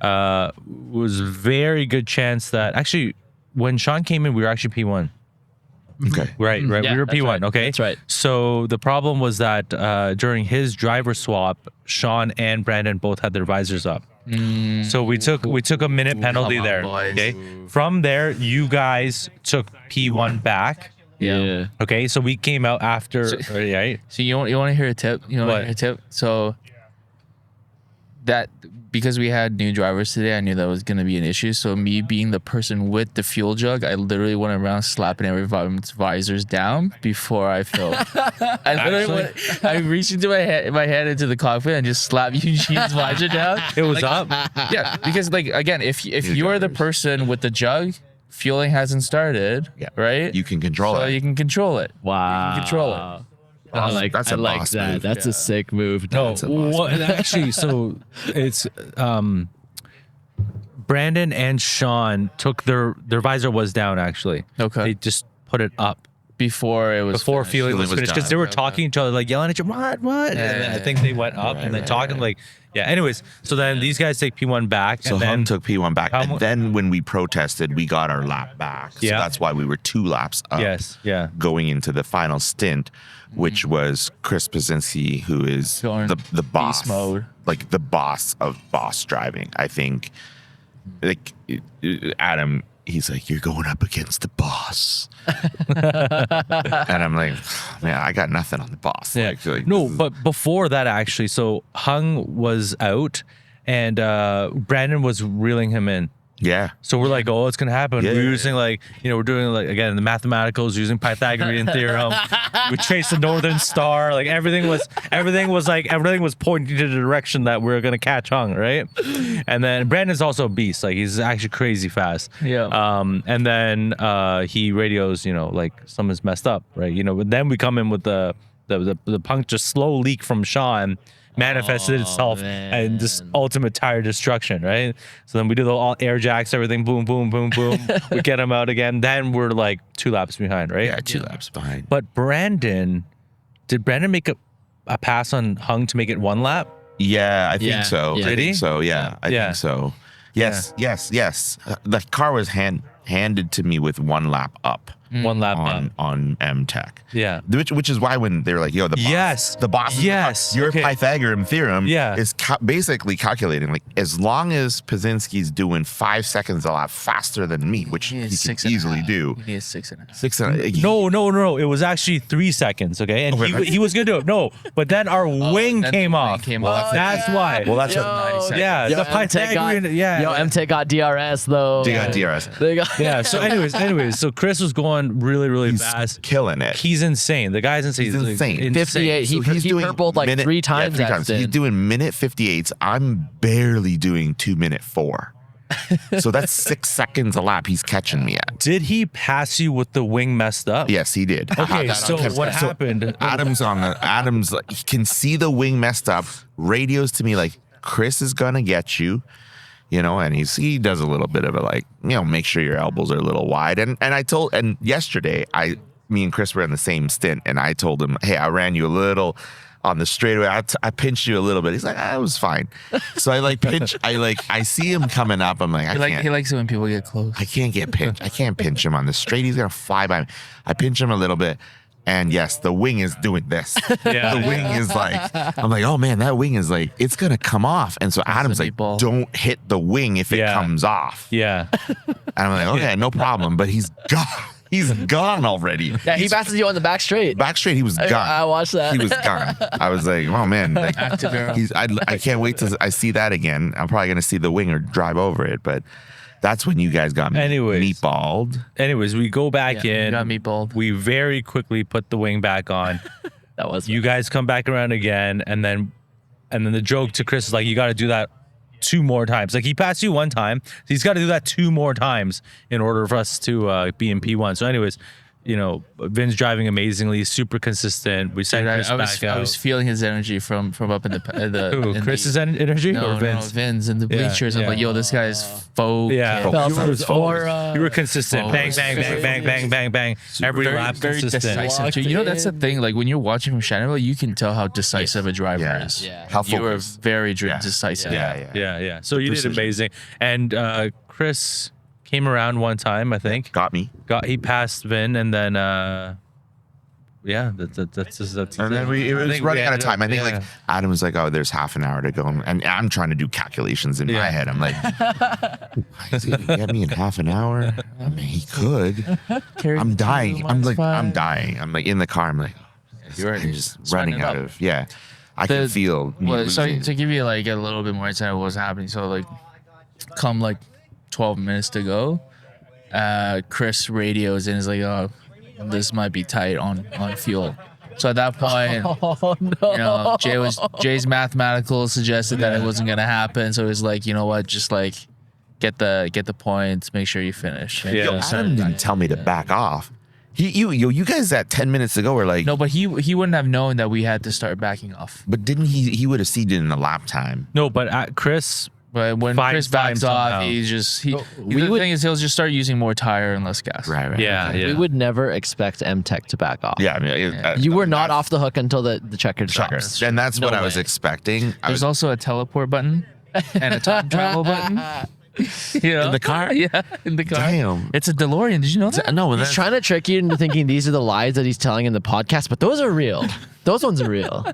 D: was very good chance that actually when Shaun came in, we were actually P1.
B: Okay.
D: Right.
A: Yeah,
D: we were
A: that's
D: P1.
A: right.
D: Okay.
A: That's right.
D: So the problem was that during his driver swap, Shaun and Brandon both had their visors up. So we took a minute penalty there.
C: Boys.
D: Okay. From there, you guys took P1 back.
A: Yeah.
D: Okay. So we came out after. Right.
C: So you want to hear a tip? So that, because we had new drivers today, I knew that was going to be an issue. So me being the person with the fuel jug, I literally went around slapping everyone's visors down before I filled. I reached into my head into the cockpit and just slapped Eugene's visor down.
D: It was up.
C: Yeah, because like, again, if you're the person with the jug, fueling hasn't started, right?
B: You can control
C: So
B: it.
C: you can control it.
A: Wow.
C: You can control it.
A: I like
B: That's a boss
A: that.
B: move.
A: That's a sick move.
D: No, actually, so it's Brandon and Shaun took their visor was down. Actually, they just put it up
C: Before it was
D: before
C: finished.
D: feeling was
B: was
D: finished, because
B: done.
D: they were talking to each other, like yelling at you, what? And then I think they went up and then talking like, anyways, so then these guys take P1 back.
B: So
D: and then
B: Hung took P1 back, and then when we protested, we got our lap back. So that's why we were 2 laps up. Going into the final stint, which was Chris Paczynski, who is the boss,
C: beast mode.
B: like the boss of boss driving. I think, like Adam, he's like, you're going up against the boss. And I'm like, man, I got nothing on the boss. Like,
D: no, but before that, actually, so Hung was out and Brandon was reeling him in.
B: Yeah.
D: So we're like, oh, it's gonna happen. We're using like, we're doing like, again, the mathematicals, using Pythagorean Theorem. We traced the northern star. Like everything was pointing to the direction that we're gonna catch Hung, right? And then Brandon's also a beast. Like he's actually crazy fast.
C: Yeah.
D: And then he radios, like something's messed up, right? But then we come in with the puncture slow leak from Shaun manifested itself and this ultimate tire destruction, right? So then we do all air jacks, everything, boom, boom, boom, boom. We get him out again. Then we're like 2 laps behind, right?
B: Yeah, 2 laps behind.
D: But did Brandon make a pass on Hung to make it 1 lap?
B: Yeah, I think so.
A: Yeah.
B: I think so. Yeah, I think so. Yes. The car was handed to me with 1 lap up.
D: One lap up.
B: on M Tech.
D: Yeah.
B: Which is why when they were like, yo, the boss, your Pythagorean theorem is basically calculating like as long as Paczynski's doing 5 seconds a lap faster than me, which he can easily do.
C: He is 6.5.
B: 6.5.
D: No. It was actually 3 seconds. Okay, and he was gonna do it. No, but then our wing came off. That's why.
B: Well, that's
D: the Pythagorean.
A: M Tech got DRS though.
B: They got DRS.
A: They got
D: So anyways, so Chris was going really fast,
B: killing it.
D: He's insane. The guy's insane.
B: He's insane.
A: 58.
B: So
A: He purpled like three times.
B: He's doing minute 58s. I'm barely doing 2-minute 4. So that's 6 seconds a lap he's catching me at.
D: Did he pass you with the wing messed up?
B: Yes, he did.
D: Okay, so what happened?
B: Adam's like, he can see the wing messed up, radios to me like, Chris is gonna get you. And he does a little bit of a like, make sure your elbows are a little wide. And yesterday, me and Chris were in the same stint, and I told him, hey, I ran you a little on the straightaway. I pinched you a little bit. He's like, I was fine. So I pinch. I see him coming up. I'm like,
C: He likes it when people get close.
B: I can't get pinched. I can't pinch him on the straight. He's gonna fly by me. I pinch him a little bit. And yes, the wing is doing this. The wing is like, I'm like, oh man, that wing is like, it's going to come off. And so Adam's like, don't hit the wing if it comes off.
D: Yeah.
B: And I'm like, okay, no problem. But he's gone. He's gone already.
A: Yeah, he passes you on the back straight.
B: Back straight, he was gone.
A: I watched that.
B: He was gone. I was like, oh man, like, I can't wait till I see that again. I'm probably going to see the wing or drive over it. But that's when you guys got me meatballed.
D: Anyways, we go back in.
C: You got meatballed.
D: We very quickly put the wing back on.
A: That was
D: you guys come back around again, and then the joke to Chris is like, you got to do that 2 more times. Like he passed you 1 time, so he's got to do that 2 more times in order for us to be in P1. So, anyways, Vin's driving amazingly, super consistent. We sent Chris back out.
C: I was feeling his energy from up in the
D: Who, Chris's energy or Vin's?
C: No, Vin's in the bleachers. I'm like, yo, this guy's focused.
D: Yeah, you were consistent. Bang, bang, bang, bang, bang, bang, bang. Every lap consistent.
C: Decisive. That's the thing. Like when you're watching from Shenandoah, you can tell how decisive a driver is.
A: Yeah.
B: How
C: you were
B: focused.
C: very decisive.
D: Yeah. So you did amazing. And Chris came around one time, I think. He passed Vinh, and then that's
B: and then it was running out of time. I think like Adam was like, oh, there's half an hour to go, and I'm trying to do calculations in my head. I'm like, is he gonna get me in half an hour? I mean, he could. I'm dying. I'm dying. I'm like in the car. I'm like, I'm just running out of I can feel.
C: So to give you like a little bit more insight of what was happening, so like come like 12 minutes to go, Chris radios and is like, oh, this might be tight on fuel. So at that point, Jay's mathematical suggested that it wasn't gonna happen. So it was like, you know what, just like get the points, make sure you finish.
B: Adam didn't tell me to back off. You guys at 10 minutes ago were like,
C: no, but he wouldn't have known that we had to start backing off.
B: But didn't he would have seen it in the lap time.
D: No, but Chris.
C: But when Chris backs off, the thing is he'll just start using more tire and less gas.
B: Right.
D: Yeah.
A: We would never expect M Tech to back off.
B: Yeah, I mean,
A: you were not off the hook until the checker stops.
B: And that's what I was expecting.
C: There's also a teleport button and a time travel button.
B: In the car?
C: Yeah, in the car.
B: Damn.
C: It's a DeLorean. Did you know that?
B: No,
A: he's trying to trick you into thinking these are the lies that he's telling in the podcast, but those are real. Those ones are real.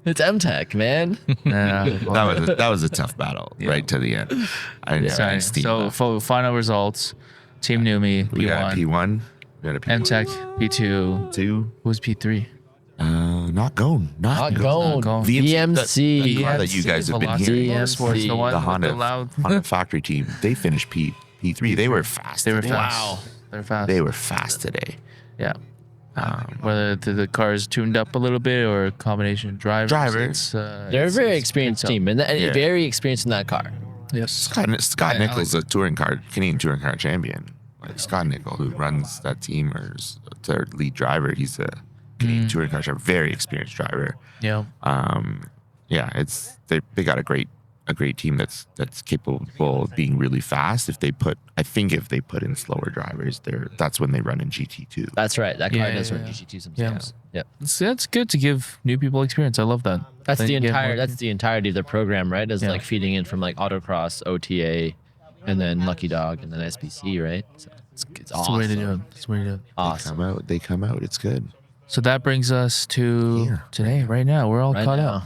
A: It's M Tech, man.
B: That was a tough battle right to the end.
C: So final results: Team Numi
B: we got
C: P1.
B: P1.
C: M Tech P2. Who's P3?
B: Not Gohn.
A: Not Gohn.
B: VMC. The car that you guys have been hearing.
C: VMC.
B: The Honda factory team. They finished P3. They were fast.
C: They were fast.
B: They were fast today.
C: Yeah. Whether the car's tuned up a little bit or a combination of drivers.
A: They're a very experienced team and very experienced in that car.
C: Yes.
B: Scott Nichol's a Canadian touring car champion. Like Scott Nichol, who runs that team or is their lead driver, he's a Canadian touring car driver, very experienced driver.
C: Yeah.
B: They got a great team that's capable of being really fast. If they put in slower drivers, that's when they run in GT2.
A: That's right. That car does run GT2 sometimes. Yeah.
C: That's good to give new people experience. I love that.
A: That's the entirety of the program, right? Is like feeding in from like autocross, OTA, and then Lucky Dog, and then SBC, right? So it's
C: That's
A: awesome.
C: the way to do it. That's the way to do it.
A: Awesome.
B: They come out. It's good.
C: So that brings us to
B: Here.
C: today, right now. We're all
A: Right
C: caught
A: now.
C: up.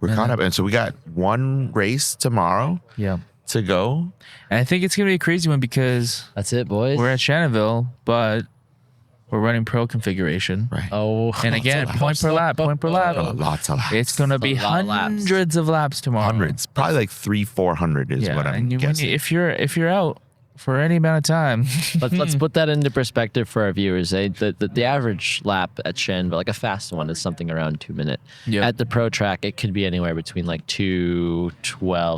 B: We're caught up, and so we got one race tomorrow
C: Yeah.
B: to go.
C: And I think it's going to be a crazy one because
A: That's it, boys.
C: we're at Shannonville, but we're running pro configuration.
B: Right.
A: Oh,
C: And again, point per lap.
B: Lots of laps.
C: It's going to be
A: A lot of laps.
C: hundreds of laps tomorrow.
B: hundreds, probably like 300-400 is
C: Yeah,
B: what I'm
C: and
B: guessing.
C: if you're out for any amount of time,
A: let's put that into perspective for our viewers. The average lap at Shenville, like a fast one, is something around 2 minutes.
C: Yep.
A: At the pro track, it could be anywhere between like 2:12,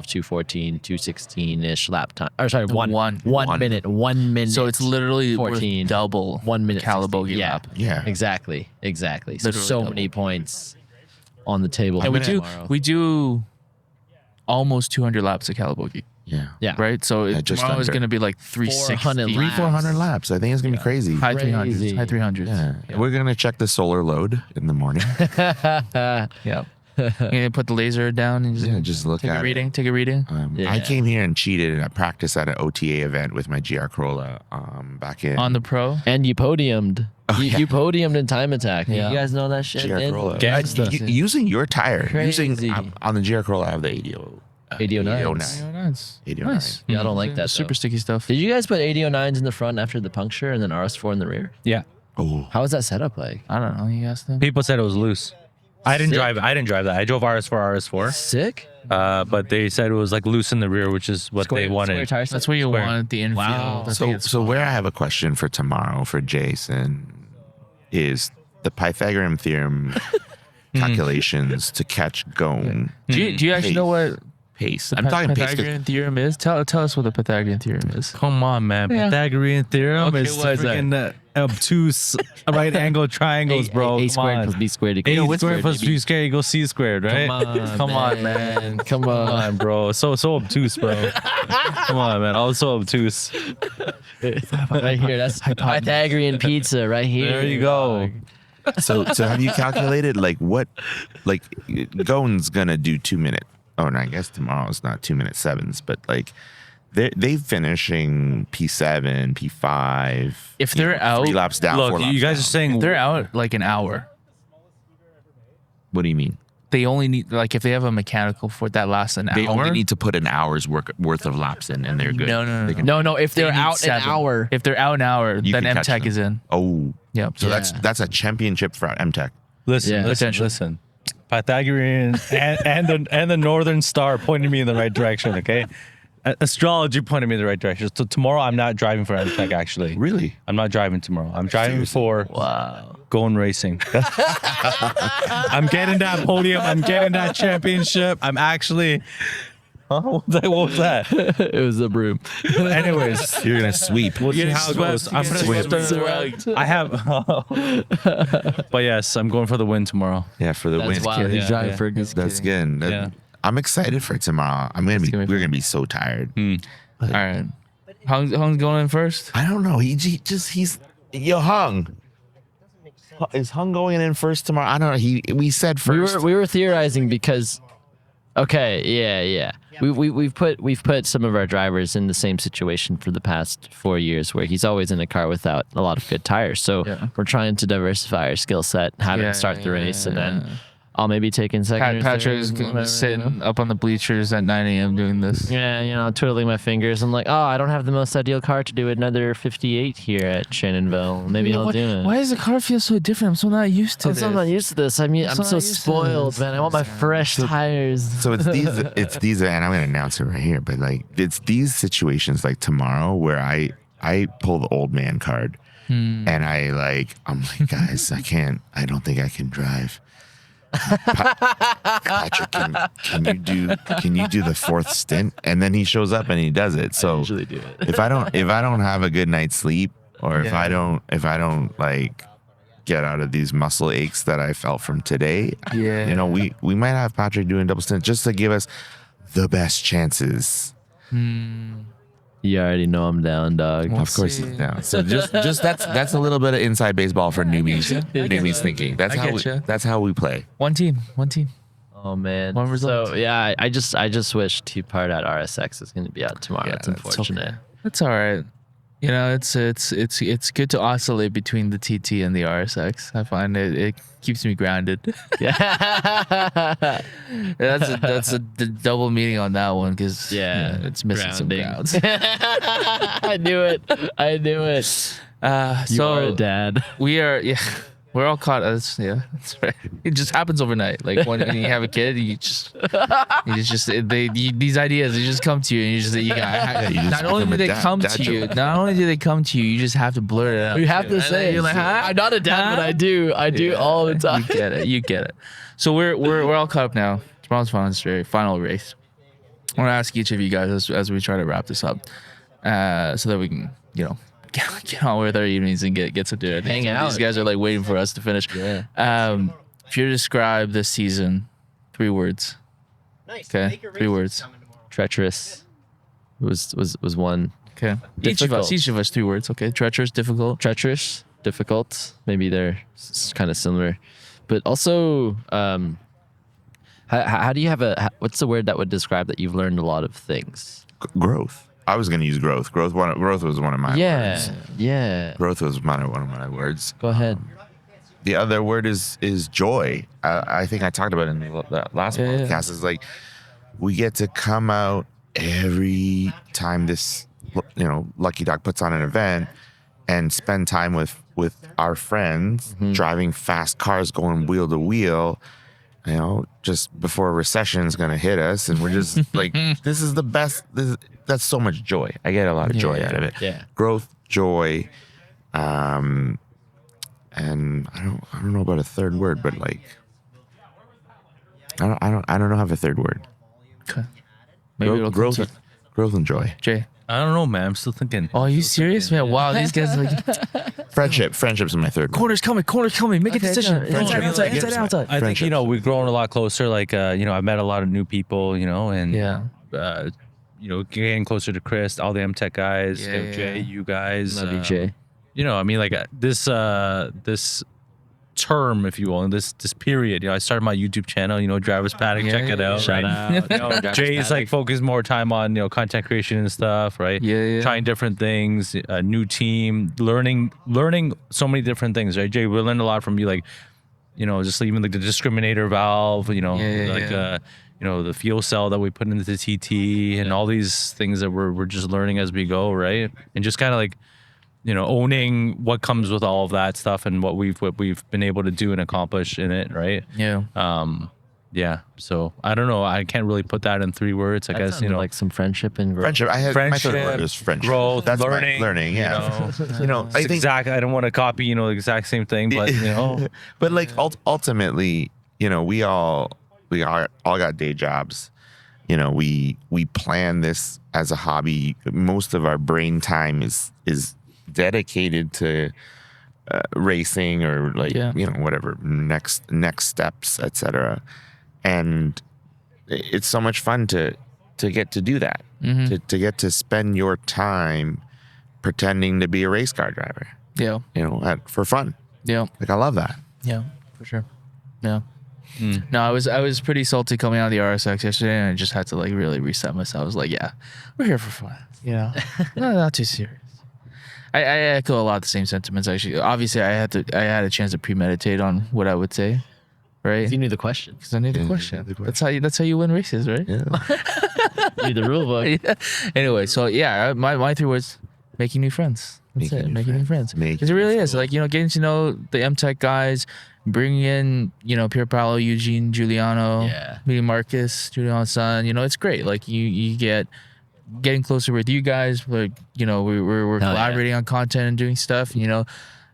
A: 2:14, 2:16 ish lap time. Or sorry, one minute, 1 minute.
C: so it's literally
A: 14,
C: worth double
A: 1 minute
C: Calibogie
A: 16.
C: lap.
B: Yeah.
A: Exactly. So
C: Literally
A: many points on the table.
C: And
A: tomorrow.
C: we do almost 200 laps at Calibogie,
A: Yeah.
C: right? So
B: Yeah, just
C: tomorrow is
B: under.
C: going to be like 360,
A: 400 laps.
B: 300-400 laps. I think it's gonna be crazy.
C: high 300s,
A: Crazy.
C: high 300s.
B: Yeah. We're gonna check the solar load in the morning.
C: Yeah. You're gonna put the laser down and
B: just look
C: take
B: at
C: a
B: it.
C: reading. Take a reading.
A: Yeah.
B: I came here and cheated and I practiced at an OTA event with my GR Corolla back in
C: On the pro.
A: And you podiumed.
B: yeah.
A: You podiumed in time attack.
C: Yeah.
A: You guys know that shit?
B: GR
A: man?
B: Corolla.
D: Gangsta.
B: Using your tire.
A: Crazy.
B: On the GR Corolla, I have the
A: 8009.
B: 8009.
C: Nice.
B: 8009.
C: Nice.
A: Yeah, I don't like that,
C: Super
A: though.
C: sticky stuff.
A: Did you guys put 8009s in the front after the puncture and then RS4 in the rear?
D: Yeah.
B: Oh,
A: How was that setup like?
C: I don't know. You asked them.
D: People said it was loose. I didn't
A: Sick.
D: drive it. I didn't drive that. I drove RS4.
A: Sick.
D: But they said it was like loose in the rear, which is what they wanted.
A: Square tire
C: That's where you
D: Square.
C: want the infield.
A: Wow.
C: I think it's
B: so where I have a question for tomorrow for Jason is the Pythagorean Theorem calculations to catch Gohn
C: Do you actually know what
B: pace. I'm talking pace. 'Cause
C: Pythagorean theorem is? Tell us what the Pythagorean theorem is.
D: Come on, man.
C: Yeah.
D: Pythagorean Theorem
C: Okay,
D: is
C: what is that?
D: freaking obtuse right angle triangles, bro.
A: A
D: Come
A: squared
D: on.
A: plus B squared equals
D: A
A: C
D: squared plus
A: baby.
D: B squared equals C squared, right?
A: Come on, man. Come
D: Come
A: on.
D: on, bro. So obtuse, bro. Come on, man. I was so obtuse.
A: Right here. That's Pythagorean pizza right here.
D: There you go.
B: So have you calculated like what, like Gohn's gonna do 2 minute? Oh, and I guess tomorrow's not 2 minute sevens, but like they finishing P7, P5.
C: If they're out,
B: 3 laps down. 4
D: Look,
B: laps
D: you guys
B: down.
D: are saying
C: they're out like an hour.
B: What do you mean?
C: They only need, like, if they have a mechanical for that lasts an
B: They
C: hour.
B: only need to put an hour's worth of laps in, and they're good.
C: No.
B: They can-
A: No, if
C: They
A: they're
C: need
A: out
C: 7.
A: an hour.
C: If they're out an hour,
B: You
C: then
B: can catch
C: MTech
B: them.
C: is in.
B: Oh,
C: Yep.
B: so
A: Yeah.
B: that's a championship for MTech.
D: listen,
A: Yeah.
D: listen. Pythagorean and the Northern Star pointed me in the right direction. Okay, astrology pointed me in the right direction. So tomorrow I'm not driving for MTech. Actually,
B: Really?
D: I'm not driving tomorrow. I'm driving for Gohn Racing. I'm getting that podium. I'm getting that championship. I'm actually. Huh? What was that?
A: It was a broom.
D: Anyways,
B: You're gonna sweep.
D: we'll see how it goes. I'm gonna I have, but yes, I'm going for the win tomorrow.
B: Yeah, for the
A: That's
B: win.
A: wild. He's
D: Yeah,
A: driving
D: yeah.
A: for a good.
B: That's good.
D: Yeah.
B: I'm excited for tomorrow.
C: gonna be
B: We're gonna be so tired.
C: All right. Hung's going in first?
B: I don't know. He's Hung. Is Hung going in first tomorrow? I don't know. We said first.
A: We were theorizing because, okay, yeah. We've put some of our drivers in the same situation for the past 4 years, where he's always in a car without a lot of good tires. So
C: Yeah.
A: we're trying to diversify our skill set, have
C: Yeah,
A: him start the race, and
C: yeah.
A: then I'll maybe take in second. or
C: Patrick's
A: third, whatever,
C: sitting up on the bleachers at 9 a.m. doing this.
A: Yeah, twiddling my fingers. I'm like, oh, I don't have the most ideal car to do another 58 here at Shannonville. Maybe I'll do it.
C: Why does the car feel so different? I'm so not used to
A: I'm
C: this.
A: so not used to this. I'm
C: so
A: so
C: not used to
A: spoiled,
C: this.
A: man. I want my fresh tires.
B: So it's these, and I'm gonna announce it right here. But like, it's these situations like tomorrow where I pull the old man card, and I'm like, guys, I don't think I can drive. Patrick, can you do the 4th stint? And then he shows up and he does it. So
A: usually do it.
B: if I don't have a good night's sleep, or if I don't like get out of these muscle aches that I felt from today,
C: Yeah.
B: we might have Patrick doing double stint just to give us the best chances.
A: You already know I'm down, dog.
B: Of course he's down. So just that's a little bit of inside baseball for newbies thinking.
C: I get you.
B: That's how we play.
C: One team.
A: Oh Oh man.
C: One result.
A: So yeah, I just wish Partout RSX is going to be out tomorrow. It's unfortunate.
C: It's all right. You know, it's good to oscillate between the TT and the RSX. I find it keeps me grounded.
A: Yeah.
C: that's a double meaning on that one because it's missing some
A: Grounding.
C: grounds.
A: I knew it. You are a dad.
C: We're all caught. That's right. It just happens overnight. Like when you have a kid, these ideas they just come to you, and not only do they come to you, you just have to blurt it out.
A: You have to say,
C: you're like, huh?
A: I'm not a dad, but I do. I do all the time.
C: You get it. So we're all caught up now. Tomorrow's final race. I want to ask each of you guys as we try to wrap this up, so that we can get on with our evenings and get to do it.
A: Hang out.
C: These guys are like waiting for us to finish.
A: Yeah.
C: If you were to describe this season, 3 words.
E: Nice.
C: Okay,
E: Make your
C: 3
E: races
C: words.
E: coming tomorrow.
A: Treacherous was one.
C: Okay. Each of us 3 words. Okay. Treacherous, difficult.
A: Treacherous, difficult. Maybe they're kind of similar, but also, how do you have what's the word that would describe that you've learned a lot of things?
B: Growth. I was going to use growth. Growth was one of my words.
A: Yeah.
B: Growth was one of my words.
A: Go ahead.
B: The other word is joy. I think I talked about it in the last podcast. Is like we get to come out every time this Lucky Dog puts on an event and spend time with our friends, driving fast cars, going wheel to wheel. Just before a recession is gonna hit us, and we're just like, this is the best. That's so much joy. I get a lot of joy out of it.
A: Yeah.
B: Growth, joy, and I don't know about a third word, but like, I don't know have a third word.
C: Okay. Maybe it'll come to
B: Growth and joy.
C: Jay.
D: I don't know, man. I'm still thinking.
C: Oh, are you serious, man? Wow, these guys are like
B: Friendship's my third word.
C: corners coming. Make a decision.
A: Inside, outside.
D: I think we've grown a lot closer. Like I've met a lot of new people. And getting closer to Chris, all the MTech guys, Jay, you guys.
A: Love you, Jay.
D: This term, if you will, in this period, I started my YouTube channel, Drivers Paddock, check it out.
A: Shout out.
D: Jay's like focused more time on content creation and stuff, right?
C: Yeah.
D: Trying different things, a new team, learning so many different things, right? Jay, we learned a lot from you, like just even like the discriminator valve, the fuel cell that we put into the TT and all these things that we're just learning as we go, right? And just kind of like owning what comes with all of that stuff and what we've been able to do and accomplish in it, right?
C: Yeah.
D: So I don't know. I can't really put that in 3 words. I guess
A: like some friendship and growth.
B: Friendship. My third word is friendship.
D: Growth,
B: That's
D: learning.
B: learning. Yeah. I think
D: I don't want to copy the exact same thing, but
B: but like ultimately, we all got day jobs. We plan this as a hobby. Most of our brain time is dedicated to racing or whatever next steps, etc. And it's so much fun to get to do that, to get to spend your time pretending to be a race car driver.
C: Yeah.
B: For fun.
C: Yeah.
B: Like I love that.
C: Yeah, for sure. Yeah. No, I was pretty salty coming out of the RSX yesterday, and I just had to like really reset myself. I was like, yeah, we're here for fun, not too serious. I echo a lot of the same sentiments actually. Obviously, I had a chance to premeditate on what I would say, right?
A: You knew the question.
C: Because I knew the question. That's how you win races, right?
B: Yeah.
A: Read the rule book.
C: Yeah. Anyway, so yeah, my 3 words: making new friends. That's it. Making new friends. Because it really is like getting to know the MTech guys, bringing in Pierre Paolo, Eugene, Giuliano, meeting Marcus, Giuliano's son. It's great. Like you get getting closer with you guys. Like we're collaborating on content and doing stuff. No,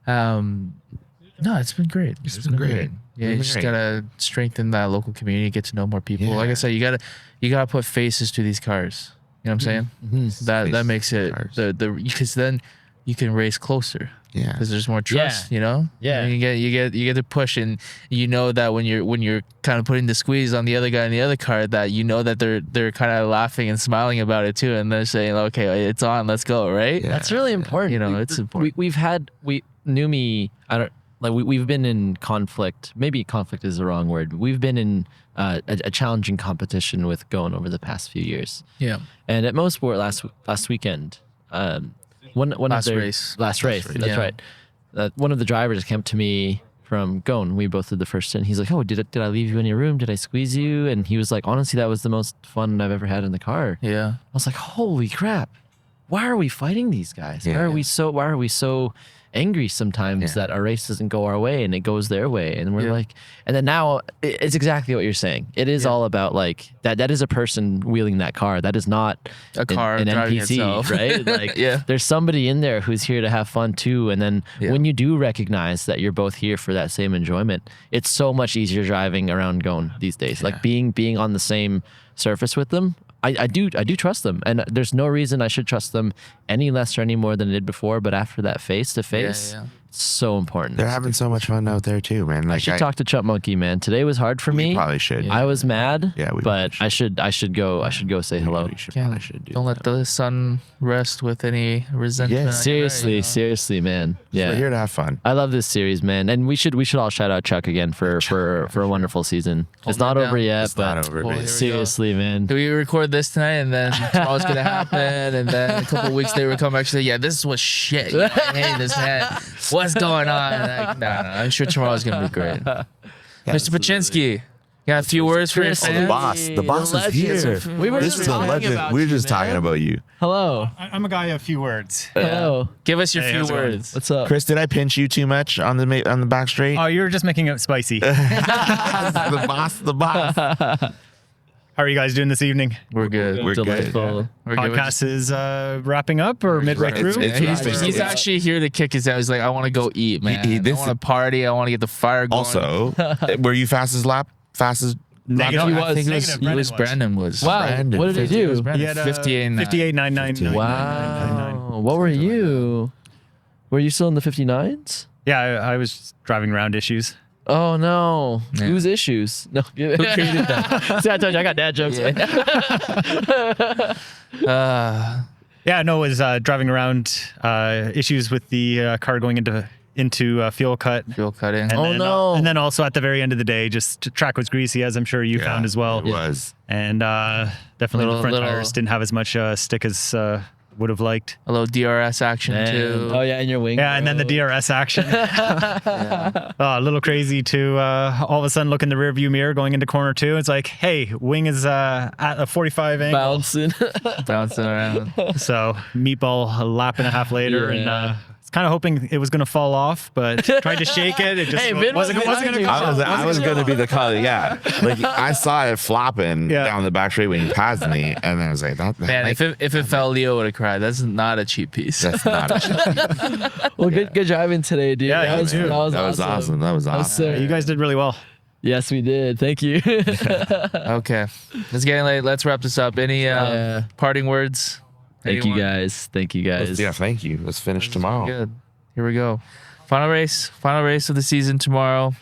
C: it's been great.
B: It's been great.
C: Yeah, you just gotta strengthen that local community, get to know more people. Like I said, you gotta put faces to these cars. You know what I'm saying? That makes it because then you can race closer.
B: Yeah,
C: because there's more trust.
A: Yeah.
C: And you get to push, and that when you're kind of putting the squeeze on the other guy in the other car, that that they're kind of laughing and smiling about it too, and they're saying, okay, it's on, let's go, right?
B: Yeah.
A: That's really important.
C: It's important.
A: We've been in conflict. Maybe conflict is the wrong word. We've been in a challenging competition with Gohn over the past few years.
C: Yeah.
A: And at Most Sport last weekend, one
C: Last
A: of their
C: race.
A: last race. That's
C: yeah.
A: right. One of the drivers came up to me from Gohn. We both did the first stint. He's like, "Oh, did I leave you in your room? Did I squeeze you?" And he was like, "Honestly, that was the most fun I've ever had in the car."
C: Yeah.
A: I was like, "Holy crap! Why are we fighting these guys?
B: Yeah.
A: Why are we so angry sometimes that our race doesn't go our way and it goes their way?" And we're like, and then now it's exactly what you're saying. It is all about like that is a person wheeling that car. That is not
C: A car
A: an
C: driving
A: NPC,
C: itself.
A: right? Like
C: Yeah.
A: there's somebody in there who's here to have fun too. And then
C: Yeah.
A: when you do recognize that you're both here for that same enjoyment, it's so much easier driving around Gohn these days. Like being on the same surface with them. I do trust them, and there's no reason I should trust them any less or any more than I did before. But after that face to face, it's so important.
B: They're having so much fun out there too, man.
A: I
B: Like
A: should talk to Chump Monkey, man. Today was hard for me.
B: probably should.
A: I was mad.
B: Yeah, we
A: but
B: probably
A: I should go say hello.
B: We probably should do
C: Don't let the sun rest with any resentment.
B: Yeah,
A: Seriously, man. Yeah.
B: We're here to have fun.
A: I love this series, man, and we should all shout out Chuck again for a wonderful season. It's not
C: it
A: over
C: down.
A: yet,
B: It's
A: but
B: not over,
C: Well,
B: man.
C: here we go.
A: seriously, man.
C: Do we record this tonight and then tomorrow's gonna happen and then a couple of weeks later we come back and say, yeah, this was shit. I hate this, man. What's going on? Like, no, I'm sure tomorrow's gonna be great. Mr. Paczynski, you got a few words for your
A: Chris,
B: the
C: fans?
B: boss. The boss is
A: legend.
B: here.
A: We were
B: This
A: just
B: is a
A: talking
B: legend.
A: about
B: We're
A: you,
B: just talking
A: man.
B: about you.
A: Hello.
H: I'm a guy of few words.
A: Hello.
C: Give us your
H: Hey,
C: few
H: how's it going?
C: words.
A: What's up?
B: Chris, did I pinch you too much on the back straight?
H: Oh, you were just making it spicy. How
B: the boss.
H: are you guys doing this evening?
C: We're good.
B: We're good.
A: Delightful.
C: We're good.
H: Podcast is wrapping up or midway through.
C: He's actually here to kick his out. He's like, I want to go eat, man. I
B: this-
C: want to party. I want to get the fire going.
B: Also, were you fastest lap? Fastest?
H: Negative.
C: I think
H: Negative.
C: it was Brandon was.
A: Wow.
B: Brandon.
A: What did he
C: It was
A: do?
C: Brandon.
H: He had
C: 58.
H: 58.99.
A: Wow. What were you? Were you still in the 59s?
H: Yeah, I was driving around issues.
A: Oh no.
C: Yeah.
A: Whose issues? No. Who created that? See, I told you I got dad jokes.
H: Yeah, no, it was driving around issues with the car going into fuel cut.
C: Fuel cutting.
H: And
A: Oh,
H: then,
A: no.
H: And then also at the very end of the day, just track was greasy, as I'm sure you found as well.
B: It was.
H: And definitely
C: Little-
H: the front
C: little-
H: tires didn't have as much stick as would have liked.
C: A little DRS action too.
A: Oh yeah, in your wing.
H: Yeah, and then the DRS action. A little crazy to all of a sudden look in the rearview mirror going into corner 2. It's like, hey, wing is at a 45 angle.
A: Bouncing.
C: Bouncing around.
H: So meatball a lap and a half later,
A: Yeah.
H: and I was kind of hoping it was going to fall off, but tried to shake it. It just
A: Hey, Vinh
H: wasn't
A: was
H: going to
A: behind
H: go.
A: you.
B: I was going to be the color. Yeah. Like I saw it flopping
H: Yeah.
B: down the back straight when he passed me. And then I was like, that,
C: Man,
B: like,
C: if it fell, Leo would have cried. That's not a cheap piece.
B: that's not a
A: Well, good driving today, dude.
H: Yeah,
A: that
H: you
A: was,
H: too.
A: that was
B: That was awesome. That was
A: That was
B: awesome.
A: sick.
H: You guys did really well.
A: Yes, we did. Thank you.
C: Okay. It's getting late. Let's wrap this up. Any
A: Yeah.
C: parting words?
A: Thank you
C: Anyone?
A: guys. Thank you guys.
B: Yeah, thank you. Let's finish tomorrow.
C: Good. Here we go. Final race of the season tomorrow.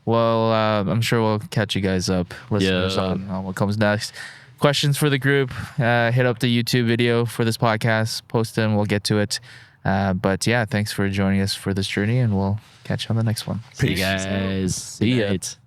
C: Well, I'm sure we'll catch you guys up, listeners,
A: Yeah.
C: on what comes next. Questions for the group, hit up the YouTube video for this podcast, post them, we'll get to it. But yeah, thanks for joining us for this journey, and we'll catch you on the next one.
A: See you guys.
C: See ya.
A: Good night.